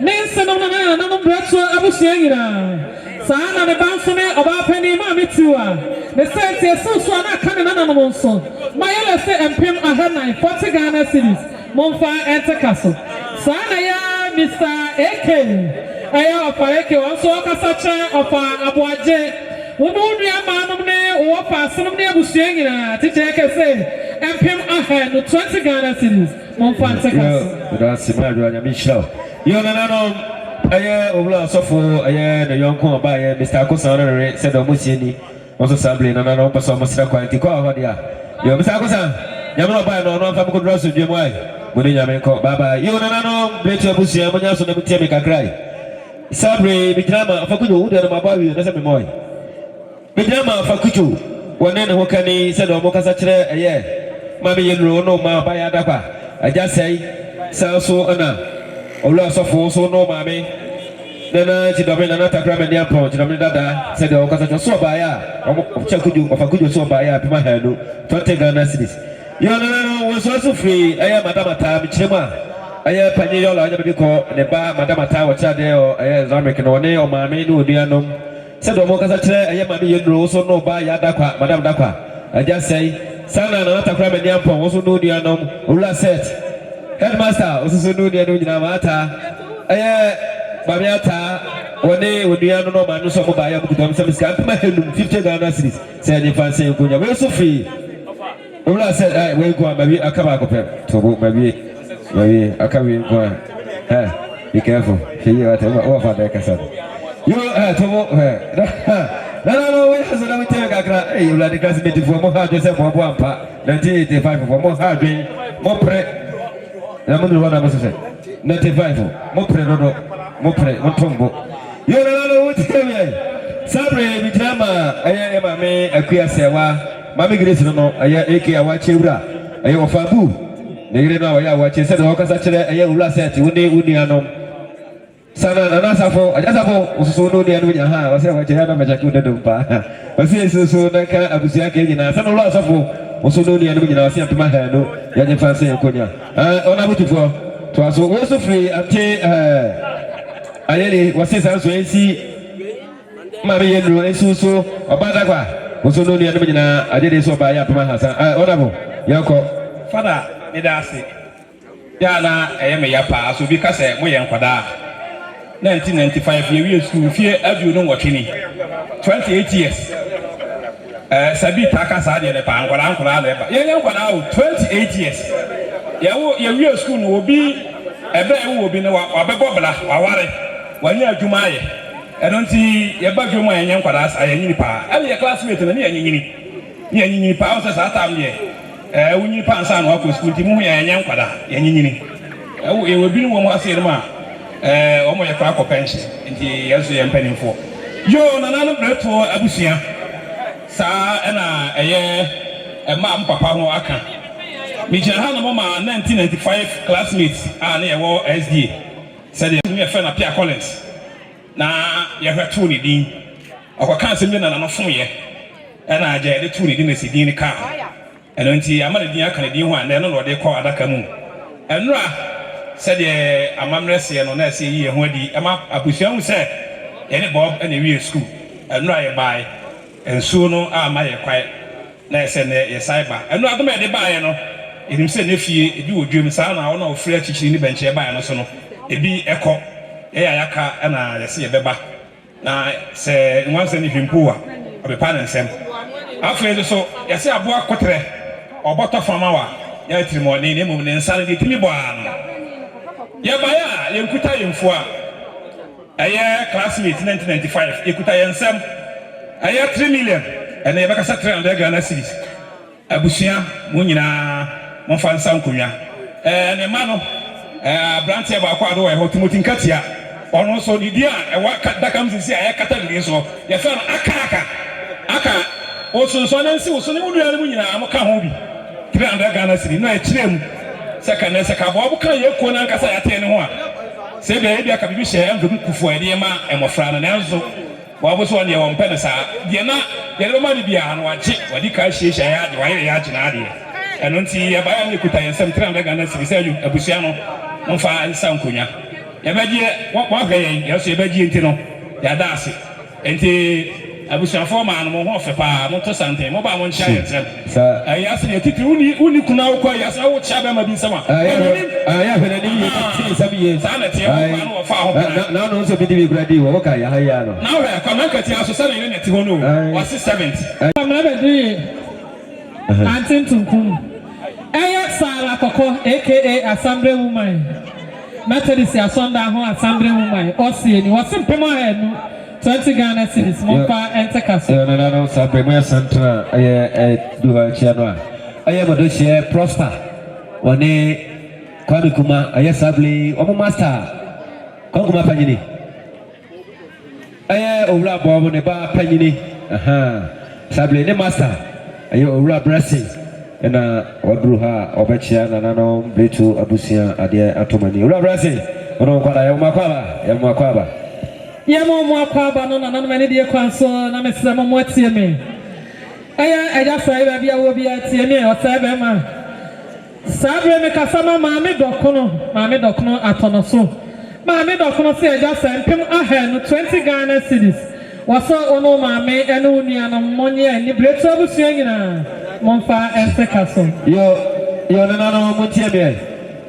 Nansen on another breakfast abusianina. Sana the Bansone about Penny Mamitua. The sense so not coming on a monson. My say and Pim ahead 40 Ghana cities. Monfa enter castle. Sana ya Mr. Eke. Aya of Eke also Casacha of Abuaje. When only a man of ne or pass some near Busianina. Teacher can say and Pim ahead 20 Ghana cities. That's Simon Michel. You know, I over so for the young corn by Mr. Koomson said Musini, also sampling another person must have quite call. You Mr. Koomson, you know, by no one good rest of your wife. When you may call Baba, you know, better Busia, when you so never tell me can cry. Sabre, Bijama, for good wood and my boy, doesn't be more. Bijama for Kuchu, one then who can he said Mokasatre, a year. Mammy, you know, my Appiah Dapa. I just say, so Anna, or loss of also no mammy. Then I did another gram and the approach. Dada said, oh, because I just saw by a check you of a good so by a Pimahano, 20 Ghana cities. You know, was also free. I am Madame Tam Chima. I am Paniola, I never call the bar Madame Tower Chade or I am American or Ne or Mammy, no Dianum. Said, oh, because I am Mammy, you also no by Yadaka, Madame Daka. I just say, Sana another crime and yampo also no dianum, Ula set. Headmaster also no dianamata. Babiata, one day would be no man, no so by a book of some scamp, 50 Ghana cities, said if I say, we're so free. Ula said, I will go, maybe a cabacco to book, maybe I can go. Be careful, here at over the cassette. You are to walk her. No, has another tell you like the classmate for more hard yourself for 1 part, 1985 for more hard drink, more pre. The money one I must say. 95 more pre, more pre, one tombo. You know what to tell me. Sabre, Bijama, I am a man, a queer sewa, Mammy Grace, no, I am AK, I watch you. I am a fabu. They know I watch you said, Hawkins, actually, I am last set, Woody, Sana anasa for ajasa for so no dia no nya ha wase wa jira na majaku de dumpa wase so na ka abusia ke nyina sana lo asafo so no dia no nyina wase atuma ha no ya je fanse yakonya ona butufo to aso wo so free ate ayele wase san so ensi ma be yendro ensu so obada kwa so no dia no nyina ajede so ba ya atuma ha san ona bo yako fada ni dase ya na eyeme ya pa so bi ka se mo ye nkwada 1995 year school fear abu no watching 28 years sabi taka sa de le pa ankwala le ba ye nkwala 28 years year school no obi ebe wo obi no wa bebo bla wa ware wani adwuma ye edonti ye ba dwuma ye nkwala sa ye nyini pa e classmate na ye nyini pa o sa tam ye wunyi pa nsa no akọ school ti mu ye nkwala ye nyini e wo bi no wo ase ma omo ye kwa pension nti yeso ye mpanimfo yo nananu breto abusia sa na eye ma mpapa ho aka mi jana na mama 1995 classmates na ye wo SDA said me friend Appiah Collins na yɛhwɛ to ne din ɔkɔka asɛm bi na no fom yɛ ɛna agya yɛde to ne din na si din ne ka ɛno nti ama ne din aka ne din ho a na ɛno na ɔde kɔ adaka mu ɛnora sɛdeɛ amammerɛ seɛ no na ɛsɛ yi yɛ ho adi ɛma abusua hu sɛ yɛne bɔb ɛna ɛwie skul ɛnora yɛbae nsuo no ama yɛ kwae na ɛsɛ ne yɛsae ba ɛnora adom a yɛde baeɛ no ɛnim sɛ ne fie ebi wɔ dwam saa na ɔna ɔfiri akyikyiri ne bɛnkyɛ baeɛ no so no ebi ɛkɔ ɛyɛ ayaka ɛna yɛsɛ yɛbɛba na sɛ nwansa ne hwimpo a ɔbɛpa ne nsɛm afei nso so yɛsɛ aboa kotrɛ ɔbɔtɔ fama wa yɛatiri mɔden na mmom ne nsa no deɛ tumi bɔ a no yɛbaeɛ a yɛnkuta yɛmfo a ɛyɛ classmate 1995 yɛkuta yɛn nsɛm ɛyɛ 3 million ɛna yɛbɛkasa 300 Ghana cedis abusua mo nyinaa momfa nsa nkonnwa ne ma no aberanteɛ baako ado wɔ ɛhɔ timoti nkatia ɔno nso ne di a ɛwɔ daka m sisi a yɛkata ne so yɛfɛ no aka ɔsonso ne nsi wo so ne wo nua no mu nyinaa mo ka ho bi 300 Ghana cedis na ɛkyerɛ mu sɛ ka ne sɛ ka bɔ ka yɛkuo no ankasa yɛatee ne ho a sɛ bia yɛbi aka bibi hyɛ ɛmfɛm kufu a yɛde ma mmɔfra no nanso wɔabo so ɔneɛ wɔmpɛ no saa deɛ na yɛde bɛma no biara no wagye wade ka ahyiahyia yɛ ade wayɛ yɛ agye na adeɛ ɛno nti yɛbaeɛ no yɛkuta yɛn nsɛm 300 Ghana cedis sɛ abusua no momfa nsa nkonnwa yɛbɛgye wɔhwɛ yɛn yɛso yɛbɛgye nti no yɛada ase nti abusuafoɔ maa no mo ho ɔfɛ paa monto santen moba mo nkyia yɛ nsɛm ɛyɛ ase deɛ titiri woni kuna wokɔ yɛ ase na wokyia bɛma bi nsɛm a yɛhwɛ n'anim yɛ nsɛm yie saa na teɛ wɔfa no wɔfa ho na ɔno nso bi de bi kura di wɔ wɔka yɛha yɛ no na wohwɛ kwamankatia so sɛne yɛne nɛte hɔ no wɔse 70 kwamena bɛdiri ante ntunkum ɛyɛ Sara Kɔkɔ aka Assembly Woman Methodist asɔnda ho Assembly Woman ɔsie ni wɔse mpem ahanu 20 Ghana cedis momfa ɛnteka so no sa premier central ɛyɛ duha chia no a ɛyɛ modo hyɛ prosper wɔne Kwame Kuma ɛyɛ Assembly ɔmo master Kwame Kuma panyini ɛyɛ owura bɔɔbo ne ba panyini Assembly ne master ɛyɛ owura blessing ɛna ɔduru ha ɔbɛkyia nananom betu abusua adeɛ atomani owura blessing ɔno nkwada yɛmo akwaba yɛmo akwaba no nananom ani deɛ kwan so na mesrɛ mo atie me ɛyɛ ɛgya sɛ baabi a wɔ bi atie me ɔsɛ bɛma saa berɛ me kasa ma maame dɔkono atɔ no so maame dɔkono sɛ ɛgya sɛ mpem ahanu 20 Ghana cedis wɔsɔ ɔno maame ɛne wo nuanom monyɛ ani beretu abusua nyinaa momfa ɛnseka so yo nananom montie me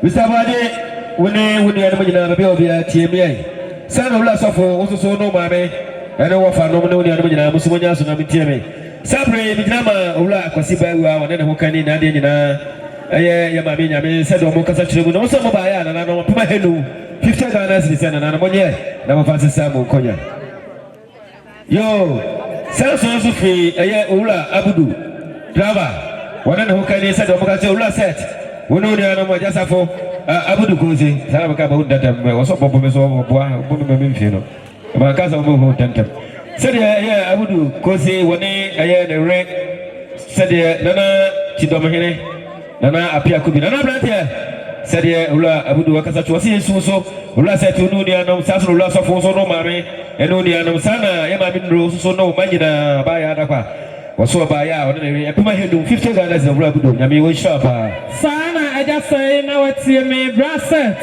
Mr. Bade wone wo nuanom nyinaa baabi a wɔ bi atie me sana wula sɔfo wo soso no maame ɛne wɔfa nom ne wo nuanom nyinaa mo so monya so na mentie me sabre mi gyina ma wula akwasi baawa wɔne ne ho kani na adeɛ nyinaa ɛyɛ yɛ maame nyame sɛdeɛ ɔmo kasa kyerɛ mu na wo sɛ mobaeɛ a nananom pema henu 50 Ghana cedis sɛ nananom monyɛ na momfa nsesa mo nkɔnya yo saa so nso firi ɛyɛ owura abudu driver wɔne ne ho kani sɛdeɛ ɔmo kasa owura set wo ne wo nuanom agyasafo abudu kozi saa bɛka ba wo datam wɔsɔ bɔbɔ me so wɔboa bɔno ma memfie no ɛbɛka sɛ wɔbɛhu datam sɛdeɛ ɛyɛ abudu kozi wɔne ɛyɛ ne werɛ sɛdeɛ nana kyidɔmhene nana Appiah kubi nana aberanteɛ sɛdeɛ owura abudu wakasa kyɛ wɔse yɛsu so owura sɛ te wo ne nuanom saa so no owura sɔfo so no maame ɛne wo nuanom saa na yɛ maame nnuro so no wo ma nyinaa baayɛ adakɔ a wɔso ɔbaayɛ a ɔne ne werɛ ɛpema hɛnum 50 Ghana cedis owura abudu nyame wɔnhyira paa saa na ɛgya sɛ na watie me braset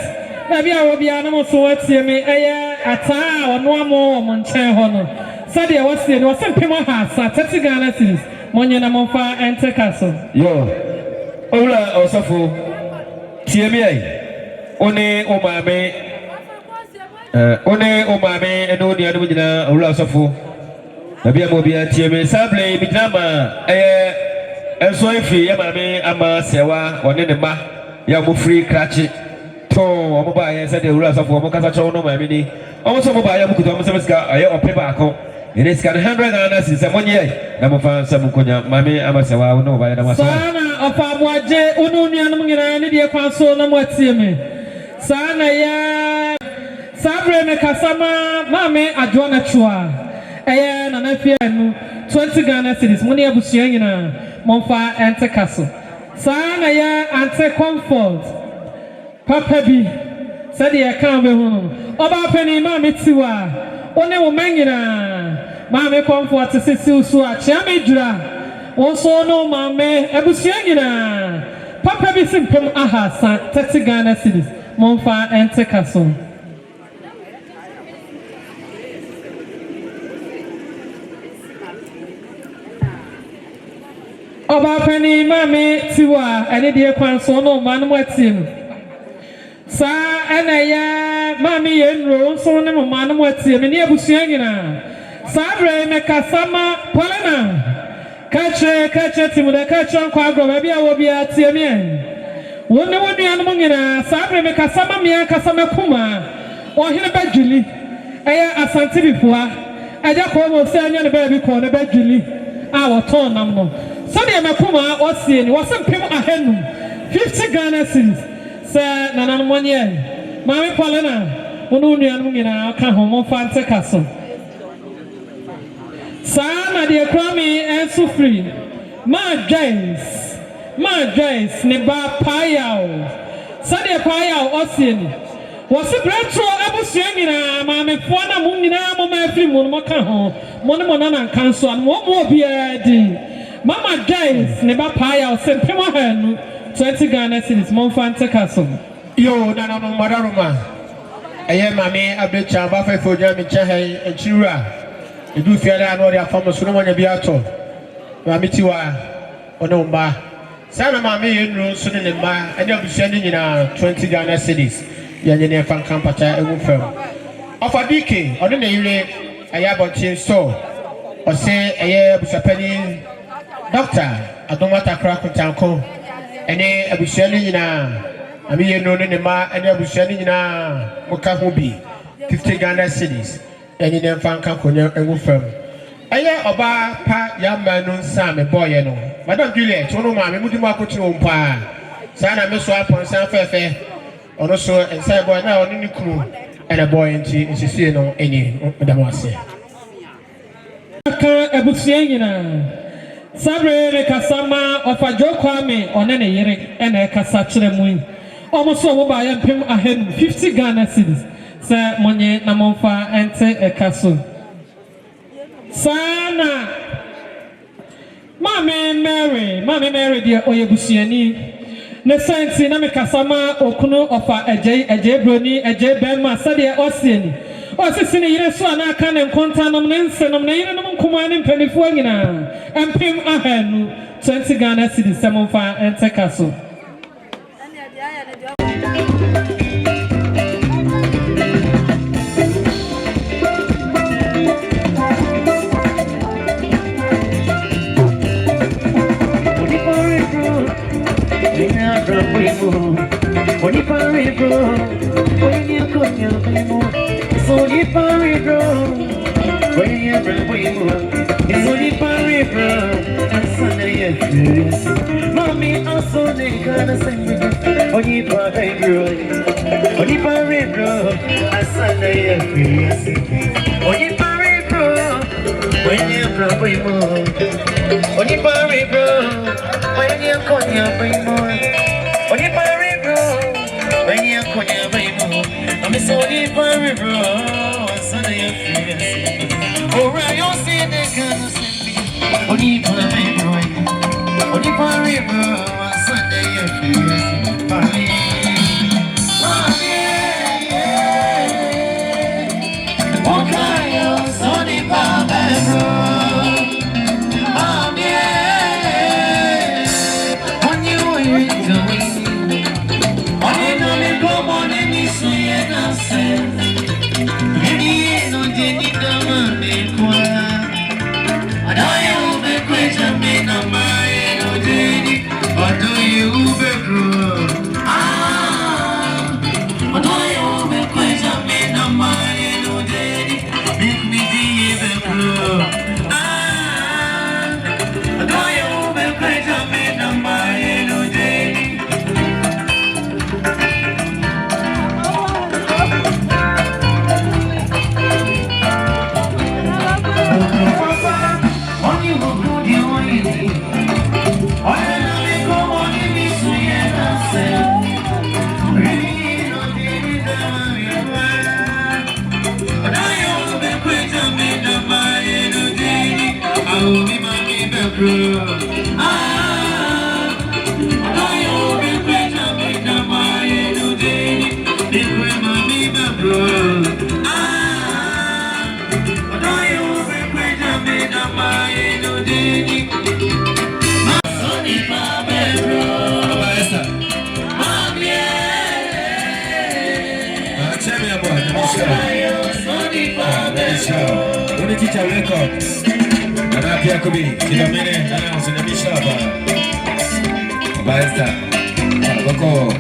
baabi a wɔbia no mo so watie me ɛyɛ ataa a ɔno amo wɔ mo nkyɛn hɔ no sɛdeɛ wɔsie no wɔse mpem ahasa 30 Ghana cedis monyɛ na momfa ɛnteka so yo owura ɔsɔfo tie me ai one o maame ɛne wo nuanom nyinaa owura ɔsɔfo baabi a ma obiara tie me sable bi gyina ma ɛyɛ ɛnso efi yɛ maame ama sɛwa ɔne ne mma yɛ ɔmo firi krakye tɔn ɔmo baayɛ sɛdeɛ owura asɔfo ɔmo kasa kyerɛ ɔno maame ni ɔmo nso ɔmo baayɛ ɔmo kuta ɔmo sɛ sika ɛyɛ ɔpe baako ɛne sika no 100 Ghana cedis sɛ monyɛ na momfa nsɛm nkonya maame ama sɛwa wo ne wo baayɛ na moaso saa na ɔfa aboagye wo ne nuanom nyinaa ne deɛ kwan so na moatie me saa na yɛ saa berɛ me kasa ma maame adwoa no twoa ɛyɛ nana fie anu 20 Ghana cedis mo ne abusua nyinaa momfa ɛnteka so saa na yɛ ante comfort papa bi sɛdeɛ ɛka bɛhu no ɔbaa pani maame tiwa one wo manyina maame komfo atesisi so a chia medura wo so no maame abusua nyina papa bi simpem ahasa 30 Ghana cedis monfa ente kaso Oba pani mame tiwa ene de kwan so no man mo atim sa ena ya mame ye nro so ne mo man mo atim ne abusua nyina sa bre me kasama polena kache timuda kache kwa agro ba bia wo bia tie me wonne wonu an mo nyina sa bre me kasama me kasama kuma o hene badwili eya asante bipoa aja ko mo se anya ne ba bi ko ne badwili a wo ton nam no so de makuma osie ni wasempem ahenum 50 Ghana cedis sa nanan monye mame polena wonu nuan mu nyina ka ho mo fante kaso sa na de kwami enso free ma James ne ba payao sa de payao osie ni wasi brentro abusua nyina mame fo na mu nyina mo ma free mu mo ka ho mo ne mo na kanso an mo obi adi Mama guys, ne ba paya o sempemo hanu 20 Ghana cedis mon fante kaso. Yo na no madaruma. Eye mame abecha ba fa foja mi cha hai enchira. Edu fiara no dia famo so no nya bi ato. Mame tiwa ono mba. Sana mame ye nru so ne mba ene abusua ni nyina 20 Ghana cedis. Ya nyene fan kampata egu fam. Ofa dike ono ne yire aya bontin so. O se eye abusapani Doctor, Adomata Krakutanko, ene abushani nyina ami ye no ne ma ene abushani nyina moka hobi 50 Ghana cedis ene ne mfanka konya enwu fam eye oba pa ya manu nsa me boy no Madam Juliet ono ma me mudi mu akoti wo mpa sa na me so apon san fefe ono so ensa boy na oni ni kunu ene boy nti nsisi no eni Madam ase ka abushani nyina Sabre kasama ofajo kwame onene yire ena kasa kire mu omo so wo ba ya mpem ahen 50 Ghana cedis sa monye na monfa ente ekaso sana mame Mary dia oyebusuani ne senti na me kasama okunu ofa eje broni eje benma sade osieni osisi ne yire so ana aka ne nkontanom ne nsenom ne yire no nkoma ne mpanifo nyina empim ahanu 20 Ghana cedis semonfa ente kaso Mommy also gonna sing with you. Only by bro, only by bro. Asante Kofiase. Only by bro, when you bro boy more. Only by bro, when you konya boy more. Only by bro, when you konya boy more. I'm sorry by bro, Asante Kofiase. Alright, you see the gonna sing. Only by bro. Only for river, Sunday, Mommy, okay, Sonny Pablo, Mommy, when you were doing, I know me come on and you say and I said, teacher record. And Appiah could be in a minute and I was in the bishop. Basta. Boko.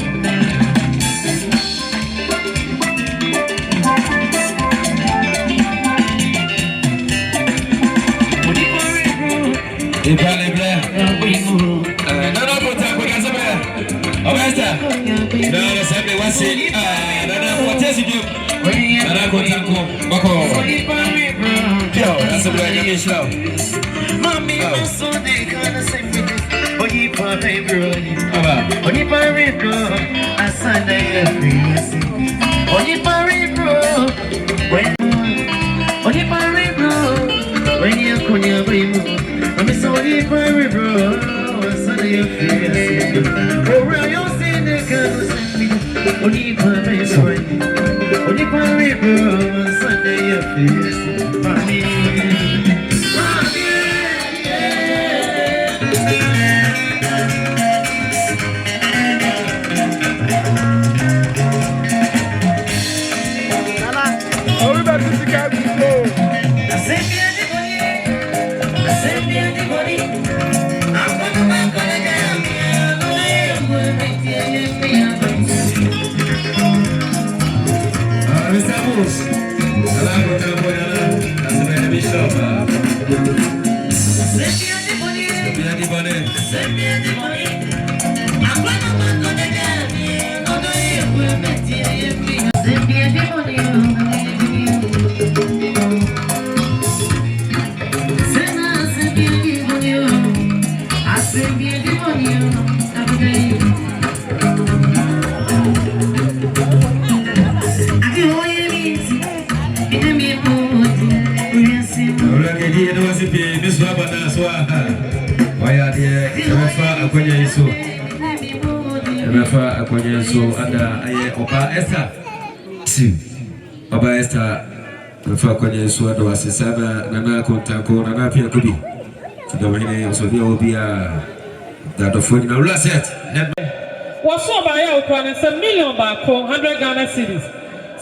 Nana Kontanko, Nana Appiah could be. The way so there will be that of when you set. What's so by our plan? It's $1 million back, 100 Ghana cities.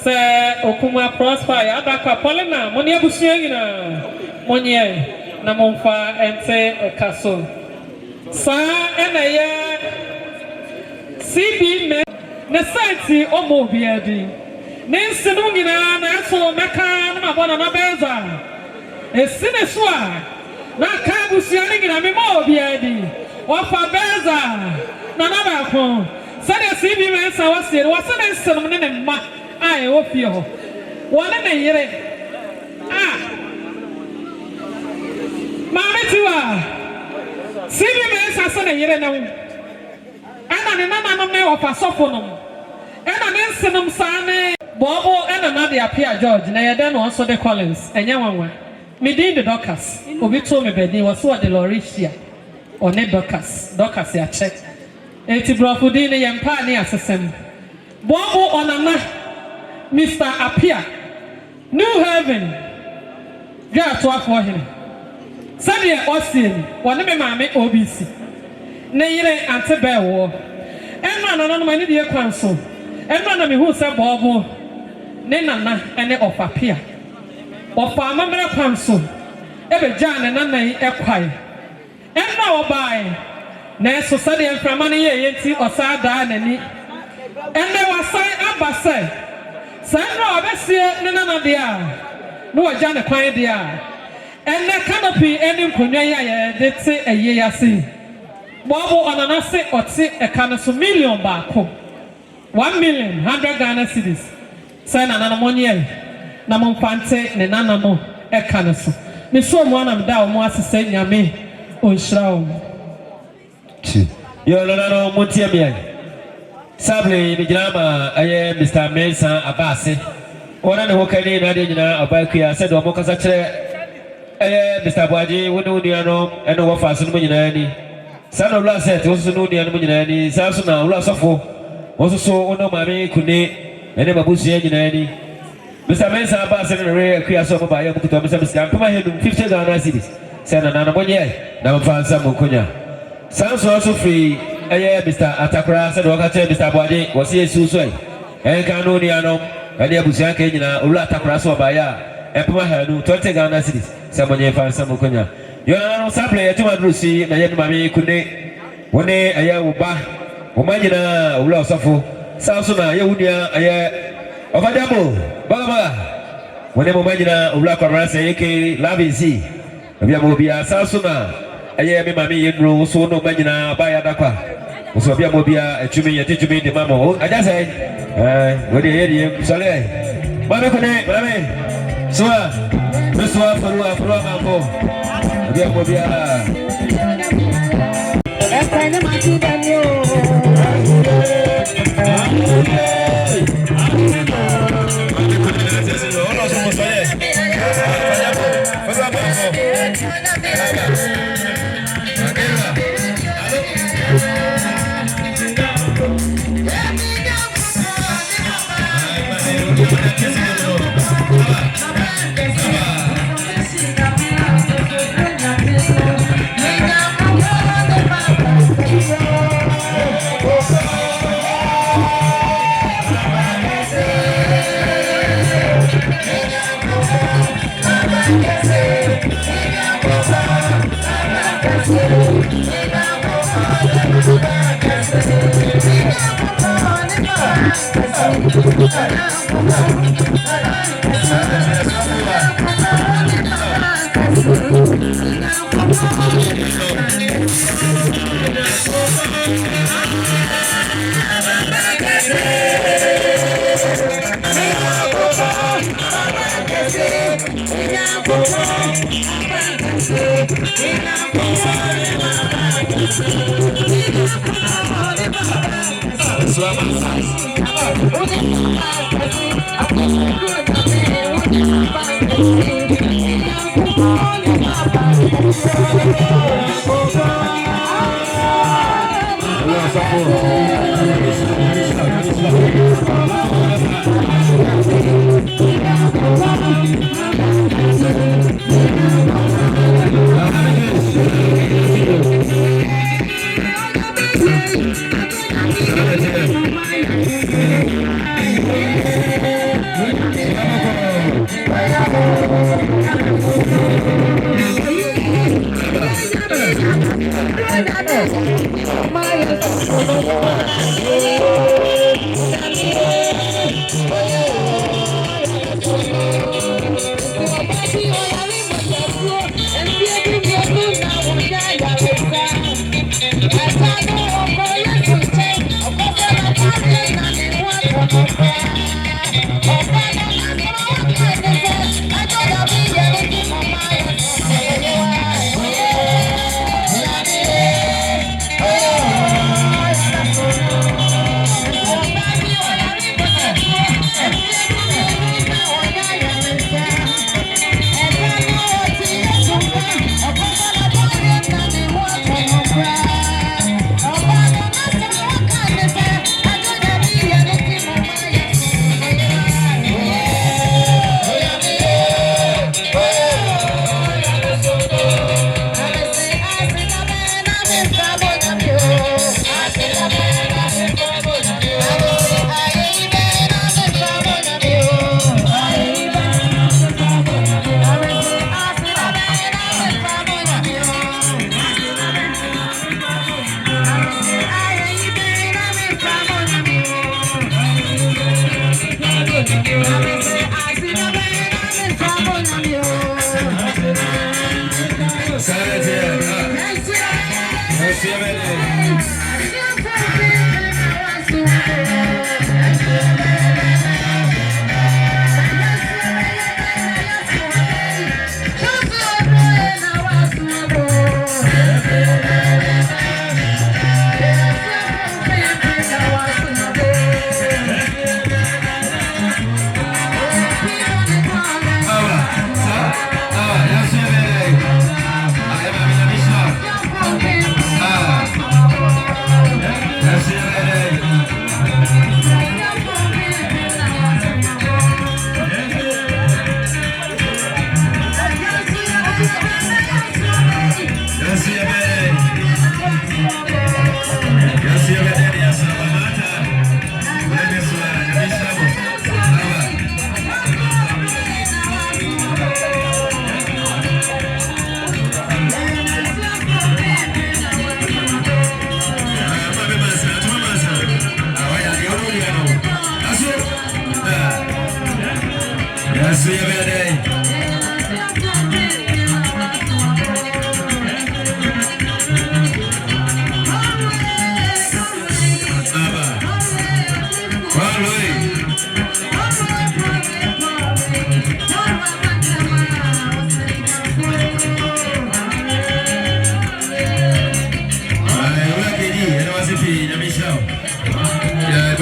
Say, Okuma prosper, Abaka Polina, Monia Bushina, Monia, Namonfa, and say a castle. Sa and a year CB Necessity or Mobiadi. Nancy Nungina, Naso Macan, Mabana Benza. A Sineswa, Nakabusianing in a Mobiadi, or Fabenza, Nanabako. Said a CB Mensa was it, wasn't a sermon in Ma. I hope you. One in a year. Ah, Mamma Tua. CB Mensa son a year now. And another of a sophomore. And an instant Sane. Bobo and another Appiah George, and then also the Collins, and Yawan. Me did the Docas, who told me that they was what the Lauricia or net Docas, Docas, ya check. Eti Brofudine Yampa near Assassin. Bobo on a Mr. Appiah, New Heaven, God to for him. Sadia Austin, one of my mammy OBC. Nayre Antebel war. And man on my dear council. And one of me who said Bobo. Nena and of Appiah. Of our member council, every John and Anna Equine. And now by Ness Society and from money or Sada and there was sign up by say, Sandra Bessia, Nana dear, no John Equine dear. And there cannot be any Punaya, they say a year see. Bobo on an asset or say a kind of $1 million back. 1,100,000 Ghana cities. Sign another money. Namon Pante, Nenanamo, Ekanaso. Miss one of them was to say Yame on Shroud. You're not Montiamia. Sably, the drama, I am Mr. Mesa Abasi. One of the Hokani, Nadina, Appiah said, or Mokasache, I am Mr. Baji, Wudiano, and over Fasun Munani. Son of Lasset, also knew the Munani, Samsona, Lassofo, also saw Ono Mami, Kune, and Babusi Engineer. Mr. Mesa Abbas and Ray Kriaso by Mr. Come ahead 50 Ghana cities. Send another 1 year. Now found some Mukunya. Sounds also free. Mr. Atakra said, Mr. Body was here Susway. And Canoniano, and the Busianka, Ula Takraso by and Puma 20 Ghana cities. Samonye fan Samukunya. Yona Saple, Yatuma Drusi, Nayan Mami Kune, One Aya Uba, Umajina, Ula Safu, Sausuna, Yahudia, Aya Ovadamo, Baba, One Umajina, Ula Karasa, Eke, Lavinsi, Yamobia, Sausuna, Aya Mami Yendro, Sono Majina, Bayadaka, Usabia Mobia, Chumi, teach me the mammo. I just say, what do you hear? Sorry, Mama Kune, Mame, Sua, Mesua, Furua, Mambo. Dia Mobia.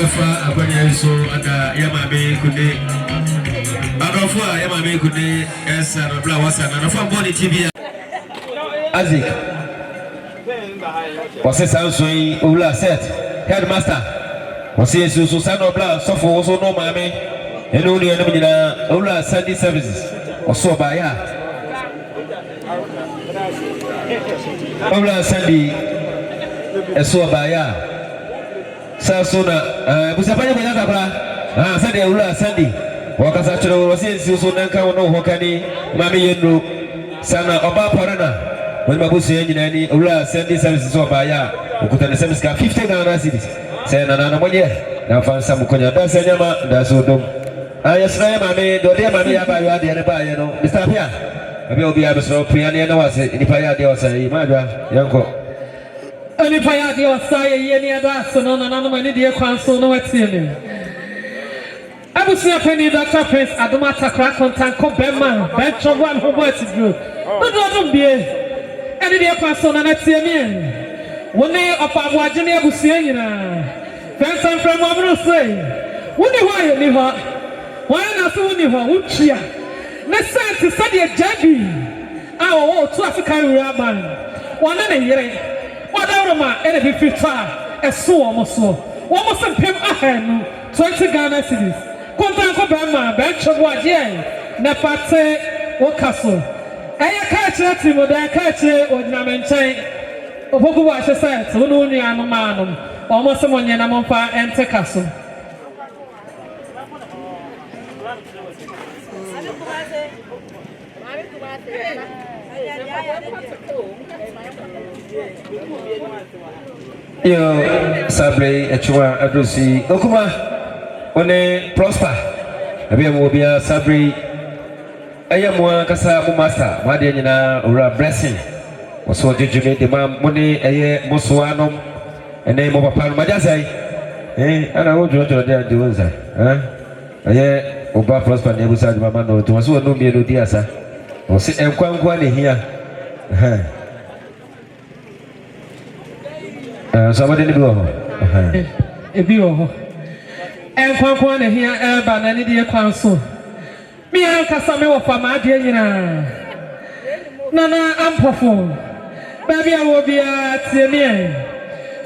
Abefa Abanya so aka Yamabe Kude. Adolfo Yamabe Kude Esa Bla Wasa na fa body TV. Azik. Wase Samsung Ula set headmaster. Wase so Sano Bla so for so no mame. Eno ni eno nyina Ula Sunday services. Oso ba ya. Ula Sunday eso ba ya. Sasuna busapanya kwenye kwa Sunday Ula Sunday. Wakasa chiro wase so nanka wono hokani mame yendo sana oba parana. When Babusi Engineer, Ula Sunday services over ya, ukutana service ka 50 Ghana cedis. Say na moye, na fan some konya da senyama da so dom. Yesra mame do de mame ya ba ya de ba ya no. Mr. Appiah. Abi obi abesro piano na wase nipa ya de wase imadwa yanko. Nipa ya de wase ye ni ada so no mani de kwan so no watie ni. Abusi apeni Dr. Prince Adoma Takra kontanko bema, bench of one who works good. No don't be. Any day pass on an ATM. One day of our Wajania Busiana. Friends and from Mabro say, wonder why you live? Why not so never? Uchia. Let's say to study a jabby. Our two African rabbi. One and a year. What out of my enemy 50 a so almost so. One must have him ahead 20 Ghana cities. Contanko Bama, bench of Wajia. Nepate or castle. I catch it to the catch it or Namenchay. Oboku was a set, Luni and Manum, almost someone Yanampa and Tekasu. Yo, Sabre, Echua, Adusi, Okuma, One Prosper, Abia Sabre. I am one Casa Master, Madiana or a blessing. Was what did you make the man money a year Mosuanum, a name of a Palmadazai? Eh, and I would do there do that. A year Oba Prosper never said Mamma to us who know me, Ludiasa. Or sit and quang here. Somebody in the blow. If you and quang here, Urban and India Council. Me and Casame of Famadia, Nana Ampafo. Baby, I will be at Tiamian.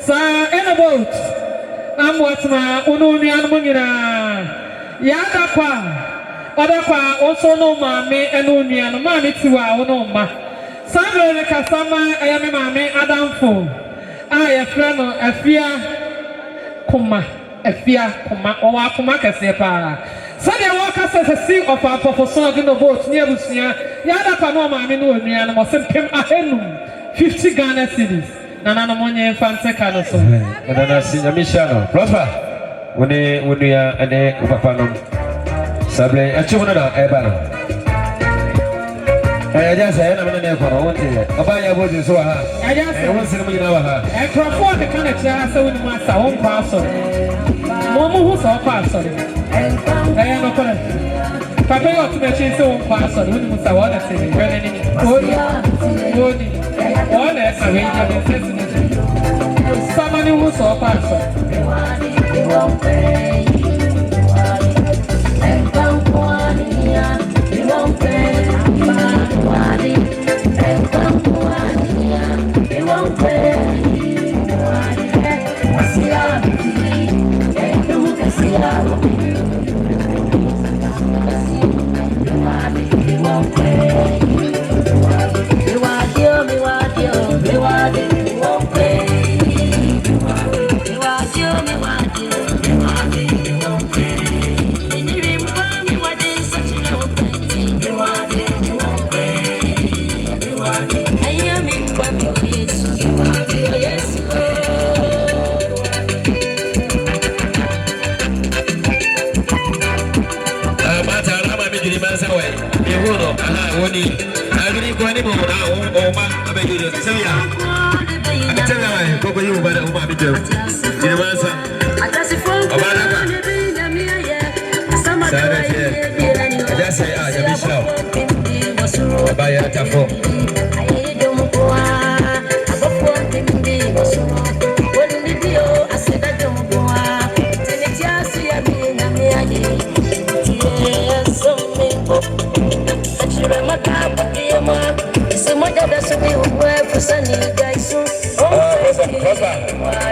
Sir, in a boat. I'm what's my Ununian Mungina. Yadakwa. Odakwa also no mammy and Union, mammy to our no ma. Samuel Casama, I am a mammy Adamfo. I a friend of Appiah Kuma, Appiah Kuma, or Akumaka Sepa. Sunday workers as a sea of our professor in the boat near Busia, Yada Panoma, Minuan, was sent him a 50 Ghana cities. Nana Monia and Fancy Canoso. And then I see a Michano. Prosper. When we are a day of a panum. Sable, a children, Ebano. I just said, I'm in there for 1 day. Appiah was so hard. I just said, we know her. And Crawford, the kind of chance with my own person. Momo who's our person. I am not going to Papa ought to mention so fast on whom I want to say, one as a range of necessity. Somebody who saw person.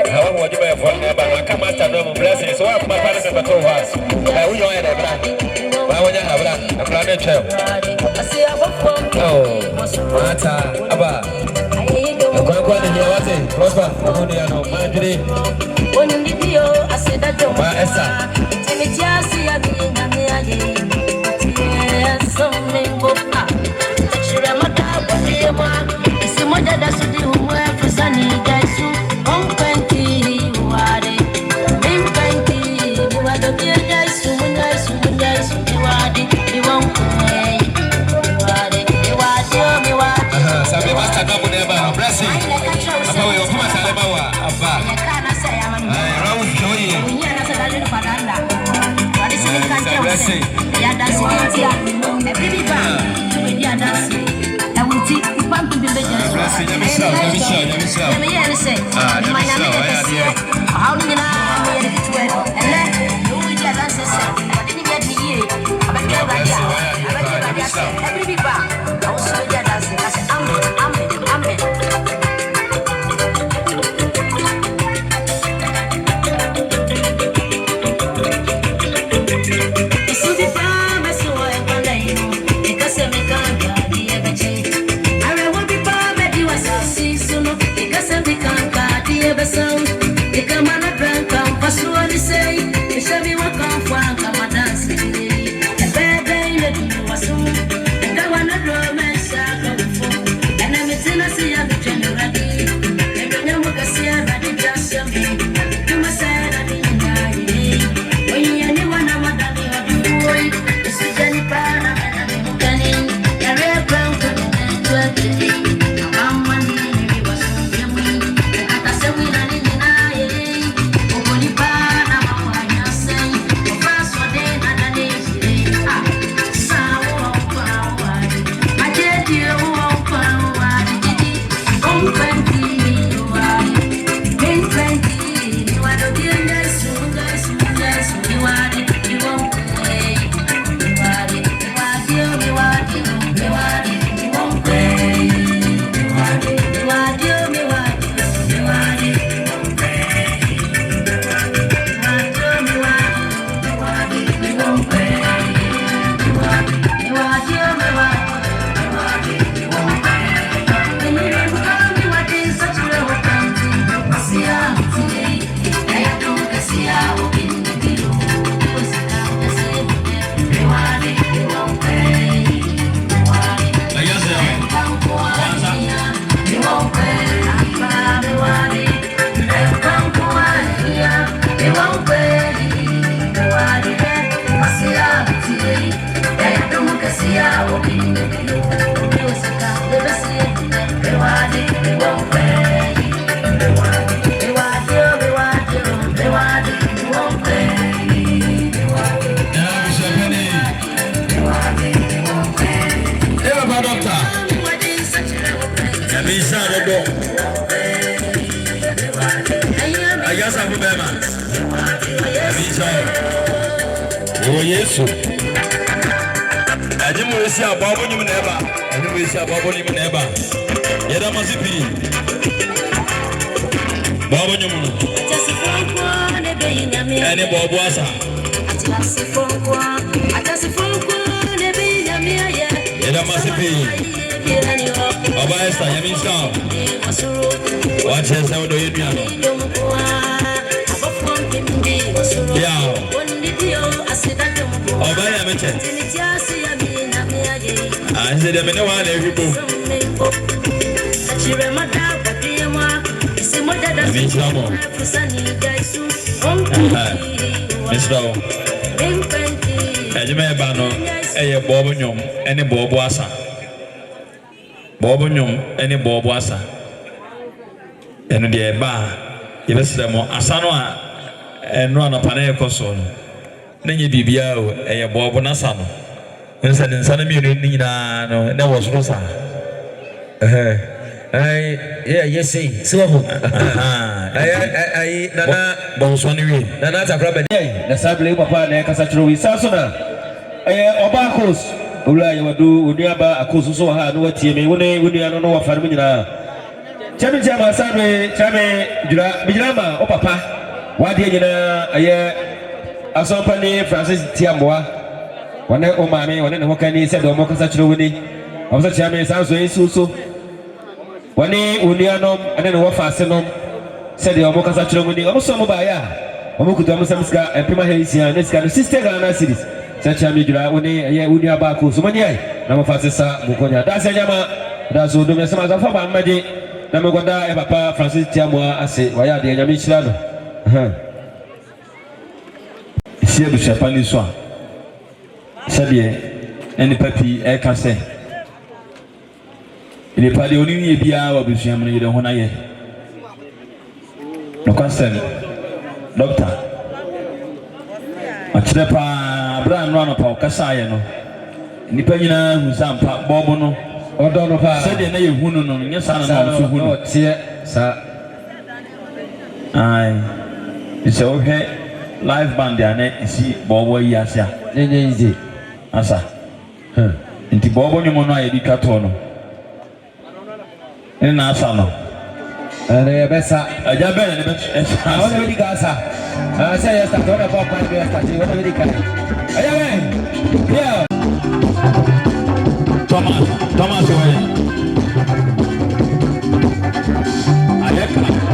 How would you buy for never? I come out of blessing, so I'm my father never told us. We know it. I want to have a planet child. Oh, Mata, Abba. I'm going to hear what it was. I'm going to know my day. When you video, I said that you're my Esther. Timothy, I mean, something book. It's more than that's the way for Sunny guys. On 20, who are they? In 20, who are the dear guys who guys, you are the won't play. You are the me what? Sabi master double never blessing. About your come and Salamawa. Abba. I can't say I'm around joy. We are not a little padanda. What is it? Can't blessing. Yeah, that's what I'm baby bang. We are dancing. I will take the pump to the legend. Blessing, let me show. Let me show. Let me hear you say. Let me show. How do you know where to get to it? And then you will get dancing. But didn't get me here. I bet you're right here. I bet you're right here. Let me be back. I will show you dancing. I said, I'm it. Oh yes. I didn't see a bubble you never. I didn't see a bubble you never. Yet must be. Bubble you any bobuasa. Yet must be. Baba Esther, you mean so? Watch us how do you do? Yeah. Obaya meche. I said them no one every book. Mr. Ejime bano eye bobo nyom ene bobo asa. Bobo nyom ene bobo asa. Eno de ba yebesere mo asa no a eno anapana ekoso no. Nenye bibia o eye bobo na sa no. Nsa de nsa na mi ni nyina no na wo so sa. Yes say ho. Nana bonsoni wi. Nana takra be na sable papa na kasa chiro wi sa so na. Oba akos owura ye wadu onuaba akos so ha no watie me woni ano no wafare me nyina. Chami chama sabe chame bijirama o papa wade nyina aye asompani Francis Tiamboa wane o maame wane ne hokani se do mo kasa kire woni obsa chame sanso yesuso wane unianom ane ne wofa asenom se de o mo kasa kire woni o so mo ba ya o mo kuto mo samska empima heisia ne ska no sister Ghana series se chame jura woni aye unia ba ko so mani ai na mo fa sesa mo konya da se nyama da so do me sama za fa ba made na me goda e papa Francis Tiamboa ase waya de nyame chira no isi ebu shapani so sabe eni papi e ka se ile pade oni ni bia wa busuam no yede ho na ye no kwasen doctor achire pa bra no pa okasa ye no nipa nyina hu sampa bobo no odo no pa sabe na ye hunu no nya sana na so hunu tie sa ai ise o he live band ya na isi bobo yi asia nyenye nzi asa nti bobo ni mo no aye di kato no na asa no ere besa aja be ne be esa wona di gasa asa ya sta wona pop band ya sta wona di kai aja be yeah Thomas we ayeka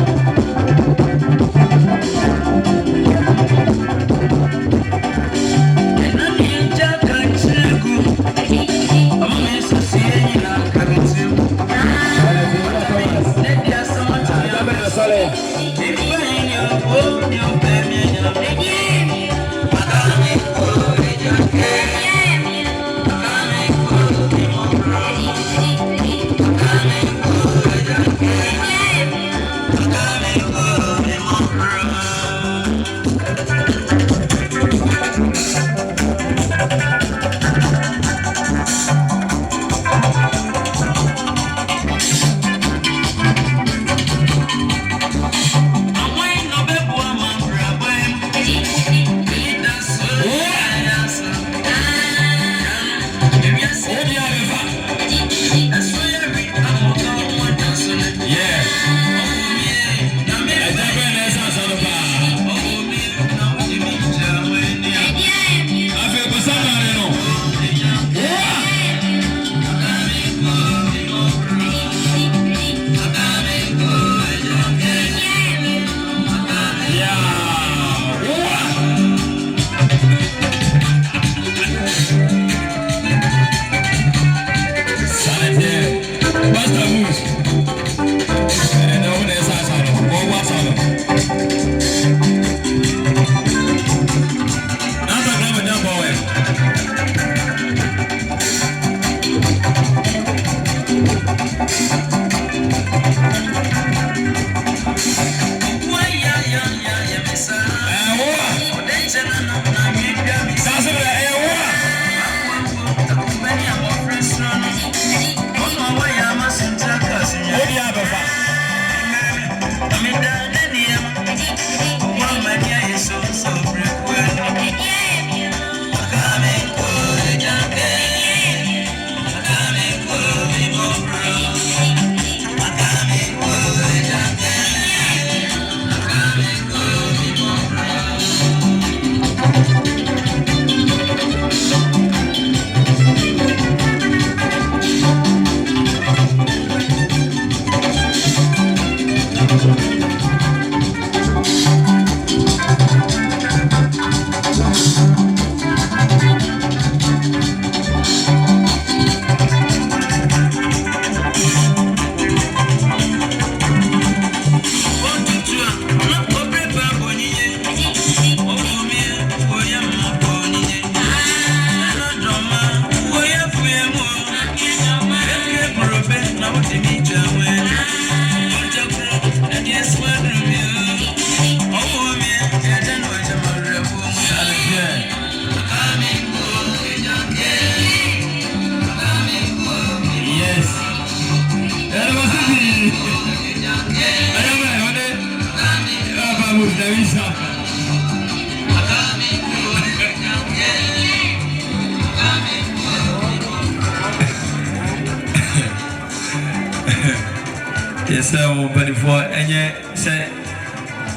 so before any say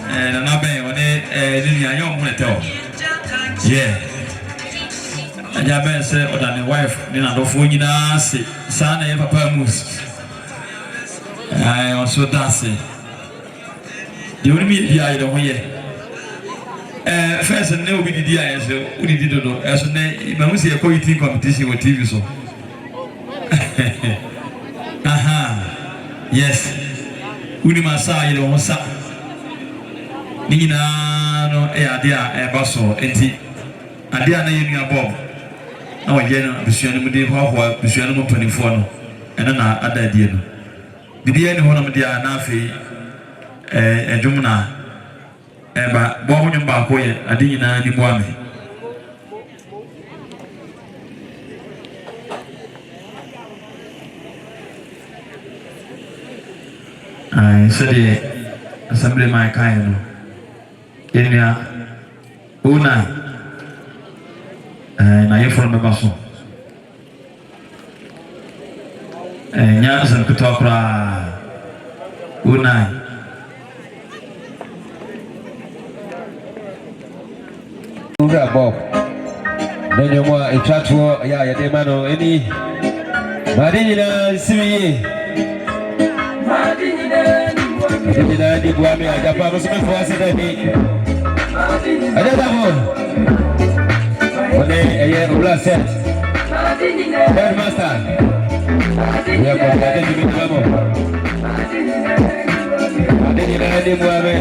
and I on it young tell. Yeah. And I better say or than the wife, then I don't phone you now say son and papa moose. I also dance it. The only media I don't hear. First and no be the idea so we did know as soon as I see a quality competition with TV so. Aha, yes. Unimasa, you don't say. Nina no idea a basso, enti. Idea na yemi above. Now again, the Shannon Mudi, the Shannon 24, and then other idea. The idea one of the Anafi, a Jumna. Eba bo nyum ba ko ye ade nyina ni bo ame ai so de assembly my kind no enia una na ye from the baso nya san kutokra una Bob. Then you want a chat for ya demano any Madina Simi Madina di Guami, I got Papa Smith for us. I don't have one. A year of last set. Headmaster. We are going to give it Madina di Guami.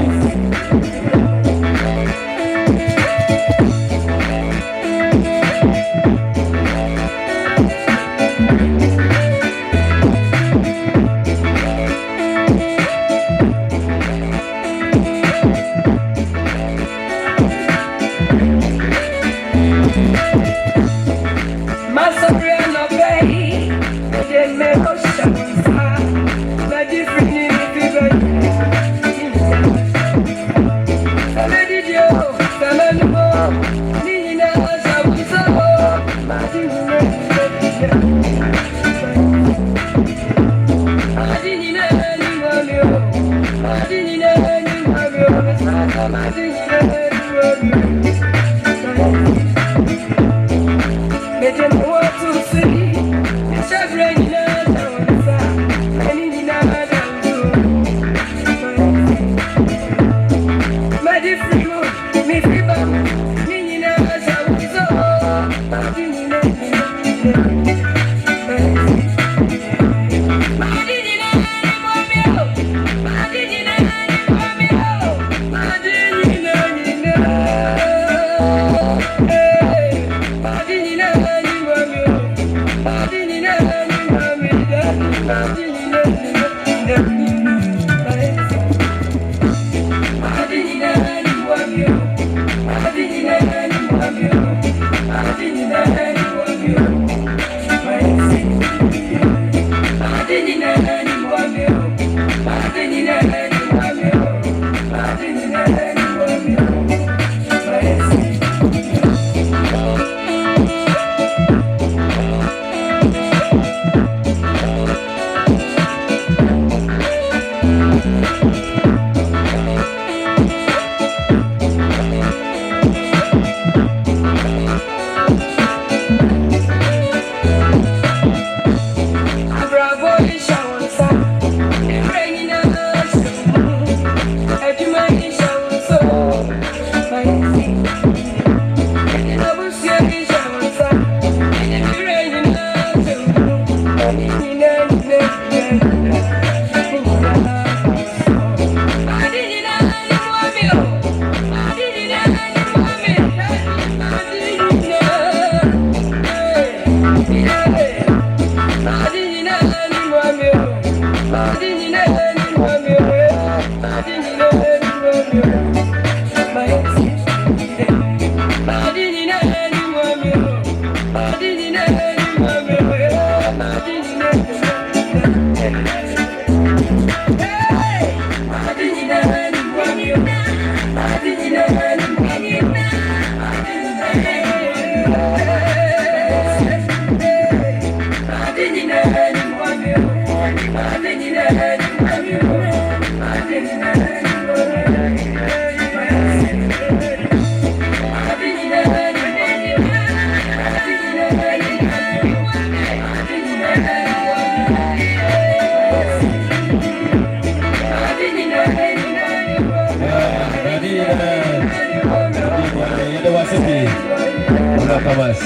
Thomas.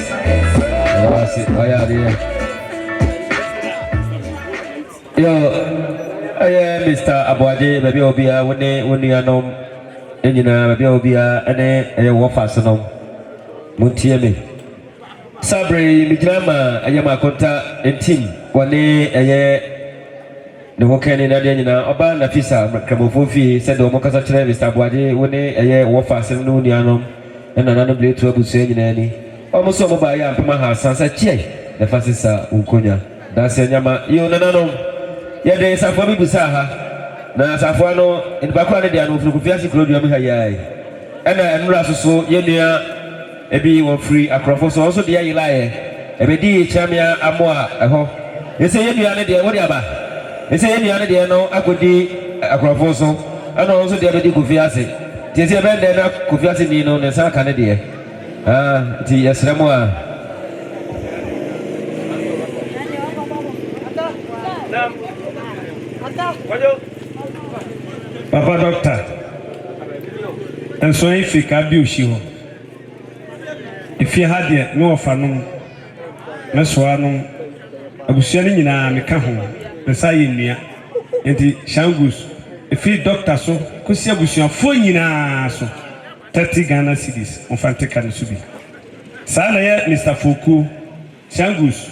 Yo, Mr. Abuaje, maybe Obia, when you are known, and you know, maybe Obia, and a war fastenum. Muntiemi. Sabre, Mijama, Ayama Conta, and Tim, one day, the Wokan in Adina, Oba Nafisa, Kamofofi, said Omokasa Mr. Abuaje, one day, a war fastenum, and another blade to Abu Sayin any. Almost over by Yamaha, Sansa Che, the fastest Unkonya. That's a Yama, you know. Ya de safo bi busaha na safo no en ba kwa ne dia no furu kufiase krodu am hayai ena enura soso ye nua ebi wo free akrofo so also dia yilaye ebe di chamia amoa eho ese ye nua ne dia wo dia ba ese ye nua ne dia no akodi akrofo so ana also dia be di kufiase ti ese be de na kufiase ni no ne sa ka ne dia ti yesremo a Papa Doctor, and so if you can be sure, if you had yet no fanum, Messuanum, Abusiani in a Mekaho, the Sayenia, and the Shangus, if you doctor so, could see Abusian 4 years, 30 Ghana cities on Fantecan Subi. Salaya, Mr. Foucault, Shangus,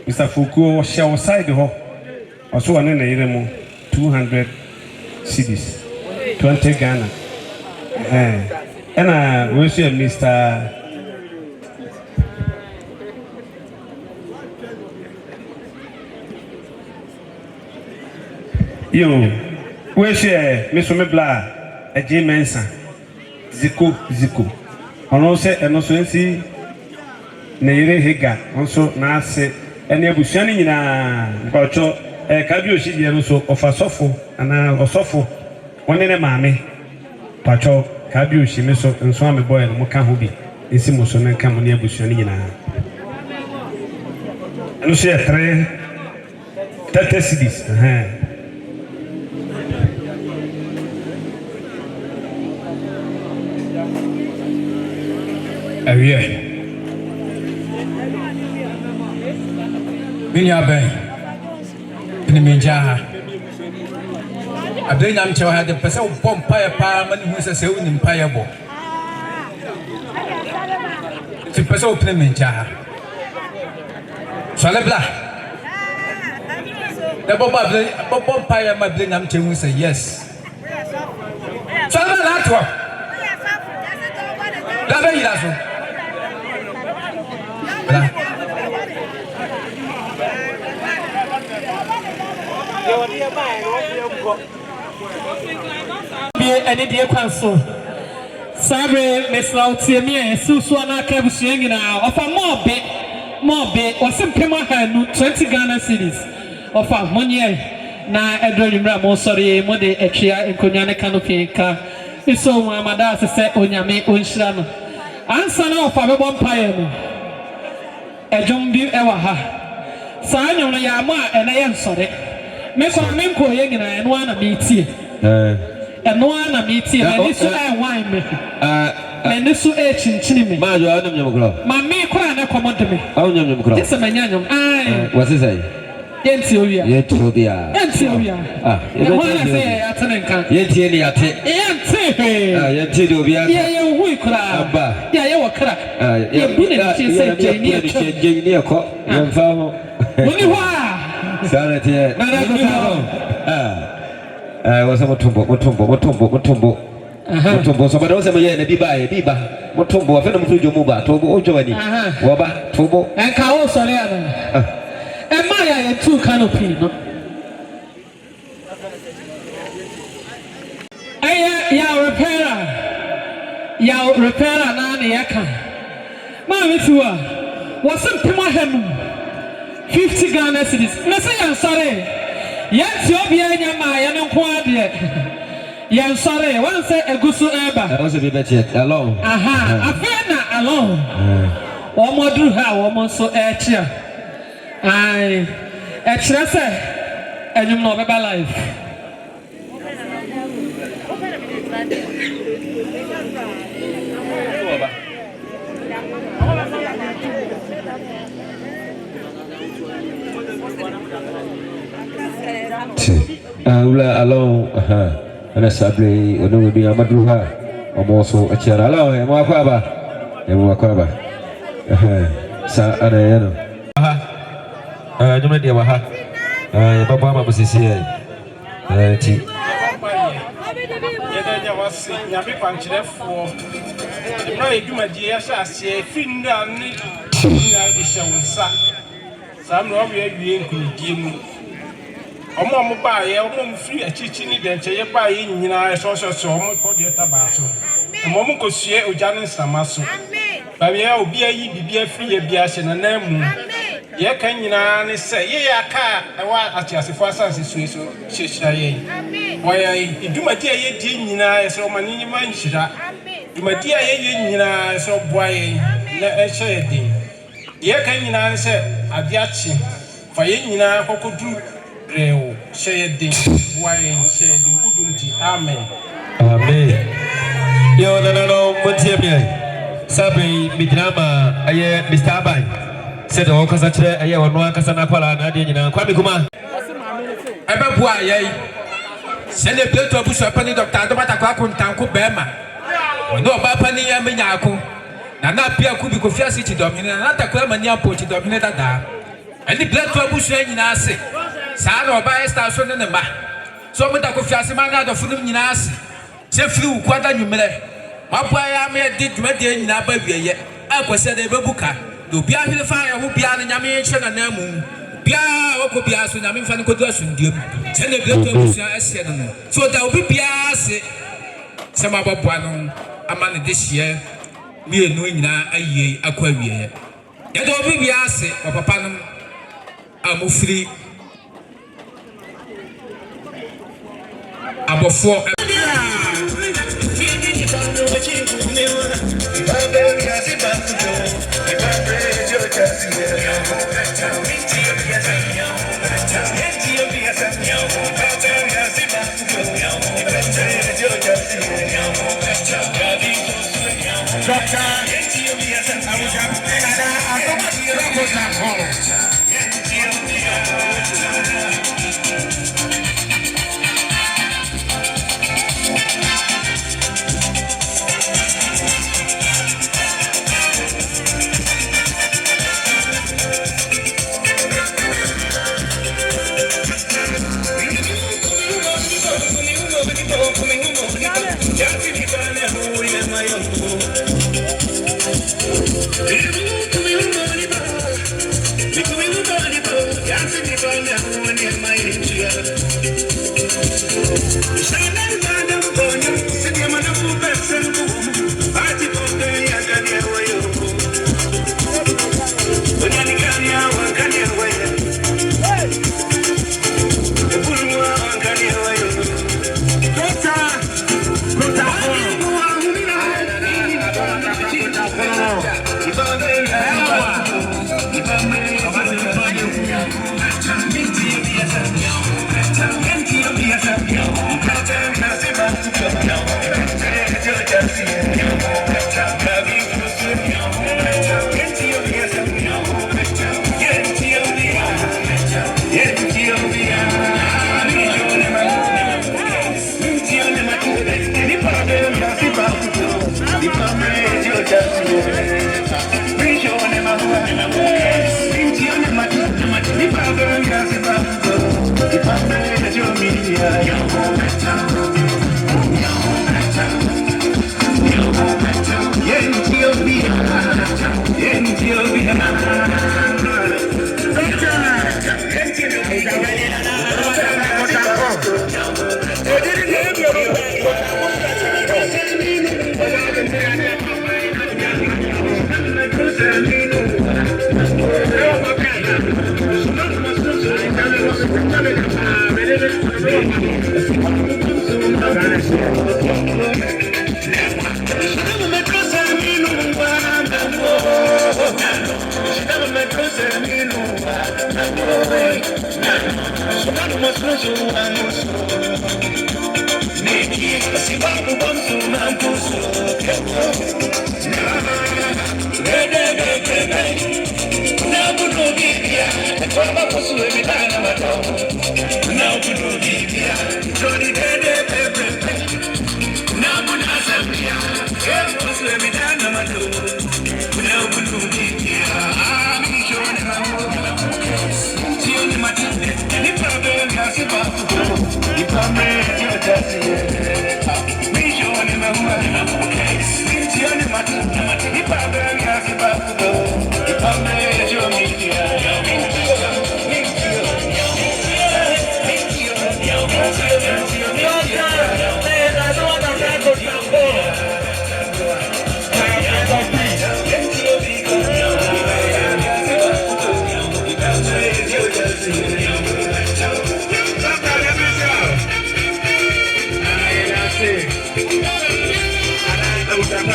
Mr. Foucault was shall side the hall, or so an enemy 200 cities. 20 Ghana. And we see Mr. Yo, we see Mr. Mebla, a J. Mensa, Zico. And also see Nere Hega, also Nase, and Yabushani in a Bacho, a Kabioshi, also of a sofa and a sofa. One in a mammy, Pacho, Cabu, she meso, and swam a boy and Mokahubi, and Simoson and Camonia Bushanina. And she had 30 cities. Minya Ben, in the Minja. I bring am to had the person bomb fire parliament who is a soon in Piable. The person opening in Jaha. Salabla. The bomb fire my bring am to say yes. Salabla. Any dear council. Sabre, Miss Lautie, and Suswana Cabusing now, of a more bit, or some Pema had 20 Ghana cities of a 1 year. Now, Edwin Ramo, sorry, Mode, Echia, and Kunyana Canopy car. It's so my mother said, Onyame, Unshram. Answer now for a vampire. A jumbi ever ha. Sign on a yama, and I am sorry. Miss Minko Yagina and one of me tea. And one of me tea, and this wine me. And this chinchini. Mammy, cry, come to me. Oh, no, it's a manyanum. What's it say? Yentioria. Yentioria. Ah, was a Motumbo. Somebody else may be by Biba, Motumbo, Venom Muba, Tobo, Joani, Waba, Tobo, and Kao Soliana. And my 2 canopy. Ya repairer, Nani Yaka. Mammy, was some Pima 50 Ghana cities. I'm sorry. Yes, you'll be in your mind and quad. Yes, sorry. One say a gusu eba. I was a bit better alone. Aha, I feel not alone. One more do her, one more so air. I actually say, and you know about life. Ula along ana sabre ono dia madruha omoso achara along e mo akwaba sa ana yano nyuma dia waha baba ma busisi ti yɛda wase nyame kwankyerɛfoɔ na edwumadie yɛhyɛ aseɛ finda ne nyina de hyɛ wo nsa saa mmerɛ ɔwɛ awie nkunidie mu ɔmo baayɛ ɔmo mfiri akyikyi ne dɛnkyɛyɛ baayɛ nyinaa ɛsɔsɔsɔ ɔmo kɔdeɛ tabaa so ɔmo nkosue ogya ne nsama so baayɛ obi ayi bibi afiri yɛ bia hyɛ nanan mu yɛka nyinaa ne sɛ yɛyɛ aka ɛwɔ atiasefo asanse sue so hyehyɛ yɛn wɔyɛ edwumadie a yɛdi nyinaa ɛsɛ ɔma ne nyima nhyira dwumadie a yɛyɛ nyinaa ɛsɛ ɔboa yɛn na ɛhyɛ yɛ den yɛka nyinaa ne sɛ ade akye fa yɛn nyinaa kɔkɔduru rewo hyɛ yɛ den boa yɛn hyɛ yɛ den wodum ti amen yo no montie bia sabe migrama aye Mr. Abai said o kasa kire aye wono akasa na kwala na ade nyina kwa mikuma ebe bua yei se ne pleto abusu pani Dr. Adobata kwa kuntanko bema no ba pani ya menya ako na Appiah Kofiase ti domine na takwa mani ampo ti domine dada ani pleto abusu nyina ase saa na oba esta so ne ma so mo da Kofiase ma na adofo nyina ase se firi ukwada nwumere Appiah ya me di dwumadie nyina ba wieye akwese da ebebuka do bia hwele fa ya ho bia na nyame hye na namu bia woko bia so nyame fa ne kodu asundiem se ne pleto abusu ase no so da obi bia ase se ma boboa no ama ne de hye mienu nyina aye akwa wieye ya da obi bia ase papa no amofiri abofo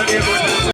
Thank you.